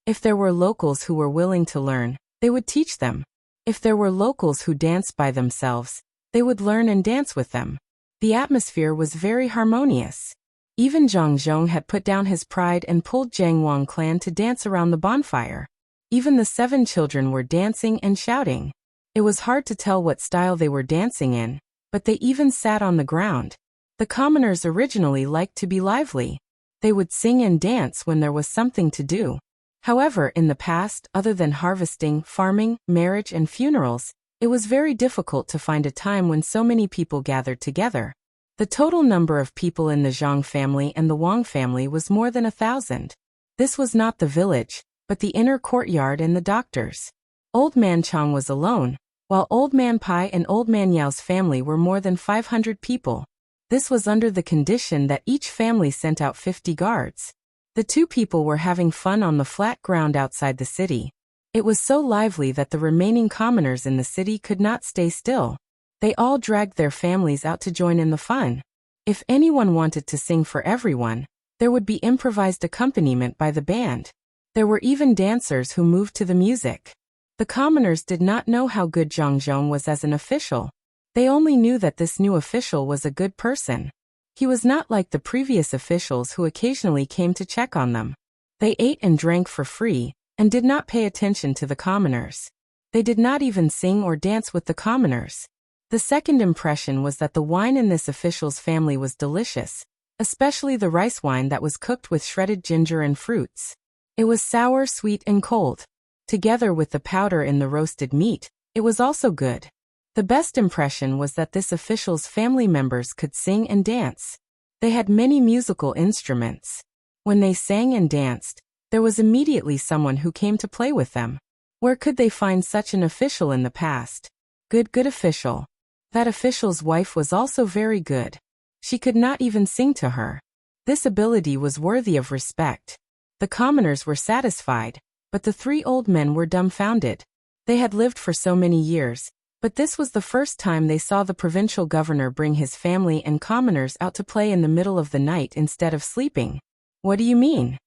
If there were locals who were willing to learn, they would teach them. If there were locals who danced by themselves, they would learn and dance with them. The atmosphere was very harmonious. Even Zhang Zhong had put down his pride and pulled Jiang Wang clan to dance around the bonfire. Even the 7 children were dancing and shouting. It was hard to tell what style they were dancing in, but they even sat on the ground. The commoners originally liked to be lively. They would sing and dance when there was something to do. However, in the past, other than harvesting, farming, marriage and funerals, it was very difficult to find a time when so many people gathered together. The total number of people in the Zhang family and the Wang family was more than 1,000. This was not the village, but the inner courtyard and the doctors. Old Man Chang was alone, while Old Man Pai and Old Man Yao's family were more than 500 people. This was under the condition that each family sent out 50 guards. The 2 people were having fun on the flat ground outside the city. It was so lively that the remaining commoners in the city could not stay still. They all dragged their families out to join in the fun. If anyone wanted to sing for everyone, there would be improvised accompaniment by the band. There were even dancers who moved to the music. The commoners did not know how good Zhang Zhong was as an official. They only knew that this new official was a good person. He was not like the previous officials who occasionally came to check on them. They ate and drank for free, and did not pay attention to the commoners. They did not even sing or dance with the commoners. The second impression was that the wine in this official's family was delicious, especially the rice wine that was cooked with shredded ginger and fruits. It was sour, sweet, and cold. Together with the powder in the roasted meat, it was also good. The best impression was that this official's family members could sing and dance. They had many musical instruments. When they sang and danced, there was immediately someone who came to play with them. Where could they find such an official in the past? Good official. That official's wife was also very good. She could not even sing to her. This ability was worthy of respect. The commoners were satisfied, but the 3 old men were dumbfounded. They had lived for so many years, but this was the first time they saw the provincial governor bring his family and commoners out to play in the middle of the night instead of sleeping. What do you mean?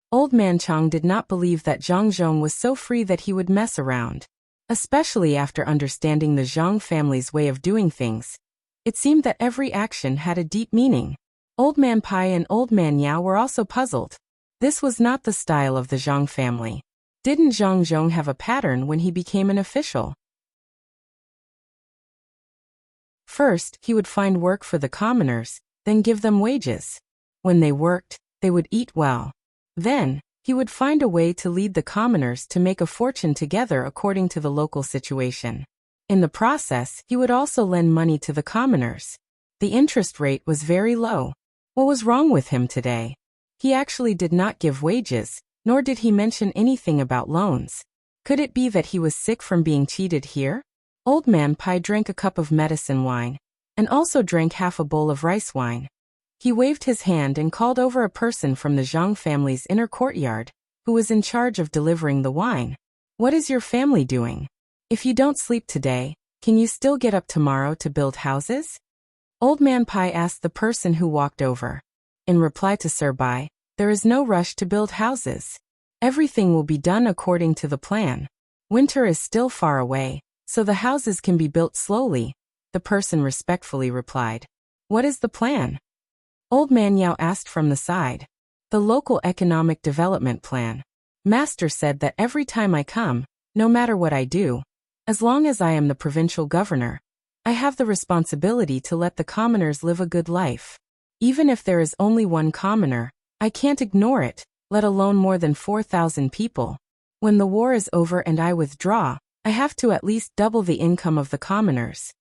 Old Man Chang did not believe that Zhang Zhong was so free that he would mess around. Especially after understanding the Zhang family's way of doing things. It seemed that every action had a deep meaning. Old Man Pai and Old Man Yao were also puzzled. This was not the style of the Zhang family. Didn't Zhang Zhong have a pattern when he became an official? First, he would find work for the commoners, then give them wages. When they worked, they would eat well. Then, he would find a way to lead the commoners to make a fortune together according to the local situation. In the process, he would also lend money to the commoners. The interest rate was very low. What was wrong with him today? He actually did not give wages, nor did he mention anything about loans. Could it be that he was sick from being cheated here? Old Man Pai drank a cup of medicine wine, and also drank half a bowl of rice wine. He waved his hand and called over a person from the Zhang family's inner courtyard, who was in charge of delivering the wine. What is your family doing? If you don't sleep today, can you still get up tomorrow to build houses? Old Man Pai asked the person who walked over. In reply to Sir Bai, there is no rush to build houses. Everything will be done according to the plan. Winter is still far away, so the houses can be built slowly, the person respectfully replied. What is the plan? Old Man Yao asked from the side. The local economic development plan. Master said that every time I come, no matter what I do, as long as I am the provincial governor, I have the responsibility to let the commoners live a good life. Even if there is only one commoner, I can't ignore it, let alone more than 4,000 people. When the war is over and I withdraw, I have to at least double the income of the commoners.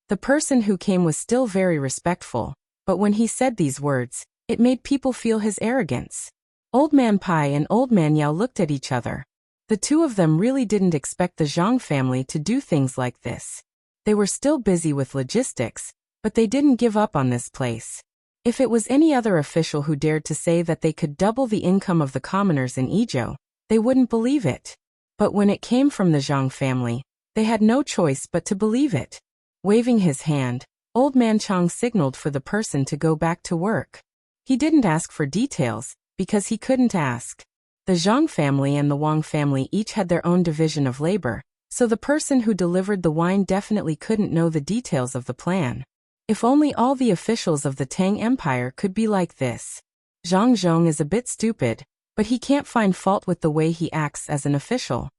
The person who came was still very respectful, but when he said these words, it made people feel his arrogance. Old Man Pai and Old Man Yao looked at each other. The two of them really didn't expect the Zhang family to do things like this. They were still busy with logistics, but they didn't give up on this place. If it was any other official who dared to say that they could double the income of the commoners in Izhou, they wouldn't believe it. But when it came from the Zhang family, they had no choice but to believe it. Waving his hand, Old Man Chang signaled for the person to go back to work. He didn't ask for details, because he couldn't ask. The Zhang family and the Wang family each had their own division of labor, so the person who delivered the wine definitely couldn't know the details of the plan. If only all the officials of the Tang Empire could be like this. Zhang Zhong is a bit stupid, but he can't find fault with the way he acts as an official.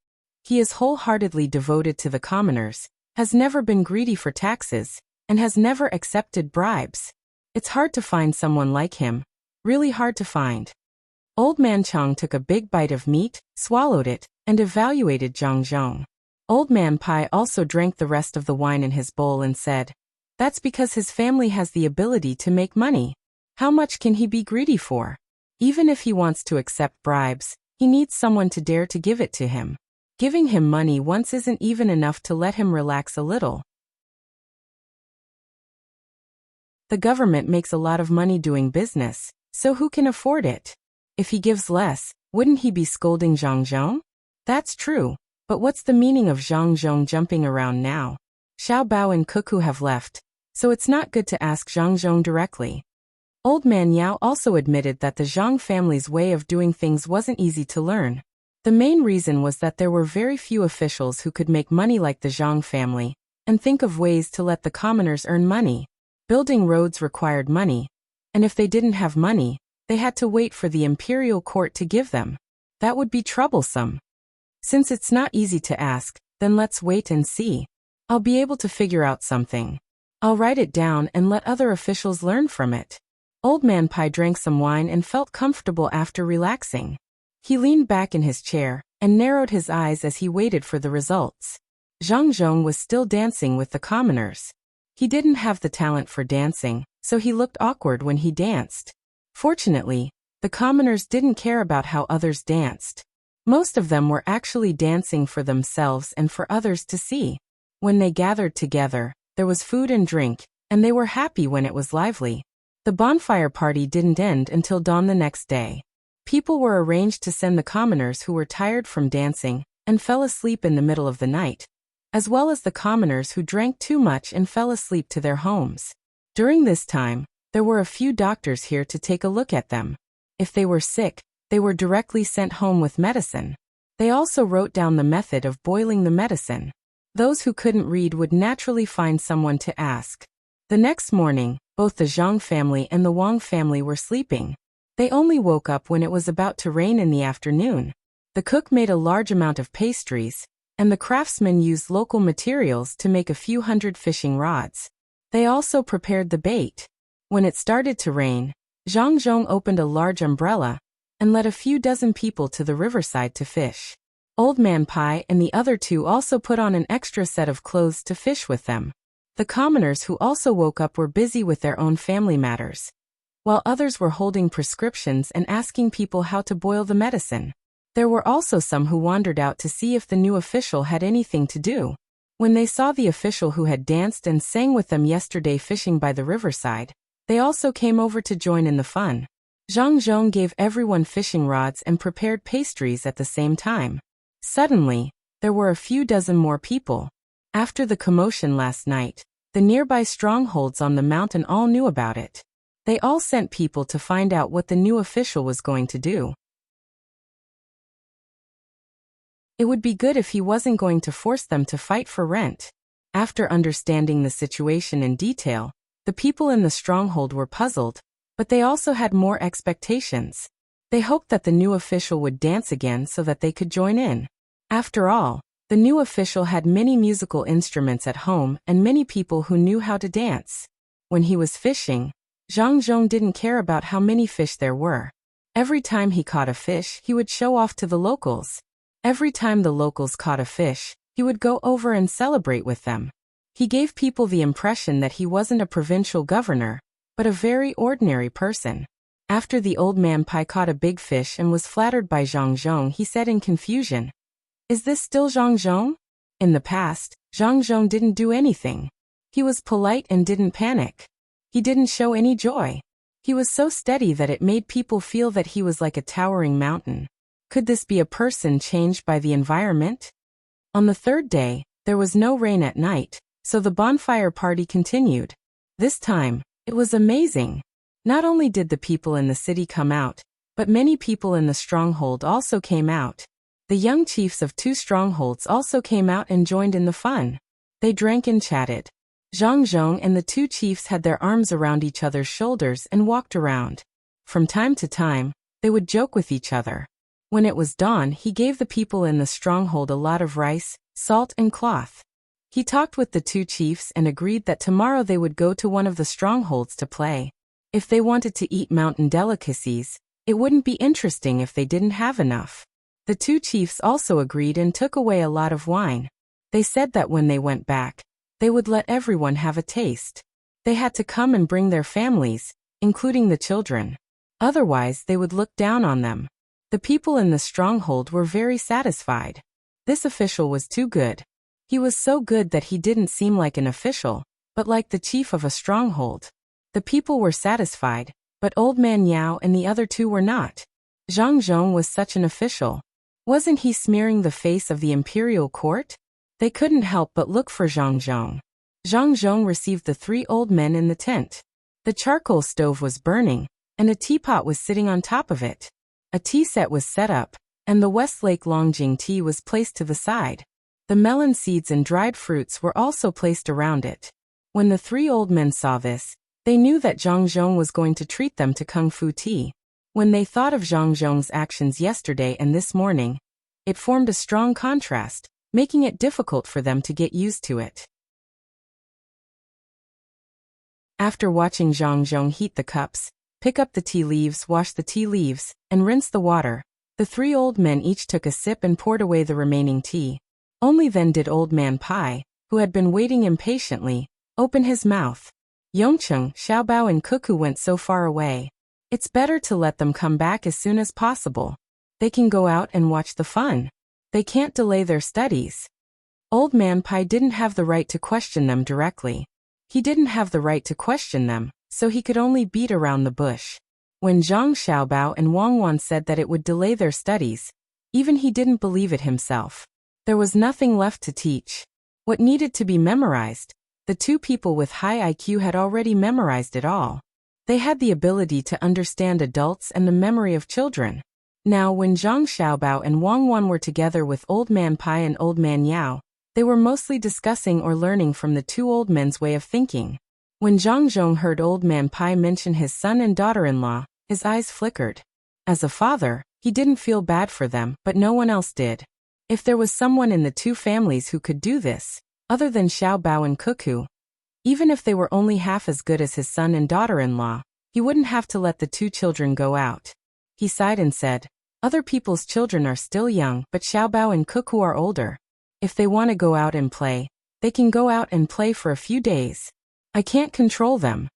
He is wholeheartedly devoted to the commoners, has never been greedy for taxes, and has never accepted bribes. It's hard to find someone like him, really hard to find. Old Man Chang took a big bite of meat, swallowed it, and evaluated Zhang Zhong. Old Man Pai also drank the rest of the wine in his bowl and said, "That's because his family has the ability to make money. How much can he be greedy for? Even if he wants to accept bribes, he needs someone to dare to give it to him. Giving him money once isn't even enough to let him relax a little." The government makes a lot of money doing business, so who can afford it? If he gives less, wouldn't he be scolding Zhang Zhong? That's true, but what's the meaning of Zhang Zhong jumping around now? Xiao Bao and Cuckoo have left, so it's not good to ask Zhang Zhong directly. Old Man Yao also admitted that the Zhang family's way of doing things wasn't easy to learn. The main reason was that there were very few officials who could make money like the Zhang family, and think of ways to let the commoners earn money. Building roads required money, and if they didn't have money, they had to wait for the imperial court to give them. That would be troublesome. Since it's not easy to ask, then let's wait and see. I'll be able to figure out something. I'll write it down and let other officials learn from it. Old Man Pai drank some wine and felt comfortable after relaxing. He leaned back in his chair and narrowed his eyes as he waited for the results. Zhang Zhong was still dancing with the commoners. He didn't have the talent for dancing, so he looked awkward when he danced. Fortunately, the commoners didn't care about how others danced. Most of them were actually dancing for themselves and for others to see. When they gathered together, there was food and drink, and they were happy when it was lively. The bonfire party didn't end until dawn the next day. People were arranged to send the commoners who were tired from dancing and fell asleep in the middle of the night, as well as the commoners who drank too much and fell asleep to their homes. During this time, there were a few doctors here to take a look at them. If they were sick, they were directly sent home with medicine. They also wrote down the method of boiling the medicine. Those who couldn't read would naturally find someone to ask. The next morning, both the Zhang family and the Wang family were sleeping. They only woke up when it was about to rain in the afternoon. The cook made a large amount of pastries, and the craftsmen used local materials to make a few hundred fishing rods. They also prepared the bait. When it started to rain, Zhang Zhong opened a large umbrella and led a few dozen people to the riverside to fish. Old Man Pai and the other two also put on an extra set of clothes to fish with them. The commoners who also woke up were busy with their own family matters, while others were holding prescriptions and asking people how to boil the medicine. There were also some who wandered out to see if the new official had anything to do. When they saw the official who had danced and sang with them yesterday fishing by the riverside, they also came over to join in the fun. Zhang Zhong gave everyone fishing rods and prepared pastries at the same time. Suddenly, there were a few dozen more people. After the commotion last night, the nearby strongholds on the mountain all knew about it. They all sent people to find out what the new official was going to do. It would be good if he wasn't going to force them to fight for rent. After understanding the situation in detail, the people in the stronghold were puzzled, but they also had more expectations. They hoped that the new official would dance again so that they could join in. After all, the new official had many musical instruments at home and many people who knew how to dance. When he was fishing, Zhang Zhong didn't care about how many fish there were. Every time he caught a fish, he would show off to the locals. Every time the locals caught a fish, he would go over and celebrate with them. He gave people the impression that he wasn't a provincial governor, but a very ordinary person. After the old man Pai caught a big fish and was flattered by Zhang Zhong, he said in confusion, Is this still Zhang Zhong? In the past, Zhang Zhong didn't do anything. He was polite and didn't panic. He didn't show any joy. He was so steady that it made people feel that he was like a towering mountain. Could this be a person changed by the environment? On the third day, there was no rain at night, so the bonfire party continued. This time, it was amazing. Not only did the people in the city come out, but many people in the stronghold also came out. The young chiefs of 2 strongholds also came out and joined in the fun. They drank and chatted. Zhang Zhong and the 2 chiefs had their arms around each other's shoulders and walked around. From time to time, they would joke with each other. When it was dawn, he gave the people in the stronghold a lot of rice, salt and cloth. He talked with the 2 chiefs and agreed that tomorrow they would go to one of the strongholds to play. If they wanted to eat mountain delicacies, it wouldn't be interesting if they didn't have enough. The 2 chiefs also agreed and took away a lot of wine. They said that when they went back, they would let everyone have a taste. They had to come and bring their families, including the children. Otherwise, they would look down on them. The people in the stronghold were very satisfied. This official was too good. He was so good that he didn't seem like an official, but like the chief of a stronghold. The people were satisfied, but Old Man Yao and the other 2 were not. Zhang Zhong was such an official. Wasn't he smearing the face of the imperial court? They couldn't help but look for Zhang Zhong. Zhang Zhong received the 3 old men in the tent. The charcoal stove was burning, and a teapot was sitting on top of it. A tea set was set up, and the Westlake Longjing tea was placed to the side. The melon seeds and dried fruits were also placed around it. When the 3 old men saw this, they knew that Zhang Zhong was going to treat them to kung fu tea. When they thought of Zhang Zhong's actions yesterday and this morning, it formed a strong contrast, making it difficult for them to get used to it. After watching Zhang Zhong heat the cups, pick up the tea leaves, wash the tea leaves, and rinse the water, the 3 old men each took a sip and poured away the remaining tea. Only then did Old Man Pai, who had been waiting impatiently, open his mouth. Yongcheng, Xiaobao and Cuckoo went so far away. It's better to let them come back as soon as possible. They can go out and watch the fun. They can't delay their studies. Old Man Pai didn't have the right to question them directly. He didn't have the right to question them, so he could only beat around the bush. When Zhang Xiaobao and Wang Wan said that it would delay their studies, even he didn't believe it himself. There was nothing left to teach. What needed to be memorized, the 2 people with high IQ had already memorized it all. They had the ability to understand adults and the memory of children. Now when Zhang Xiaobao and Wang Wan were together with Old Man Pai and Old Man Yao, they were mostly discussing or learning from the 2 old men's way of thinking. When Zhang Zhong heard Old Man Pai mention his son and daughter-in-law, his eyes flickered. As a father, he didn't feel bad for them, but no one else did. If there was someone in the 2 families who could do this, other than Xiaobao and Cuckoo, even if they were only half as good as his son and daughter-in-law, he wouldn't have to let the 2 children go out. He sighed and said, "Other people's children are still young, but Xiaobao and Cuckoo are older. If they want to go out and play, they can go out and play for a few days. I can't control them.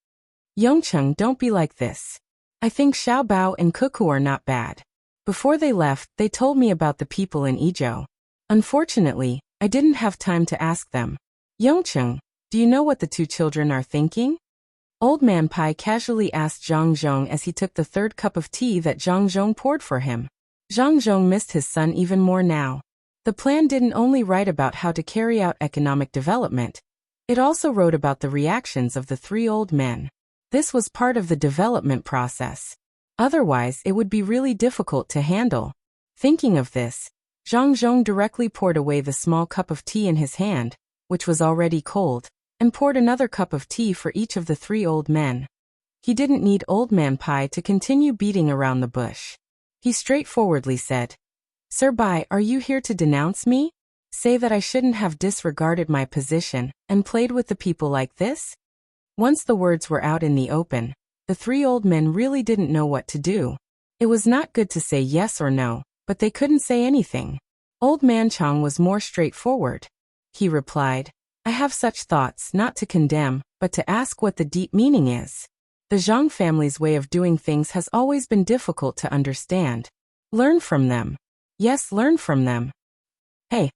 Yongcheng, don't be like this. I think Xiaobao and Cuckoo are not bad. Before they left, they told me about the people in Izhou. Unfortunately, I didn't have time to ask them. Yongcheng, do you know what the 2 children are thinking?" Old Man Pai casually asked Zhang Zhong as he took the 3rd cup of tea that Zhang Zhong poured for him. Zhang Zhong missed his son even more now. The plan didn't only write about how to carry out economic development, it also wrote about the reactions of the 3 old men. This was part of the development process. Otherwise, it would be really difficult to handle. Thinking of this, Zhang Zhong directly poured away the small cup of tea in his hand, which was already cold, and poured another cup of tea for each of the 3 old men. He didn't need Old Man Pai to continue beating around the bush. He straightforwardly said, "Sir Bai, are you here to denounce me? Say that I shouldn't have disregarded my position and played with the people like this?" Once the words were out in the open, the 3 old men really didn't know what to do. It was not good to say yes or no, but they couldn't say anything. Old Man Chang was more straightforward. He replied, "I have such thoughts not to condemn, but to ask what the deep meaning is. The Zhang family's way of doing things has always been difficult to understand. Learn from them. Yes, learn from them." Hey.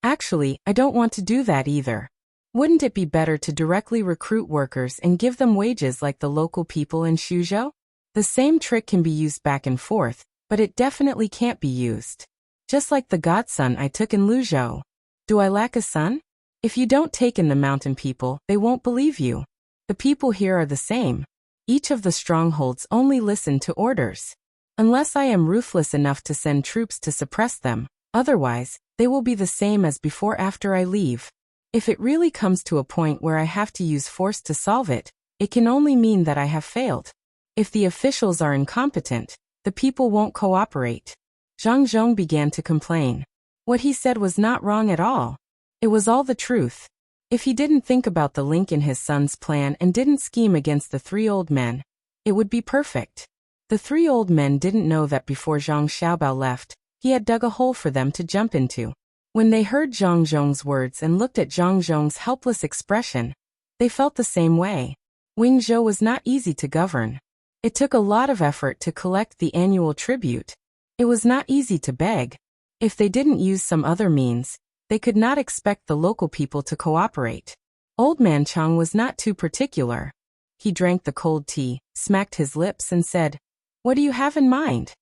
Actually, I don't want to do that either. Wouldn't it be better to directly recruit workers and give them wages like the local people in Shuzhou? The same trick can be used back and forth, but it definitely can't be used. Just like the godson I took in Luzhou. Do I lack a son? If you don't take in the mountain people, they won't believe you. The people here are the same. Each of the strongholds only listen to orders. Unless I am ruthless enough to send troops to suppress them, otherwise, they will be the same as before after I leave. If it really comes to a point where I have to use force to solve it, it can only mean that I have failed. If the officials are incompetent, the people won't cooperate. Zhang Zhong began to complain. What he said was not wrong at all. It was all the truth. If he didn't think about the link in his son's plan and didn't scheme against the three old men, it would be perfect. The three old men didn't know that before Zhang Xiaobao left, he had dug a hole for them to jump into. When they heard Zhang Zhong's words and looked at Zhang Zhong's helpless expression, they felt the same way. Wingzhou was not easy to govern. It took a lot of effort to collect the annual tribute. It was not easy to beg. If they didn't use some other means, they could not expect the local people to cooperate. Old Man Chang was not too particular. He drank the cold tea, smacked his lips and said, "What do you have in mind?"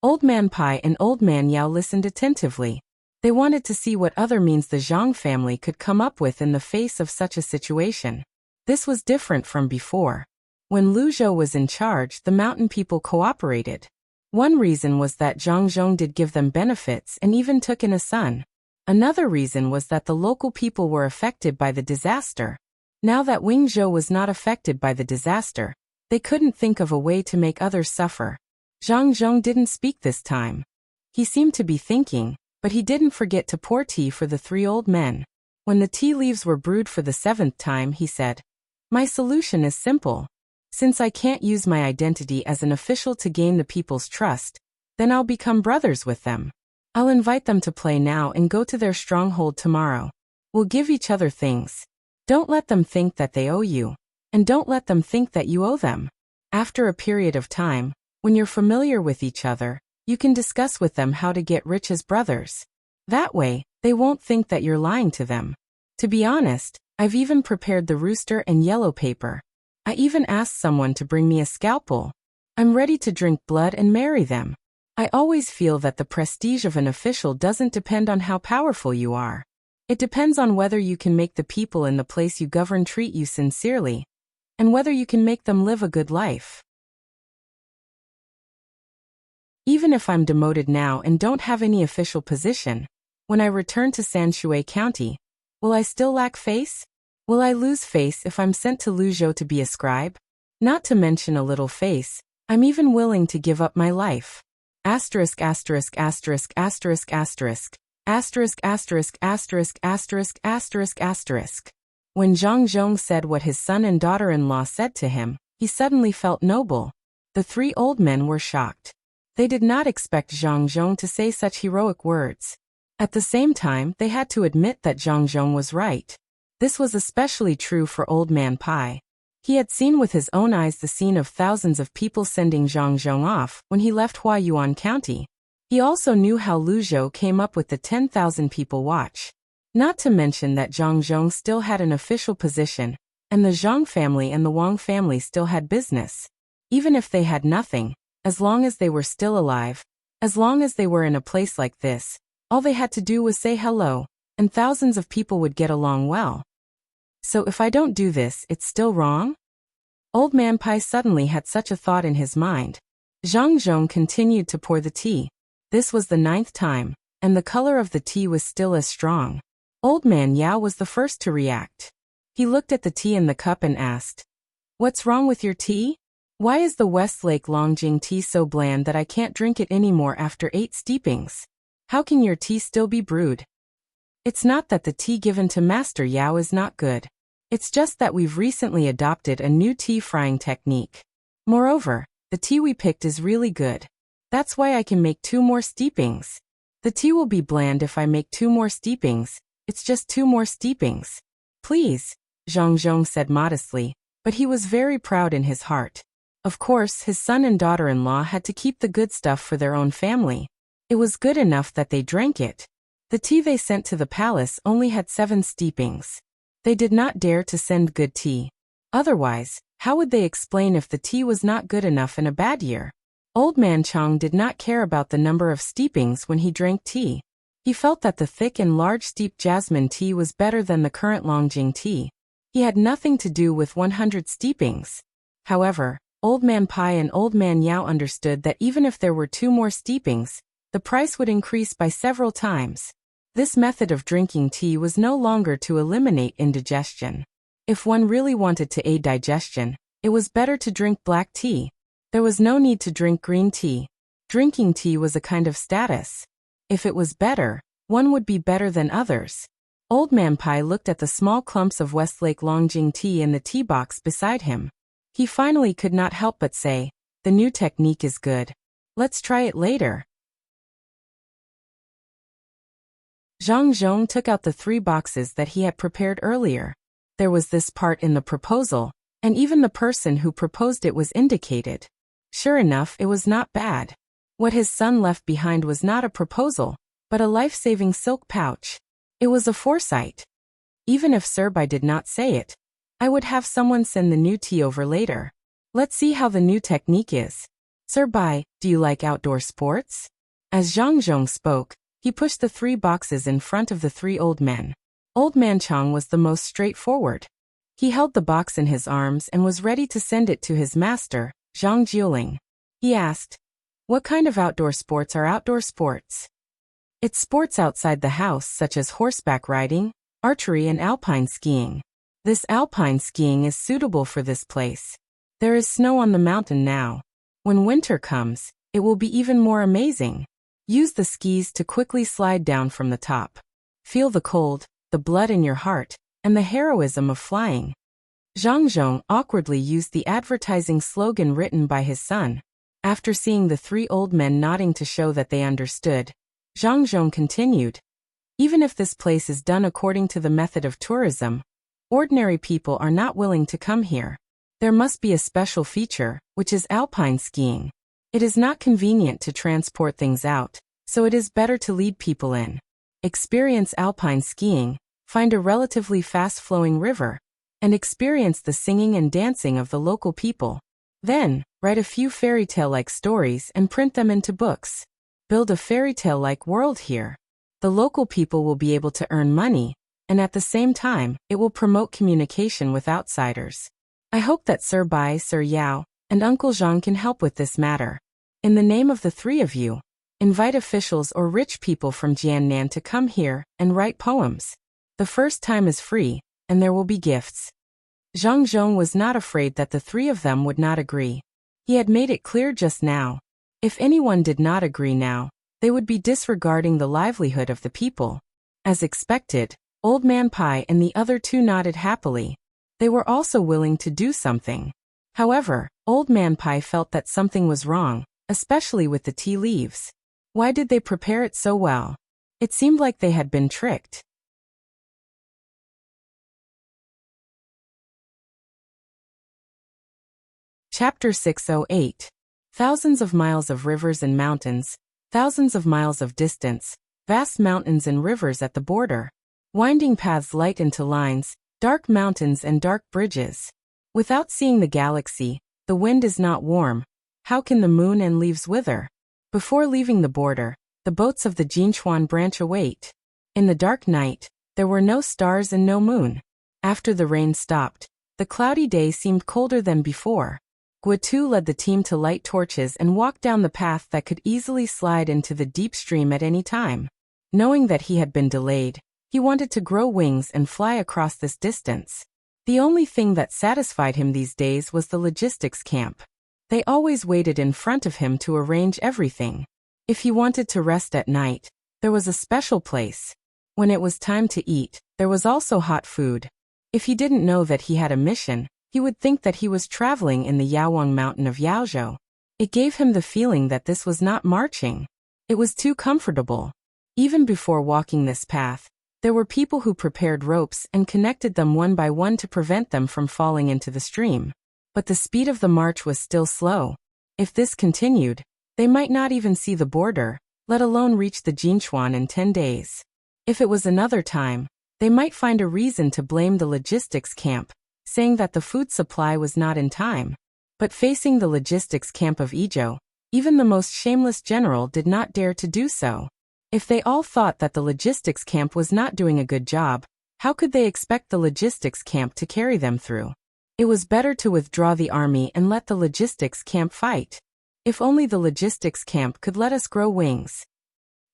Old Man Pai and Old Man Yao listened attentively. They wanted to see what other means the Zhang family could come up with in the face of such a situation. This was different from before. When Luzhou was in charge, the mountain people cooperated. One reason was that Zhang Zhong did give them benefits and even took in a son. Another reason was that the local people were affected by the disaster. Now that Wingzhou was not affected by the disaster, they couldn't think of a way to make others suffer. Zhang Zhong didn't speak this time. He seemed to be thinking, but he didn't forget to pour tea for the three old men. When the tea leaves were brewed for the 7th time, he said, "My solution is simple. Since I can't use my identity as an official to gain the people's trust, then I'll become brothers with them. I'll invite them to play now and go to their stronghold tomorrow. We'll give each other things. Don't let them think that they owe you, and don't let them think that you owe them. After a period of time, when you're familiar with each other, you can discuss with them how to get rich as brothers. That way, they won't think that you're lying to them. To be honest, I've even prepared the rooster and yellow paper. I even asked someone to bring me a scalpel. I'm ready to drink blood and marry them. I always feel that the prestige of an official doesn't depend on how powerful you are. It depends on whether you can make the people in the place you govern treat you sincerely, and whether you can make them live a good life. Even if I'm demoted now and don't have any official position, when I return to Sanshui County, will I still lack face? Will I lose face if I'm sent to Luzhou to be a scribe? Not to mention a little face, I'm even willing to give up my life. Asterisk asterisk asterisk asterisk asterisk asterisk asterisk asterisk asterisk asterisk asterisk. When Zhang Zhong said what his son and daughter-in-law said to him, he suddenly felt noble. The three old men were shocked. They did not expect Zhang Zhong to say such heroic words. At the same time, they had to admit that Zhang Zhong was right. This was especially true for Old Man Pai. He had seen with his own eyes the scene of thousands of people sending Zhang Zhong off when he left Huayuan County. He also knew how Luzhou came up with the 10,000 people watch. Not to mention that Zhang Zhong still had an official position, and the Zhang family and the Wang family still had business. Even if they had nothing, as long as they were still alive, as long as they were in a place like this, all they had to do was say hello, and thousands of people would get along well. So if I don't do this, it's still wrong? Old Man Pai suddenly had such a thought in his mind. Zhang Zhong continued to pour the tea. This was the 9th time, and the color of the tea was still as strong. Old Man Yao was the first to react. He looked at the tea in the cup and asked, "What's wrong with your tea? Why is the Westlake Longjing tea so bland that I can't drink it anymore after 8 steepings? How can your tea still be brewed?" It's not that the tea given to Master Yao is not good. It's just that we've recently adopted a new tea frying technique. Moreover, the tea we picked is really good. That's why I can make 2 more steepings. The tea will be bland if I make 2 more steepings. It's just 2 more steepings. Please, Zhang Zhong said modestly, but he was very proud in his heart. Of course, his son and daughter-in-law had to keep the good stuff for their own family. It was good enough that they drank it. The tea they sent to the palace only had 7 steepings. They did not dare to send good tea. Otherwise, how would they explain if the tea was not good enough in a bad year? Old man Chang did not care about the number of steepings when he drank tea. He felt that the thick and large steeped jasmine tea was better than the current Longjing tea. He had nothing to do with 100 steepings. However, Old Man Pai and Old Man Yao understood that even if there were 2 more steepings, the price would increase by several times. This method of drinking tea was no longer to eliminate indigestion. If one really wanted to aid digestion, it was better to drink black tea. There was no need to drink green tea. Drinking tea was a kind of status. If it was better, one would be better than others. Old Man Pai looked at the small clumps of Westlake Longjing tea in the tea box beside him. He finally could not help but say, "The new technique is good. Let's try it later." Zhang Zhong took out the 3 boxes that he had prepared earlier. There was this part in the proposal, and even the person who proposed it was indicated. Sure enough, it was not bad. What his son left behind was not a proposal, but a life-saving silk pouch. It was a foresight. Even if Sir Bai did not say it, I would have someone send the new tea over later. Let's see how the new technique is. Sir Bai, do you like outdoor sports? As Zhang Zhong spoke, he pushed the 3 boxes in front of the 3 old men. Old Man Chang was the most straightforward. He held the box in his arms and was ready to send it to his master, Zhang Jiuling. He asked, "What kind of outdoor sports are outdoor sports?" "It's sports outside the house such as horseback riding, archery and alpine skiing. This alpine skiing is suitable for this place. There is snow on the mountain now. When winter comes, it will be even more amazing. Use the skis to quickly slide down from the top. Feel the cold, the blood in your heart, and the heroism of flying." Zhang Zhong awkwardly used the advertising slogan written by his son. After seeing the 3 old men nodding to show that they understood, Zhang Zhong continued, "Even if this place is done according to the method of tourism, ordinary people are not willing to come here. There must be a special feature, which is alpine skiing. It is not convenient to transport things out, so it is better to lead people in. Experience alpine skiing, find a relatively fast-flowing river, and experience the singing and dancing of the local people. Then, write a few fairy tale-like stories and print them into books. Build a fairy tale-like world here. The local people will be able to earn money, and at the same time, it will promote communication with outsiders. I hope that Sir Bai, Sir Yao, and Uncle Zhang can help with this matter. In the name of the 3 of you, invite officials or rich people from Jiannan to come here and write poems. The first time is free, and there will be gifts." Zhang Zhong was not afraid that the 3 of them would not agree. He had made it clear just now. If anyone did not agree now, they would be disregarding the livelihood of the people. As expected, Old Man Pai and the other 2 nodded happily. They were also willing to do something. However, Old Man Pai felt that something was wrong, especially with the tea leaves. Why did they prepare it so well? It seemed like they had been tricked. Chapter 608. Thousands of miles of rivers and mountains, thousands of miles of distance, vast mountains and rivers at the border, winding paths light into lines, dark mountains and dark bridges. Without seeing the galaxy, the wind is not warm. How can the moon and leaves wither? Before leaving the border, the boats of the Jinchuan branch await. In the dark night, there were no stars and no moon. After the rain stopped, the cloudy day seemed colder than before. Guotu led the team to light torches and walked down the path that could easily slide into the deep stream at any time. Knowing that he had been delayed, he wanted to grow wings and fly across this distance. The only thing that satisfied him these days was the logistics camp. They always waited in front of him to arrange everything. If he wanted to rest at night, there was a special place. When it was time to eat, there was also hot food. If he didn't know that he had a mission, he would think that he was traveling in the Yaowang mountain of Yaozhou. It gave him the feeling that this was not marching. It was too comfortable. Even before walking this path, there were people who prepared ropes and connected them one by one to prevent them from falling into the stream. But the speed of the march was still slow. If this continued, they might not even see the border, let alone reach the Jinchuan in 10 days. If it was another time, they might find a reason to blame the logistics camp, saying that the food supply was not in time. But facing the logistics camp of Ezhou, even the most shameless general did not dare to do so. If they all thought that the logistics camp was not doing a good job, how could they expect the logistics camp to carry them through? It was better to withdraw the army and let the logistics camp fight. If only the logistics camp could let us grow wings.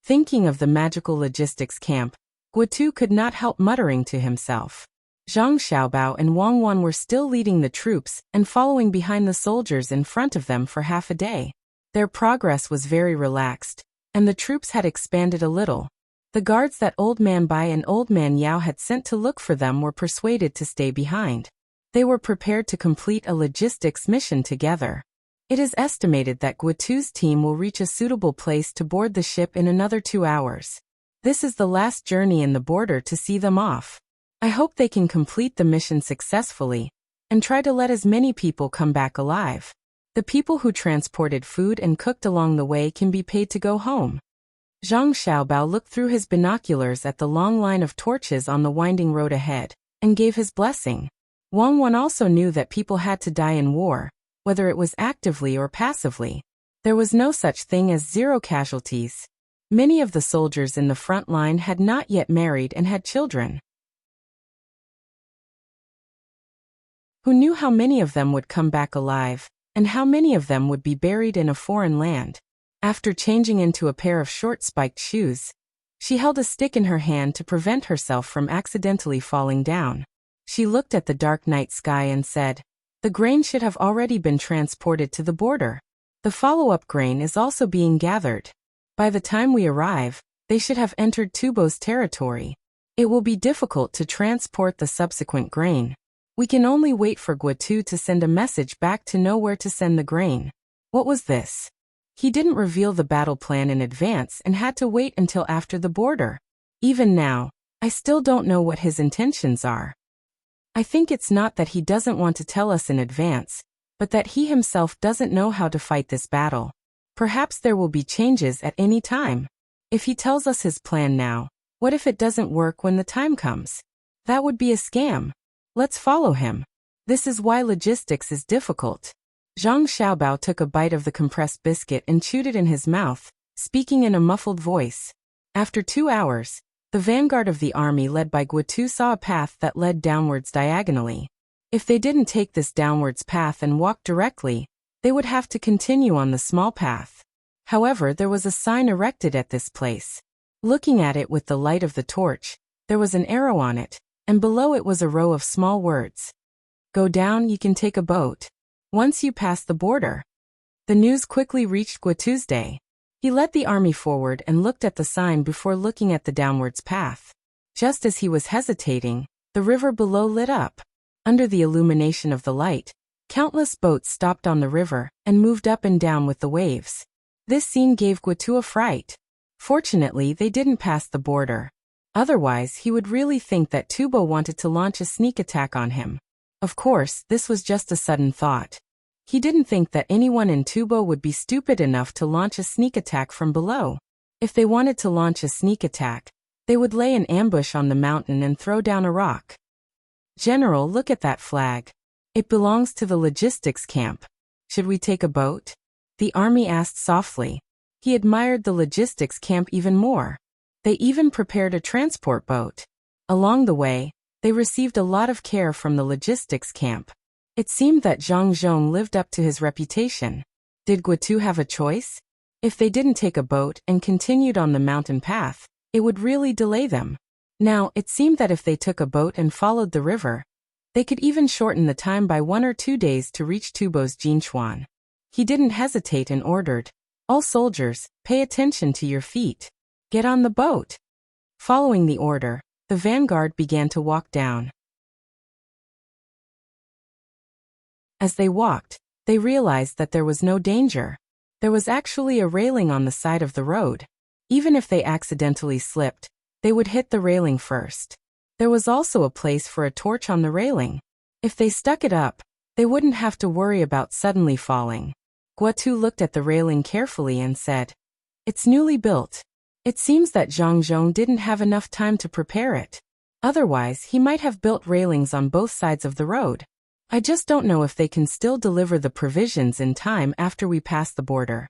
Thinking of the magical logistics camp, Guotu could not help muttering to himself. Zhang Xiaobao and Wang Wan were still leading the troops and following behind the soldiers in front of them for half a day. Their progress was very relaxed, and the troops had expanded a little. The guards that Old Man Bai and Old Man Yao had sent to look for them were persuaded to stay behind. They were prepared to complete a logistics mission together. It is estimated that Guotu's team will reach a suitable place to board the ship in another 2 hours. This is the last journey in the border to see them off. I hope they can complete the mission successfully and try to let as many people come back alive. The people who transported food and cooked along the way can be paid to go home. Zhang Xiaobao looked through his binoculars at the long line of torches on the winding road ahead and gave his blessing. Wang Wan also knew that people had to die in war, whether it was actively or passively. There was no such thing as zero casualties. Many of the soldiers in the front line had not yet married and had children. Who knew how many of them would come back alive, and how many of them would be buried in a foreign land? After changing into a pair of short spiked shoes, she held a stick in her hand to prevent herself from accidentally falling down. She looked at the dark night sky and said, "The grain should have already been transported to the border. The follow-up grain is also being gathered. By the time we arrive, they should have entered Tubo's territory. It will be difficult to transport the subsequent grain. We can only wait for Guotu to send a message back to know where to send the grain." What was this? He didn't reveal the battle plan in advance and had to wait until after the border. Even now, I still don't know what his intentions are. I think it's not that he doesn't want to tell us in advance, but that he himself doesn't know how to fight this battle. Perhaps there will be changes at any time. If he tells us his plan now, what if it doesn't work when the time comes? That would be a scam. Let's follow him. This is why logistics is difficult. Zhang Xiaobao took a bite of the compressed biscuit and chewed it in his mouth, speaking in a muffled voice. After 2 hours, the vanguard of the army led by Guotu saw a path that led downwards diagonally. If they didn't take this downwards path and walk directly, they would have to continue on the small path. However, there was a sign erected at this place. Looking at it with the light of the torch, there was an arrow on it, and below it was a row of small words. "Go down, you can take a boat. Once you pass the border." The news quickly reached Guotu's day. He led the army forward and looked at the sign before looking at the downwards path. Just as he was hesitating, the river below lit up. Under the illumination of the light, countless boats stopped on the river and moved up and down with the waves. This scene gave Guotu a fright. Fortunately, they didn't pass the border. Otherwise, he would really think that Tubo wanted to launch a sneak attack on him. Of course, this was just a sudden thought. He didn't think that anyone in Tubo would be stupid enough to launch a sneak attack from below. If they wanted to launch a sneak attack, they would lay an ambush on the mountain and throw down a rock. "General, look at that flag. It belongs to the logistics camp. Should we take a boat?" the army asked softly. He admired the logistics camp even more. They even prepared a transport boat. Along the way, they received a lot of care from the logistics camp. It seemed that Zhang Zhong lived up to his reputation. Did Guotu have a choice? If they didn't take a boat and continued on the mountain path, it would really delay them. Now, it seemed that if they took a boat and followed the river, they could even shorten the time by 1 or 2 days to reach Tubo's Jinchuan. He didn't hesitate and ordered, "All soldiers, pay attention to your feet. Get on the boat." Following the order, the vanguard began to walk down. As they walked, they realized that there was no danger. There was actually a railing on the side of the road. Even if they accidentally slipped, they would hit the railing first. There was also a place for a torch on the railing. If they stuck it up, they wouldn't have to worry about suddenly falling. Guotu looked at the railing carefully and said, It's newly built. It seems that Zhang Zhong didn't have enough time to prepare it. Otherwise, he might have built railings on both sides of the road. I just don't know if they can still deliver the provisions in time after we pass the border.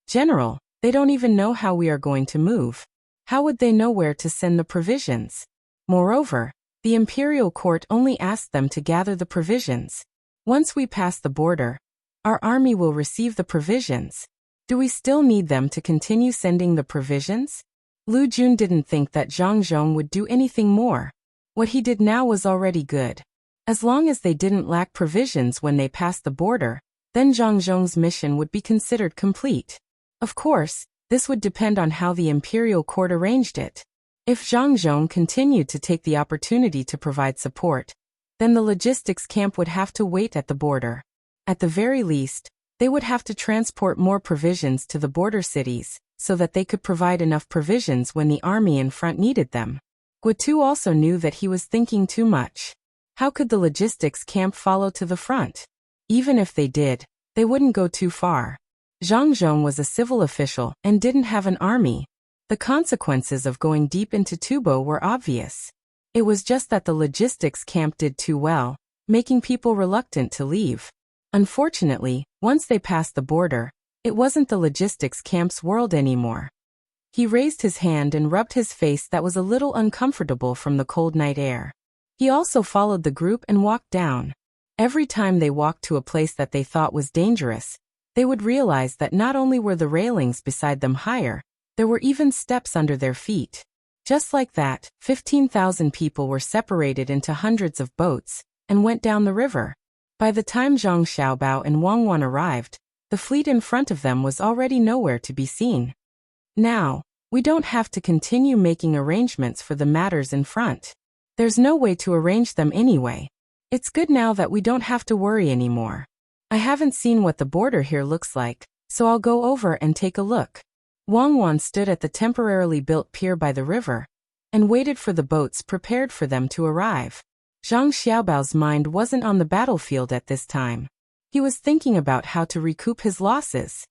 General, they don't even know how we are going to move. How would they know where to send the provisions? Moreover, the imperial court only asked them to gather the provisions. Once we pass the border, our army will receive the provisions. Do we still need them to continue sending the provisions? Lu Jun didn't think that Zhang Zhong would do anything more. What he did now was already good. As long as they didn't lack provisions when they passed the border, then Zhang Zhong's mission would be considered complete. Of course, this would depend on how the imperial court arranged it. If Zhang Zhong continued to take the opportunity to provide support, then the logistics camp would have to wait at the border. At the very least, they would have to transport more provisions to the border cities, so that they could provide enough provisions when the army in front needed them. Guotu also knew that he was thinking too much. How could the logistics camp follow to the front? Even if they did, they wouldn't go too far. Zhang Zhong was a civil official and didn't have an army. The consequences of going deep into Tubo were obvious. It was just that the logistics camp did too well, making people reluctant to leave. Unfortunately, once they passed the border, it wasn't the logistics camp's world anymore. He raised his hand and rubbed his face that was a little uncomfortable from the cold night air. He also followed the group and walked down. Every time they walked to a place that they thought was dangerous, they would realize that not only were the railings beside them higher, there were even steps under their feet. Just like that, 15,000 people were separated into hundreds of boats and went down the river. By the time Zhang Xiaobao and Wang Wan arrived, the fleet in front of them was already nowhere to be seen. Now, we don't have to continue making arrangements for the matters in front. There's no way to arrange them anyway. It's good now that we don't have to worry anymore. I haven't seen what the border here looks like, so I'll go over and take a look. Wang Wan stood at the temporarily built pier by the river and waited for the boats prepared for them to arrive. Zhang Xiaobao's mind wasn't on the battlefield at this time. He was thinking about how to recoup his losses.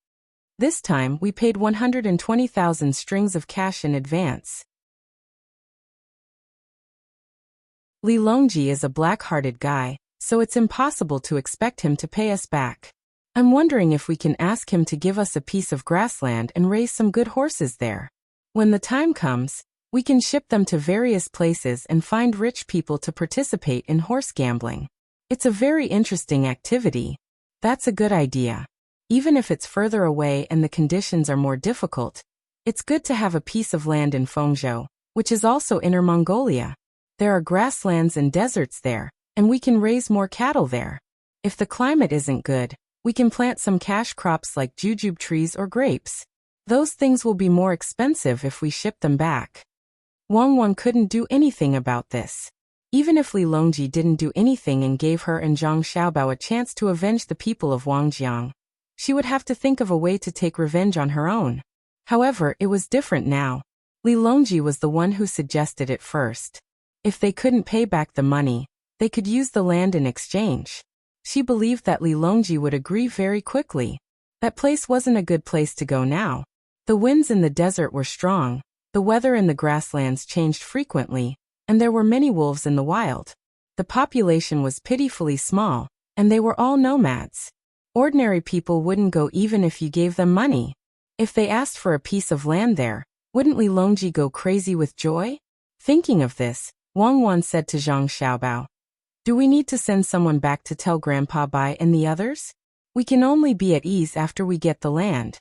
This time, we paid 120,000 strings of cash in advance. Li Longji is a black-hearted guy, so it's impossible to expect him to pay us back. I'm wondering if we can ask him to give us a piece of grassland and raise some good horses there. When the time comes, we can ship them to various places and find rich people to participate in horse gambling. It's a very interesting activity. That's a good idea. Even if it's further away and the conditions are more difficult, it's good to have a piece of land in Fengzhou, which is also Inner Mongolia. There are grasslands and deserts there, and we can raise more cattle there. If the climate isn't good, we can plant some cash crops like jujube trees or grapes. Those things will be more expensive if we ship them back. Wang Wan couldn't do anything about this. Even if Li Longji didn't do anything and gave her and Zhang Xiaobao a chance to avenge the people of Wangjiang, she would have to think of a way to take revenge on her own. However, it was different now. Li Longji was the one who suggested it first. If they couldn't pay back the money, they could use the land in exchange. She believed that Li Longji would agree very quickly. That place wasn't a good place to go now. The winds in the desert were strong, the weather in the grasslands changed frequently, and there were many wolves in the wild. The population was pitifully small, and they were all nomads. Ordinary people wouldn't go even if you gave them money. If they asked for a piece of land there, wouldn't Li Longji go crazy with joy? Thinking of this, Wang Wan said to Zhang Xiaobao, "Do we need to send someone back to tell Grandpa Bai and the others? We can only be at ease after we get the land."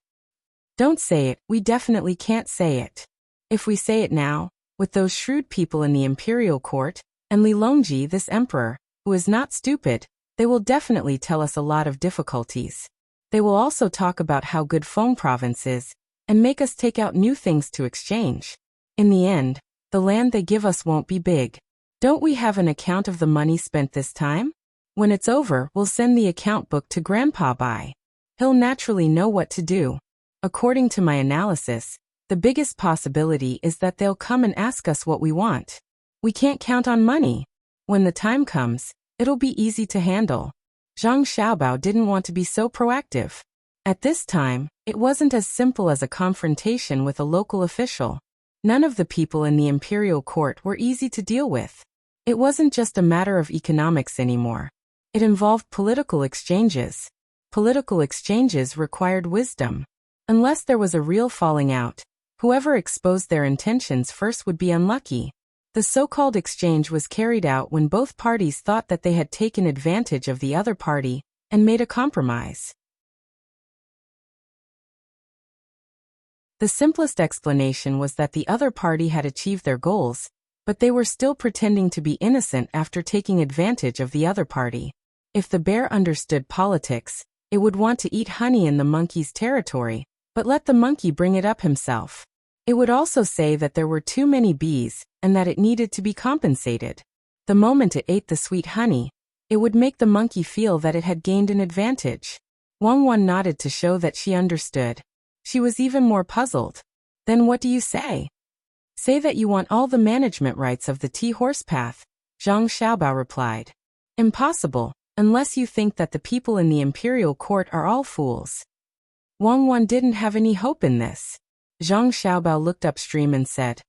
"Don't say it, we definitely can't say it. If we say it now, with those shrewd people in the imperial court, and Li Longji, this emperor, who is not stupid, they will definitely tell us a lot of difficulties. They will also talk about how good Feng province is, and make us take out new things to exchange. In the end, the land they give us won't be big. Don't we have an account of the money spent this time? When it's over, we'll send the account book to Grandpa Bai. He'll naturally know what to do. According to my analysis, the biggest possibility is that they'll come and ask us what we want. We can't count on money. When the time comes, it'll be easy to handle." Zhang Xiaobao didn't want to be so proactive. At this time, It wasn't as simple as a confrontation with a local official. None of the people in the imperial court were easy to deal with. It wasn't just a matter of economics anymore. It involved political exchanges. Political exchanges required wisdom. Unless there was a real falling out, whoever exposed their intentions first would be unlucky. The so-called exchange was carried out when both parties thought that they had taken advantage of the other party and made a compromise. The simplest explanation was that the other party had achieved their goals, but they were still pretending to be innocent after taking advantage of the other party. If the bear understood politics, it would want to eat honey in the monkey's territory, but let the monkey bring it up himself. It would also say that there were too many bees and that it needed to be compensated. The moment it ate the sweet honey, it would make the monkey feel that it had gained an advantage. Wang Wan nodded to show that she understood. She was even more puzzled. Then what do you say? Say that you want all the management rights of the Tea-horse path, Zhang Xiaobao replied. Impossible, unless you think that the people in the imperial court are all fools. Wang Wan didn't have any hope in this. Zhang Xiaobao looked upstream and said,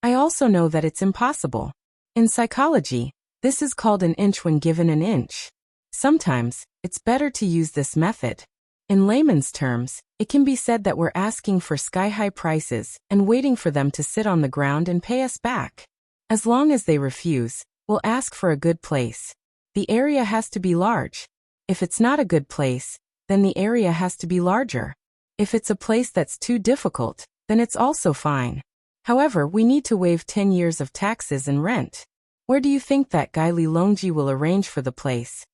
I also know that it's impossible. In psychology, this is called an inch when given an inch. Sometimes, it's better to use this method. In layman's terms, it can be said that we're asking for sky-high prices and waiting for them to sit on the ground and pay us back. As long as they refuse, we'll ask for a good place. The area has to be large. If it's not a good place, then the area has to be larger. If it's a place that's too difficult, then it's also fine. However, we need to waive 10 years of taxes and rent. Where do you think that Guy Li Longji will arrange for the place?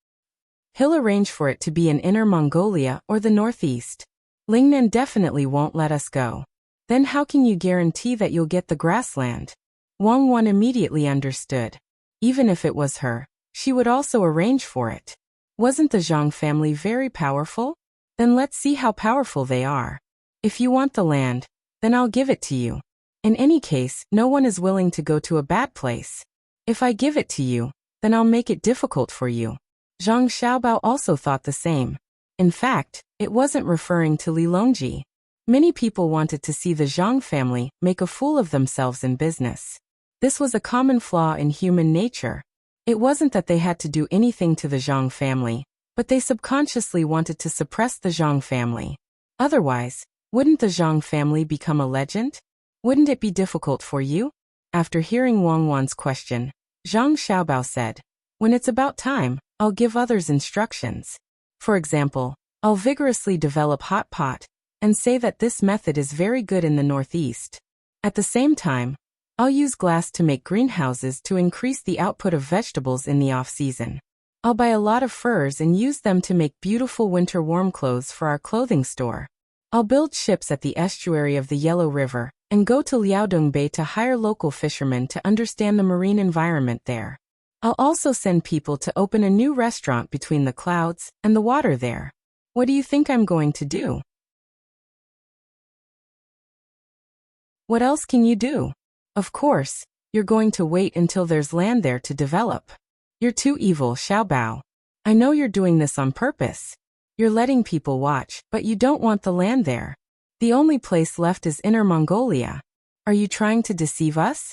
He'll arrange for it to be in Inner Mongolia or the northeast. Lingnan definitely won't let us go. Then how can you guarantee that you'll get the grassland? Wang Wan immediately understood. Even if it was her, she would also arrange for it. Wasn't the Zhang family very powerful? Then let's see how powerful they are. If you want the land, then I'll give it to you. In any case, no one is willing to go to a bad place. If I give it to you, then I'll make it difficult for you. Zhang Xiaobao also thought the same. In fact, it wasn't referring to Li Longji. Many people wanted to see the Zhang family make a fool of themselves in business. This was a common flaw in human nature. It wasn't that they had to do anything to the Zhang family, but they subconsciously wanted to suppress the Zhang family. Otherwise, wouldn't the Zhang family become a legend? Wouldn't it be difficult for you? After hearing Wang Wan's question, Zhang Xiaobao said, when it's about time, I'll give others instructions. For example, I'll vigorously develop hot pot and say that this method is very good in the northeast. At the same time, I'll use glass to make greenhouses to increase the output of vegetables in the off-season. I'll buy a lot of furs and use them to make beautiful winter warm clothes for our clothing store. I'll build ships at the estuary of the Yellow River and go to Liaodong Bay to hire local fishermen to understand the marine environment there. I'll also send people to open a new restaurant between the clouds and the water there. What do you think I'm going to do? What else can you do? Of course, you're going to wait until there's land there to develop. You're too evil, Xiaobao. I know you're doing this on purpose. You're letting people watch, but you don't want the land there. The only place left is Inner Mongolia. Are you trying to deceive us?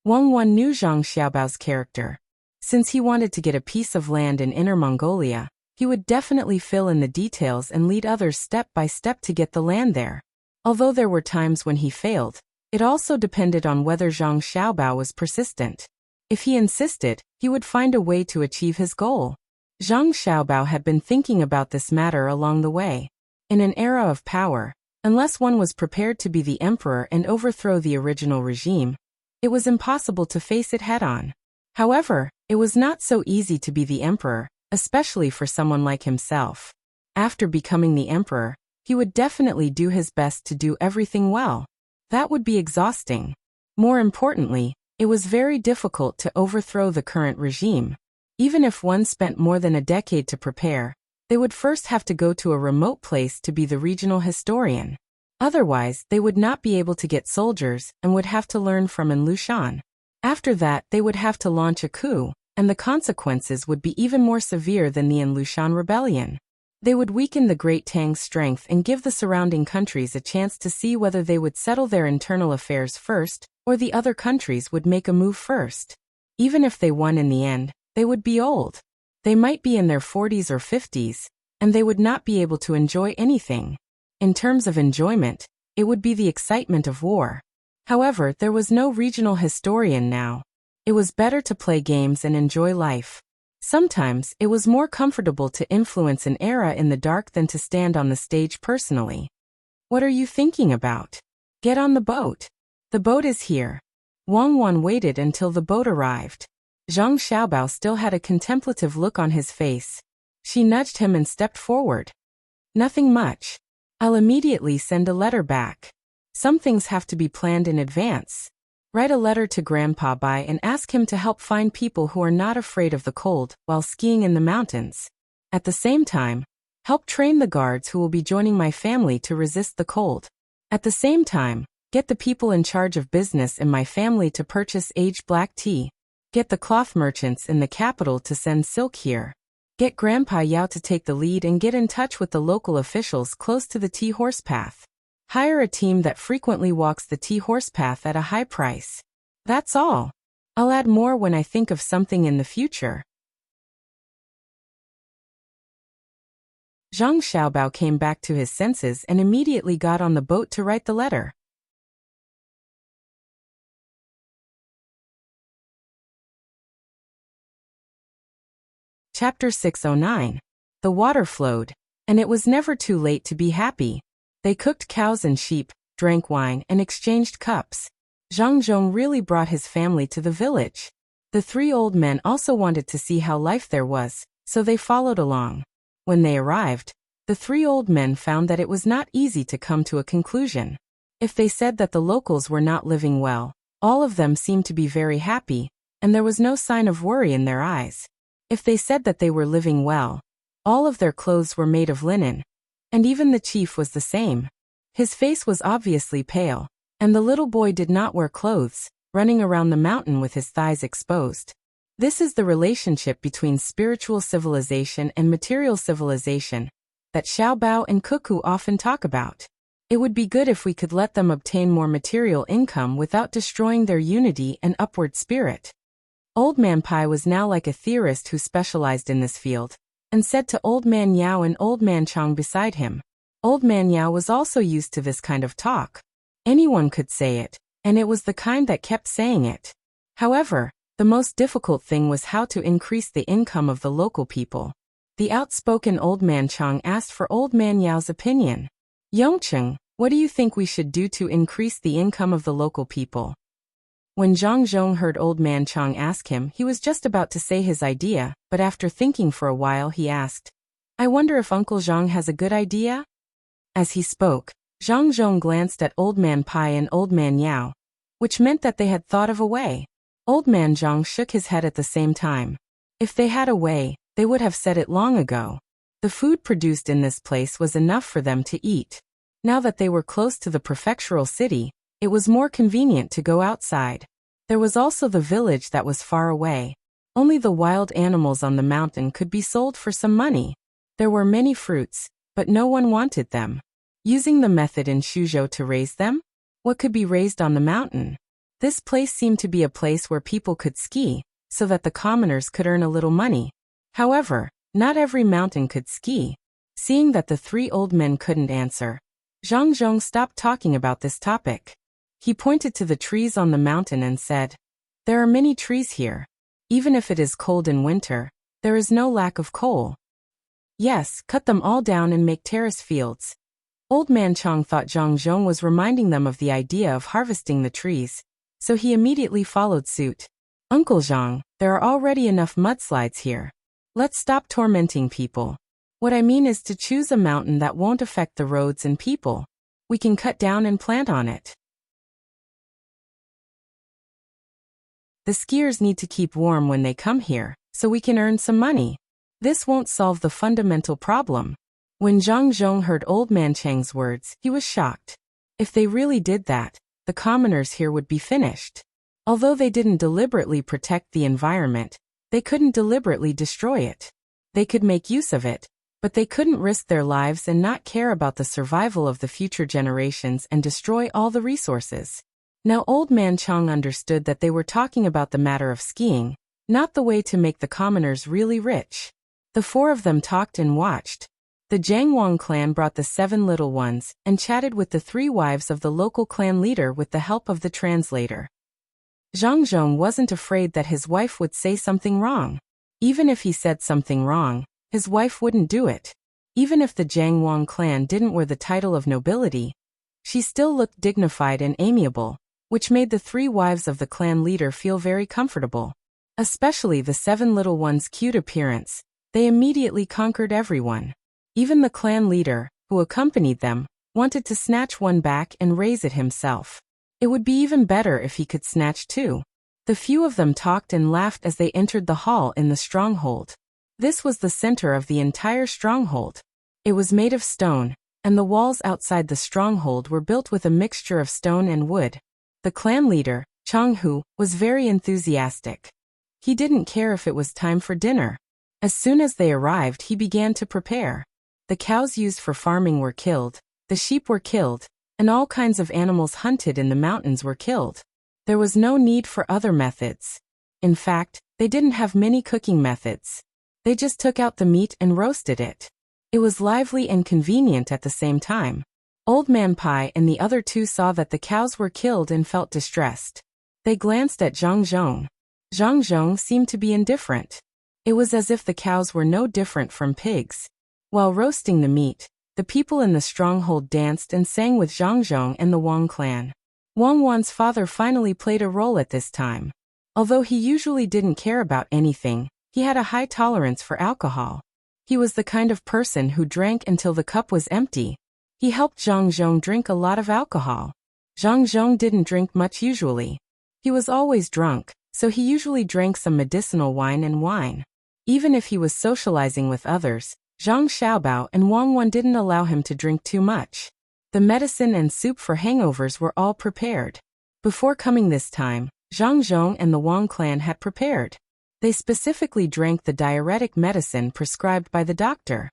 Wang Wan knew Zhang Xiaobao's character. Since he wanted to get a piece of land in Inner Mongolia, he would definitely fill in the details and lead others step by step to get the land there. Although there were times when he failed, it also depended on whether Zhang Xiaobao was persistent. If he insisted, he would find a way to achieve his goal. Zhang Xiaobao had been thinking about this matter along the way. In an era of power, unless one was prepared to be the emperor and overthrow the original regime, it was impossible to face it head-on. However, it was not so easy to be the emperor, especially for someone like himself. After becoming the emperor, he would definitely do his best to do everything well. That would be exhausting. More importantly, it was very difficult to overthrow the current regime. Even if one spent more than a decade to prepare, they would first have to go to a remote place to be the regional historian. Otherwise, they would not be able to get soldiers and would have to learn from An Lushan. After that, they would have to launch a coup, and the consequences would be even more severe than the An Lushan rebellion. They would weaken the Great Tang's strength and give the surrounding countries a chance to see whether they would settle their internal affairs first, or the other countries would make a move first. Even if they won in the end, they would be old. They might be in their 40s or 50s, and they would not be able to enjoy anything. In terms of enjoyment, it would be the excitement of war. However, there was no regional historian now. It was better to play games and enjoy life. Sometimes, it was more comfortable to influence an era in the dark than to stand on the stage personally. What are you thinking about? Get on the boat. The boat is here. Wang Wan waited until the boat arrived. Zhang Xiaobao still had a contemplative look on his face. She nudged him and stepped forward. Nothing much. I'll immediately send a letter back. Some things have to be planned in advance. Write a letter to Grandpa Bai and ask him to help find people who are not afraid of the cold while skiing in the mountains. At the same time, help train the guards who will be joining my family to resist the cold. At the same time, get the people in charge of business in my family to purchase aged black tea. Get the cloth merchants in the capital to send silk here. Get Grandpa Yao to take the lead and get in touch with the local officials close to the tea horse path. Hire a team that frequently walks the tea horse path at a high price. That's all. I'll add more when I think of something in the future. Zhang Xiaobao came back to his senses and immediately got on the boat to write the letter. Chapter 609. The water flowed, and it was never too late to be happy. They cooked cows and sheep, drank wine, and exchanged cups. Zhang Zhong really brought his family to the village. The three old men also wanted to see how life there was, so they followed along. When they arrived, the three old men found that it was not easy to come to a conclusion. If they said that the locals were not living well, all of them seemed to be very happy, and there was no sign of worry in their eyes. If they said that they were living well, all of their clothes were made of linen. And even the chief was the same. His face was obviously pale, and the little boy did not wear clothes, running around the mountain with his thighs exposed. This is the relationship between spiritual civilization and material civilization that Xiaobao and Cuckoo often talk about. It would be good if we could let them obtain more material income without destroying their unity and upward spirit. Old Man Pai was now like a theorist who specialized in this field, and said to Old Man Yao and Old Man Chang beside him. Old Man Yao was also used to this kind of talk. Anyone could say it, and it was the kind that kept saying it. However, the most difficult thing was how to increase the income of the local people. The outspoken Old Man Chang asked for Old Man Yao's opinion. Yongcheng, what do you think we should do to increase the income of the local people? When Zhang Zhong heard Old Man Chang ask him, he was just about to say his idea, but after thinking for a while he asked, I wonder if Uncle Zhang has a good idea? As he spoke, Zhang Zhong glanced at Old Man Pai and Old Man Yao, which meant that they had thought of a way. Old Man Zhang shook his head at the same time. If they had a way, they would have said it long ago. The food produced in this place was enough for them to eat. Now that they were close to the prefectural city, it was more convenient to go outside. There was also the village that was far away. Only the wild animals on the mountain could be sold for some money. There were many fruits, but no one wanted them. Using the method in Shuzhou to raise them? What could be raised on the mountain? This place seemed to be a place where people could ski, so that the commoners could earn a little money. However, not every mountain could ski. Seeing that the three old men couldn't answer, Zhang Zhong stopped talking about this topic. He pointed to the trees on the mountain and said, There are many trees here. Even if it is cold in winter, there is no lack of coal. Yes, cut them all down and make terrace fields. Old Man Chang thought Zhang Zhong was reminding them of the idea of harvesting the trees, so he immediately followed suit. Uncle Zhang, there are already enough mudslides here. Let's stop tormenting people. What I mean is to choose a mountain that won't affect the roads and people. We can cut down and plant on it. The skiers need to keep warm when they come here, so we can earn some money. This won't solve the fundamental problem. When Zhang Zhong heard Old Man Chang's words, he was shocked. If they really did that, the commoners here would be finished. Although they didn't deliberately protect the environment, they couldn't deliberately destroy it. They could make use of it, But they couldn't risk their lives and not care about the survival of the future generations and destroy all the resources. Now Old Man Chang understood that they were talking about the matter of skiing, not the way to make the commoners really rich. The four of them talked and watched. The Jiangwang clan brought the 7 little ones and chatted with the 3 wives of the local clan leader with the help of the translator. Zhang Zhong wasn't afraid that his wife would say something wrong. Even if he said something wrong, his wife wouldn't do it. Even if the Jiangwang clan didn't wear the title of nobility, she still looked dignified and amiable, which made the 3 wives of the clan leader feel very comfortable. Especially the 7 little ones' cute appearance, they immediately conquered everyone. Even the clan leader, who accompanied them, wanted to snatch one back and raise it himself. It would be even better if he could snatch 2. The few of them talked and laughed as they entered the hall in the stronghold. This was the center of the entire stronghold. It was made of stone, and the walls outside the stronghold were built with a mixture of stone and wood. The clan leader, Chang Hu, was very enthusiastic. He didn't care if it was time for dinner. As soon as they arrived, he began to prepare. The cows used for farming were killed, the sheep were killed, and all kinds of animals hunted in the mountains were killed. There was no need for other methods. In fact, they didn't have many cooking methods. They just took out the meat and roasted it. It was lively and convenient at the same time. Old Man Pai and the other 2 saw that the cows were killed and felt distressed. They glanced at Zhang Zhong. Zhang Zhong seemed to be indifferent. It was as if the cows were no different from pigs. While roasting the meat, the people in the stronghold danced and sang with Zhang Zhong and the Wang clan. Wang Wan's father finally played a role at this time. Although he usually didn't care about anything, he had a high tolerance for alcohol. He was the kind of person who drank until the cup was empty. He helped Zhang Zhong drink a lot of alcohol. Zhang Zhong didn't drink much usually. He was always drunk, so he usually drank some medicinal wine and wine. Even if he was socializing with others, Zhang Xiaobao and Wang Wan didn't allow him to drink too much. The medicine and soup for hangovers were all prepared. Before coming this time, Zhang Zhong and the Wang clan had prepared. They specifically drank the diuretic medicine prescribed by the doctor.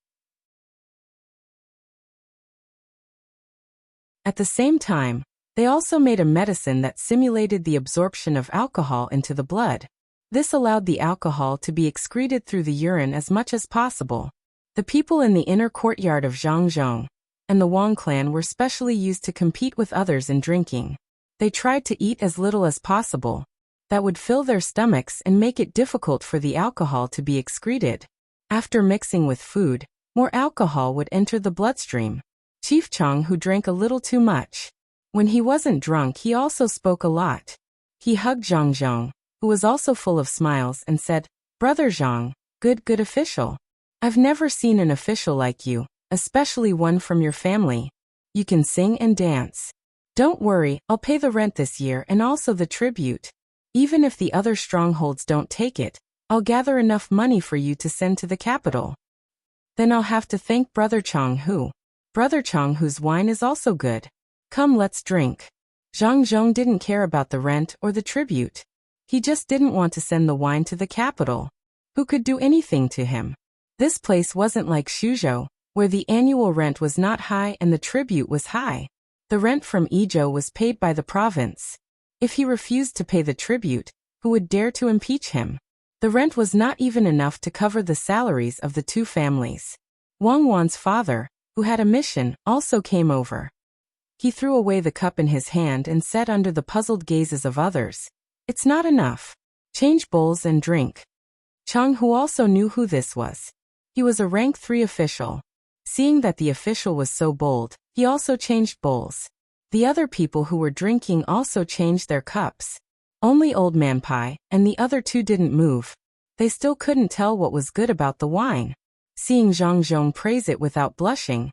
At the same time, they also made a medicine that simulated the absorption of alcohol into the blood. This allowed the alcohol to be excreted through the urine as much as possible. The people in the inner courtyard of Zhangzhong and the Wang clan were specially used to compete with others in drinking. They tried to eat as little as possible. That would fill their stomachs and make it difficult for the alcohol to be excreted. After mixing with food, more alcohol would enter the bloodstream. Chief Chang, who drank a little too much. When he wasn't drunk, he also spoke a lot. He hugged Zhang Zhong, who was also full of smiles, and said, "Brother Zhang, good official. I've never seen an official like you, especially one from your family. You can sing and dance. Don't worry, I'll pay the rent this year and also the tribute. Even if the other strongholds don't take it, I'll gather enough money for you to send to the capital. Then I'll have to thank Brother Chang Hu. Brother Chang Hu's wine is also good. Come, let's drink." Zhang Zhong didn't care about the rent or the tribute. He just didn't want to send the wine to the capital. Who could do anything to him? This place wasn't like Shuzhou, where the annual rent was not high and the tribute was high. The rent from Yizhou was paid by the province. If he refused to pay the tribute, who would dare to impeach him? The rent was not even enough to cover the salaries of the 2 families. Wang Wan's father, who had a mission, also came over. He threw away the cup in his hand and said under the puzzled gazes of others, "It's not enough. Change bowls and drink." Chang Hu also knew who this was. He was a rank 3 official. Seeing that the official was so bold, he also changed bowls. The other people who were drinking also changed their cups. Only Old Man Pai and the other 2 didn't move. They still couldn't tell what was good about the wine. Seeing Zhang Zhong praise it without blushing,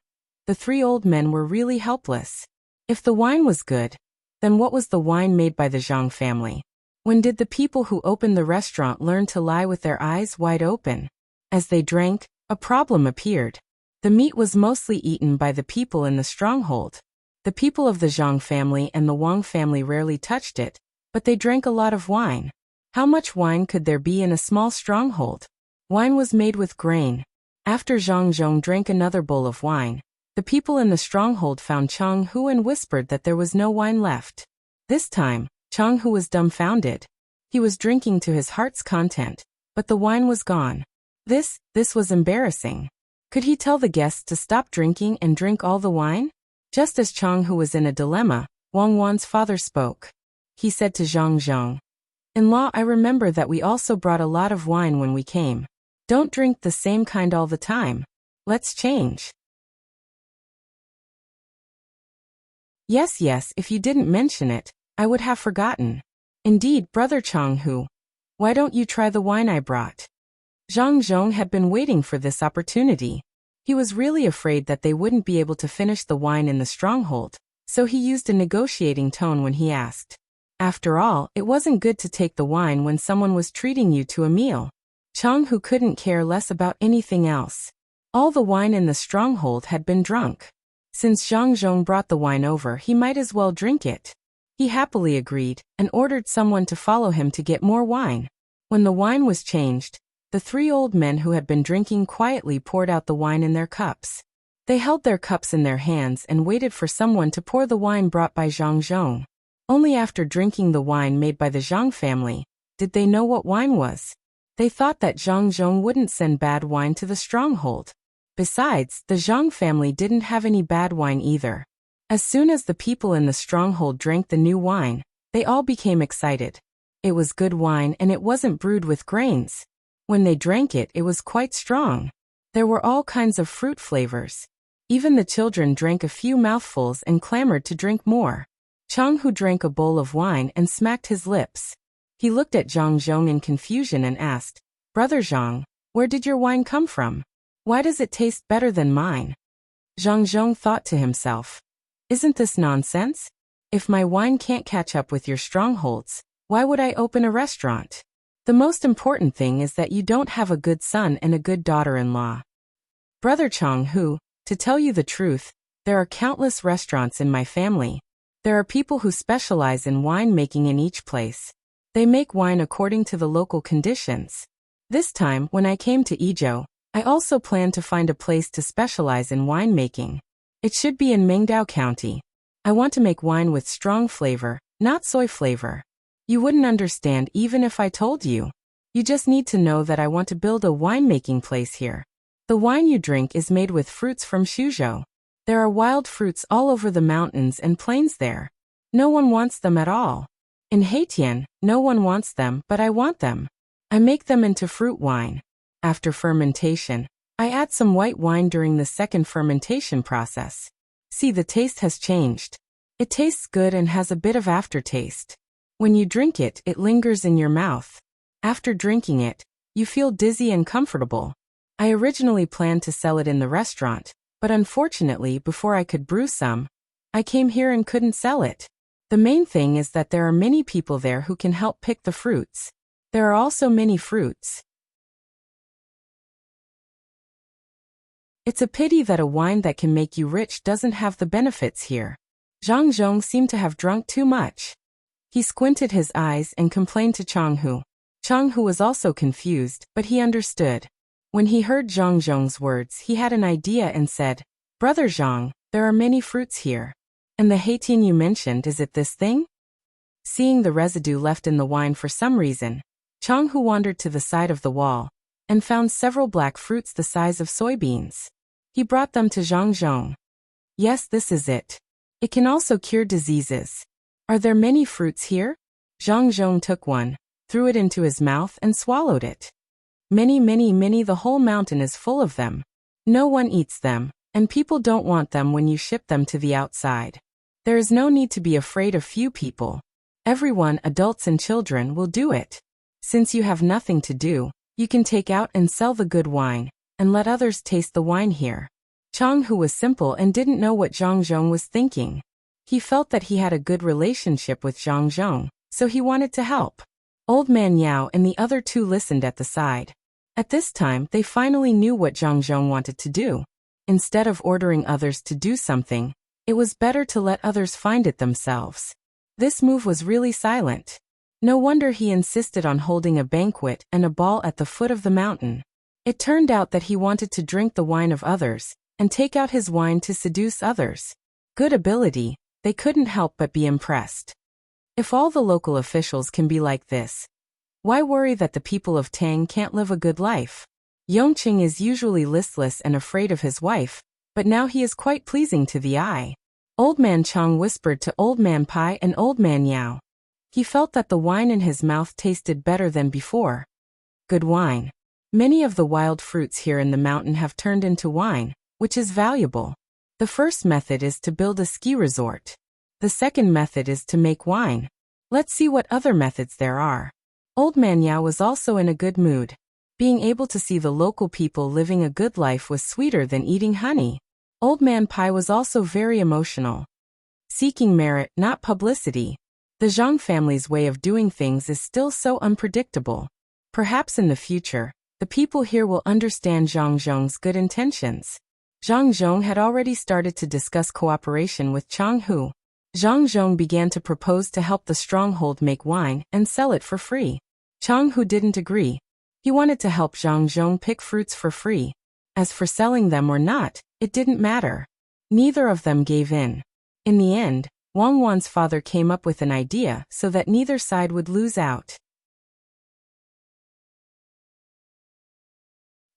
the 3 old men were really helpless. If the wine was good, then what was the wine made by the Zhang family? When did the people who opened the restaurant learn to lie with their eyes wide open? As they drank, a problem appeared. The meat was mostly eaten by the people in the stronghold. The people of the Zhang family and the Wang family rarely touched it, but they drank a lot of wine. How much wine could there be in a small stronghold? Wine was made with grain. After Zhang Zhong drank another bowl of wine, the people in the stronghold found Chang Hu and whispered that there was no wine left. This time, Chang Hu was dumbfounded. He was drinking to his heart's content, but the wine was gone. This was embarrassing. Could he tell the guests to stop drinking and drink all the wine? Just as Chang Hu was in a dilemma, Wang Wan's father spoke. He said to Zhang Zhong, "In-law, I remember that we also brought a lot of wine when we came. Don't drink the same kind all the time. Let's change." Yes, if you didn't mention it, I would have forgotten. Indeed, brother Chang Hu. Why don't you try the wine I brought? Zhang Zhong had been waiting for this opportunity. He was really afraid that they wouldn't be able to finish the wine in the stronghold, so he used a negotiating tone when he asked. After all, it wasn't good to take the wine when someone was treating you to a meal. Chang Hu couldn't care less about anything else. All the wine in the stronghold had been drunk. Since Zhang Zhong brought the wine over, he might as well drink it. He happily agreed, and ordered someone to follow him to get more wine. When the wine was changed, the three old men who had been drinking quietly poured out the wine in their cups. They held their cups in their hands and waited for someone to pour the wine brought by Zhang Zhong. Only after drinking the wine made by the Zhang family did they know what wine was. They thought that Zhang Zhong wouldn't send bad wine to the stronghold. Besides, the Zhang family didn't have any bad wine either. As soon as the people in the stronghold drank the new wine, they all became excited. It was good wine and it wasn't brewed with grains. When they drank it, it was quite strong. There were all kinds of fruit flavors. Even the children drank a few mouthfuls and clamored to drink more. Chang Hu drank a bowl of wine and smacked his lips. He looked at Zhang Zhong in confusion and asked, "Brother Zhang, where did your wine come from? Why does it taste better than mine?" Zhang Zhong thought to himself, "Isn't this nonsense? If my wine can't catch up with your strongholds, why would I open a restaurant? The most important thing is that you don't have a good son and a good daughter-in-law." Brother Chang Hu, to tell you the truth, there are countless restaurants in my family. There are people who specialize in wine making in each place. They make wine according to the local conditions. This time, when I came to Izhou, I also planned to find a place to specialize in winemaking. It should be in Mengdao County. I want to make wine with strong flavor, not soy flavor. You wouldn't understand even if I told you. You just need to know that I want to build a winemaking place here. The wine you drink is made with fruits from Suzhou. There are wild fruits all over the mountains and plains there. No one wants them at all. In Haitian, no one wants them, but I want them. I make them into fruit wine. After fermentation, I add some white wine during the second fermentation process. See, the taste has changed. It tastes good and has a bit of aftertaste. When you drink it, it lingers in your mouth. After drinking it, you feel dizzy and comfortable. I originally planned to sell it in the restaurant, but unfortunately, before I could brew some, I came here and couldn't sell it. The main thing is that there are many people there who can help pick the fruits. There are also many fruits. It's a pity that a wine that can make you rich doesn't have the benefits here. Zhang Zhong seemed to have drunk too much. He squinted his eyes and complained to Chang Hu. Chang Hu was also confused, but he understood. When he heard Zhang Zhong's words, he had an idea and said, "Brother Zhang, there are many fruits here. And the Haitian you mentioned, is it this thing?" Seeing the residue left in the wine for some reason, Chang Hu wandered to the side of the wall and found several black fruits the size of soybeans. He brought them to Zhang Zhong. "Yes, this is it. It can also cure diseases. Are there many fruits here?" Zhang Zhong took one, threw it into his mouth and swallowed it. "Many, the whole mountain is full of them. No one eats them, and people don't want them when you ship them to the outside. There is no need to be afraid of few people. Everyone, adults and children, will do it. Since you have nothing to do, you can take out and sell the good wine, and let others taste the wine here." Chang Hu was simple and didn't know what Zhang Zhong was thinking. He felt that he had a good relationship with Zhang Zhong, so he wanted to help. Old Man Yao and the other two listened at the side. At this time, they finally knew what Zhang Zhong wanted to do. Instead of ordering others to do something, it was better to let others find it themselves. This move was really silent. No wonder he insisted on holding a banquet and a ball at the foot of the mountain. It turned out that he wanted to drink the wine of others, and take out his wine to seduce others. Good ability, they couldn't help but be impressed. If all the local officials can be like this, why worry that the people of Tang can't live a good life? Yongqing is usually listless and afraid of his wife, but now he is quite pleasing to the eye. Old Man Chang whispered to Old Man Pai and Old Man Yao. He felt that the wine in his mouth tasted better than before. Good wine. Many of the wild fruits here in the mountain have turned into wine, which is valuable. The first method is to build a ski resort. The second method is to make wine. Let's see what other methods there are. Old Man Yao was also in a good mood. Being able to see the local people living a good life was sweeter than eating honey. Old Man Pai was also very emotional. Seeking merit, not publicity. The Zhang family's way of doing things is still so unpredictable. Perhaps in the future, the people here will understand Zhang Zhong's good intentions. Zhang Zhong had already started to discuss cooperation with Chang Hu. Zhang Zhong began to propose to help the stronghold make wine and sell it for free. Chang Hu didn't agree. He wanted to help Zhang Zhong pick fruits for free. As for selling them or not, it didn't matter. Neither of them gave in. In the end, Wang Wan's father came up with an idea so that neither side would lose out.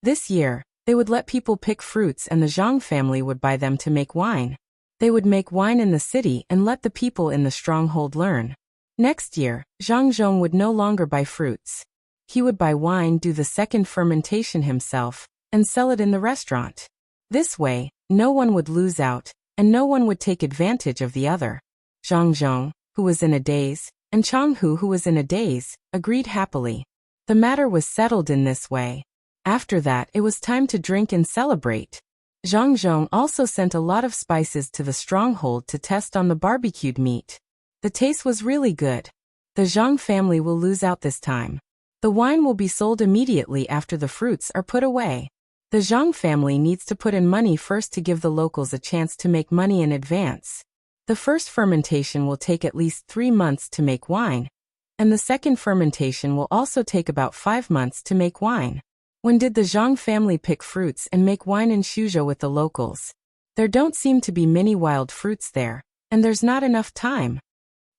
This year, they would let people pick fruits and the Zhang family would buy them to make wine. They would make wine in the city and let the people in the stronghold learn. Next year, Zhang Zhong would no longer buy fruits. He would buy wine, do the second fermentation himself, and sell it in the restaurant. This way, no one would lose out, and no one would take advantage of the other. Zhang Zhong, who was in a daze, and Chang Hu, who was in a daze, agreed happily. The matter was settled in this way. After that, it was time to drink and celebrate. Zhang Zhong also sent a lot of spices to the stronghold to test on the barbecued meat. The taste was really good. The Zhang family will lose out this time. The wine will be sold immediately after the fruits are put away. The Zhang family needs to put in money first to give the locals a chance to make money in advance. The first fermentation will take at least 3 months to make wine, and the second fermentation will also take about 5 months to make wine. When did the Zhang family pick fruits and make wine in Suzhou with the locals? There don't seem to be many wild fruits there, and there's not enough time.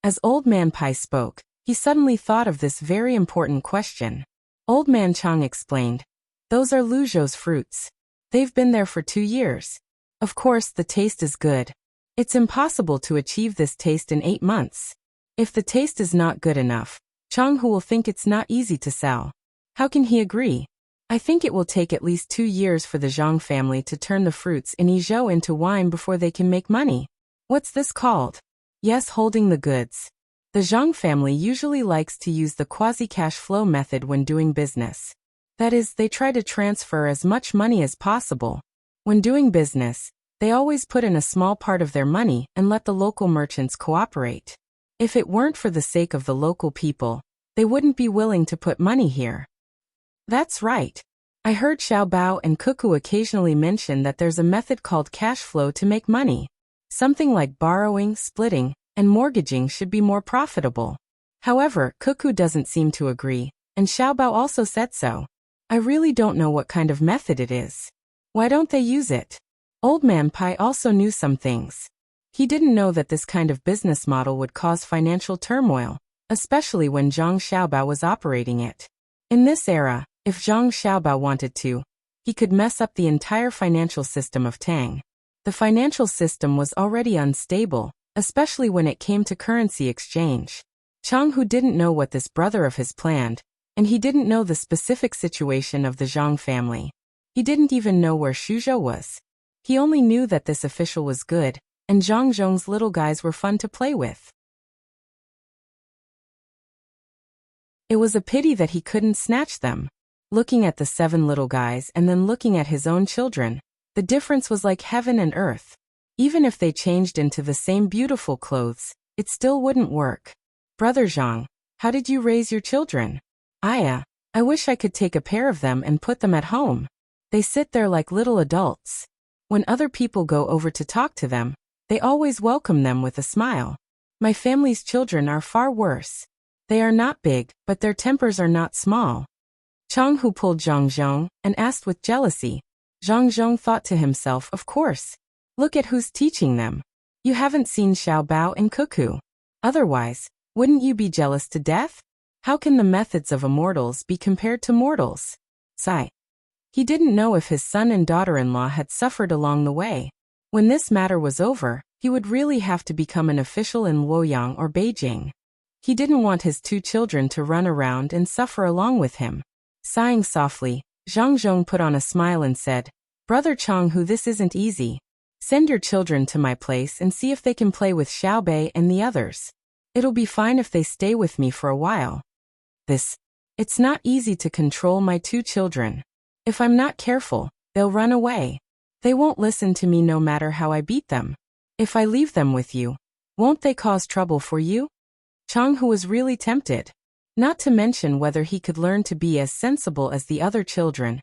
As Old Man Pai spoke, he suddenly thought of this very important question. Old Man Chang explained, "Those are Luzhou's fruits. They've been there for 2 years. Of course, the taste is good. It's impossible to achieve this taste in 8 months. If the taste is not good enough, Chang Hu will think it's not easy to sell. How can he agree? I think it will take at least 2 years for the Zhang family to turn the fruits in Yizhou into wine before they can make money. What's this called? Yes, holding the goods. The Zhang family usually likes to use the quasi-cash flow method when doing business. That is, they try to transfer as much money as possible. When doing business, they always put in a small part of their money and let the local merchants cooperate. If it weren't for the sake of the local people, they wouldn't be willing to put money here. That's right. I heard Xiaobao and Cuckoo occasionally mention that there's a method called cash flow to make money. Something like borrowing, splitting, and mortgaging should be more profitable. However, Cuckoo doesn't seem to agree, and Xiaobao also said so. I really don't know what kind of method it is. Why don't they use it? Old Man Pai also knew some things. He didn't know that this kind of business model would cause financial turmoil, especially when Zhang Xiaobao was operating it. In this era, if Zhang Xiaobao wanted to, he could mess up the entire financial system of Tang. The financial system was already unstable, especially when it came to currency exchange. Chang Hu didn't know what this brother of his planned, and he didn't know the specific situation of the Zhang family. He didn't even know where Suzhou was. He only knew that this official was good, and Zhang Zhong's little guys were fun to play with. It was a pity that he couldn't snatch them. Looking at the 7 little guys and then looking at his own children, the difference was like heaven and earth. Even if they changed into the same beautiful clothes, it still wouldn't work. Brother Zhang, how did you raise your children? I wish I could take a pair of them and put them at home. They sit there like little adults. When other people go over to talk to them, they always welcome them with a smile. My family's children are far worse. They are not big, but their tempers are not small. Chang Hu pulled Zhang Zhong and asked with jealousy. Zhang Zhong thought to himself, of course. Look at who's teaching them. You haven't seen Xiao Bao and Cuckoo. Otherwise, wouldn't you be jealous to death? How can the methods of immortals be compared to mortals? Sigh. He didn't know if his son and daughter-in-law had suffered along the way. When this matter was over, he would really have to become an official in Luoyang or Beijing. He didn't want his 2 children to run around and suffer along with him. Sighing softly, Zhang Zhong put on a smile and said, Brother Chang Hu, this isn't easy. Send your children to my place and see if they can play with Xiao Bei and the others. It'll be fine if they stay with me for a while. It's not easy to control my 2 children. If I'm not careful, they'll run away. They won't listen to me no matter how I beat them. If I leave them with you, won't they cause trouble for you? Chang Hu was really tempted. Not to mention whether he could learn to be as sensible as the other children.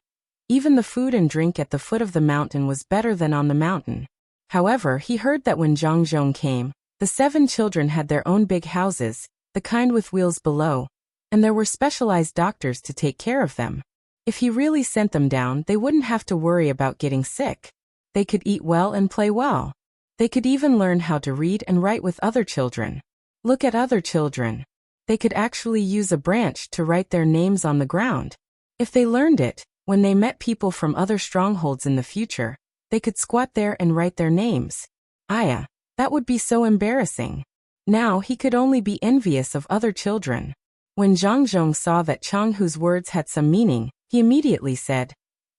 Even the food and drink at the foot of the mountain was better than on the mountain. However, he heard that when Zhang Zhong came, the 7 children had their own big houses, the kind with wheels below, and there were specialized doctors to take care of them. If he really sent them down, they wouldn't have to worry about getting sick. They could eat well and play well. They could even learn how to read and write with other children. Look at other children. They could actually use a branch to write their names on the ground. If they learned it, when they met people from other strongholds in the future, they could squat there and write their names. Aya, that would be so embarrassing. Now he could only be envious of other children. When Zhang Zhong saw that Chang Hu's words had some meaning, he immediately said,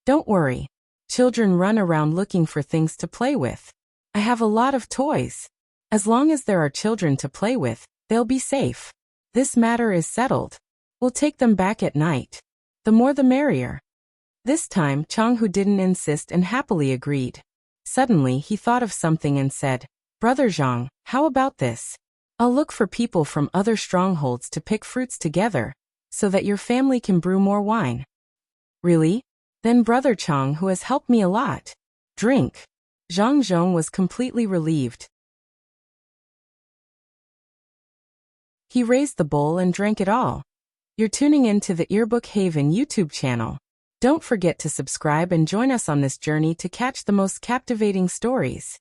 Don't worry. Children run around looking for things to play with. I have a lot of toys. As long as there are children to play with, they'll be safe. This matter is settled. We'll take them back at night. The more the merrier. This time, Chang Hu didn't insist and happily agreed. Suddenly, he thought of something and said, Brother Zhang, how about this? I'll look for people from other strongholds to pick fruits together, so that your family can brew more wine. Really? Then Brother Chang, who has helped me a lot. Drink. Zhang Zhong was completely relieved. He raised the bowl and drank it all. You're tuning in to the Earbook Haven YouTube channel. Don't forget to subscribe and join us on this journey to catch the most captivating stories.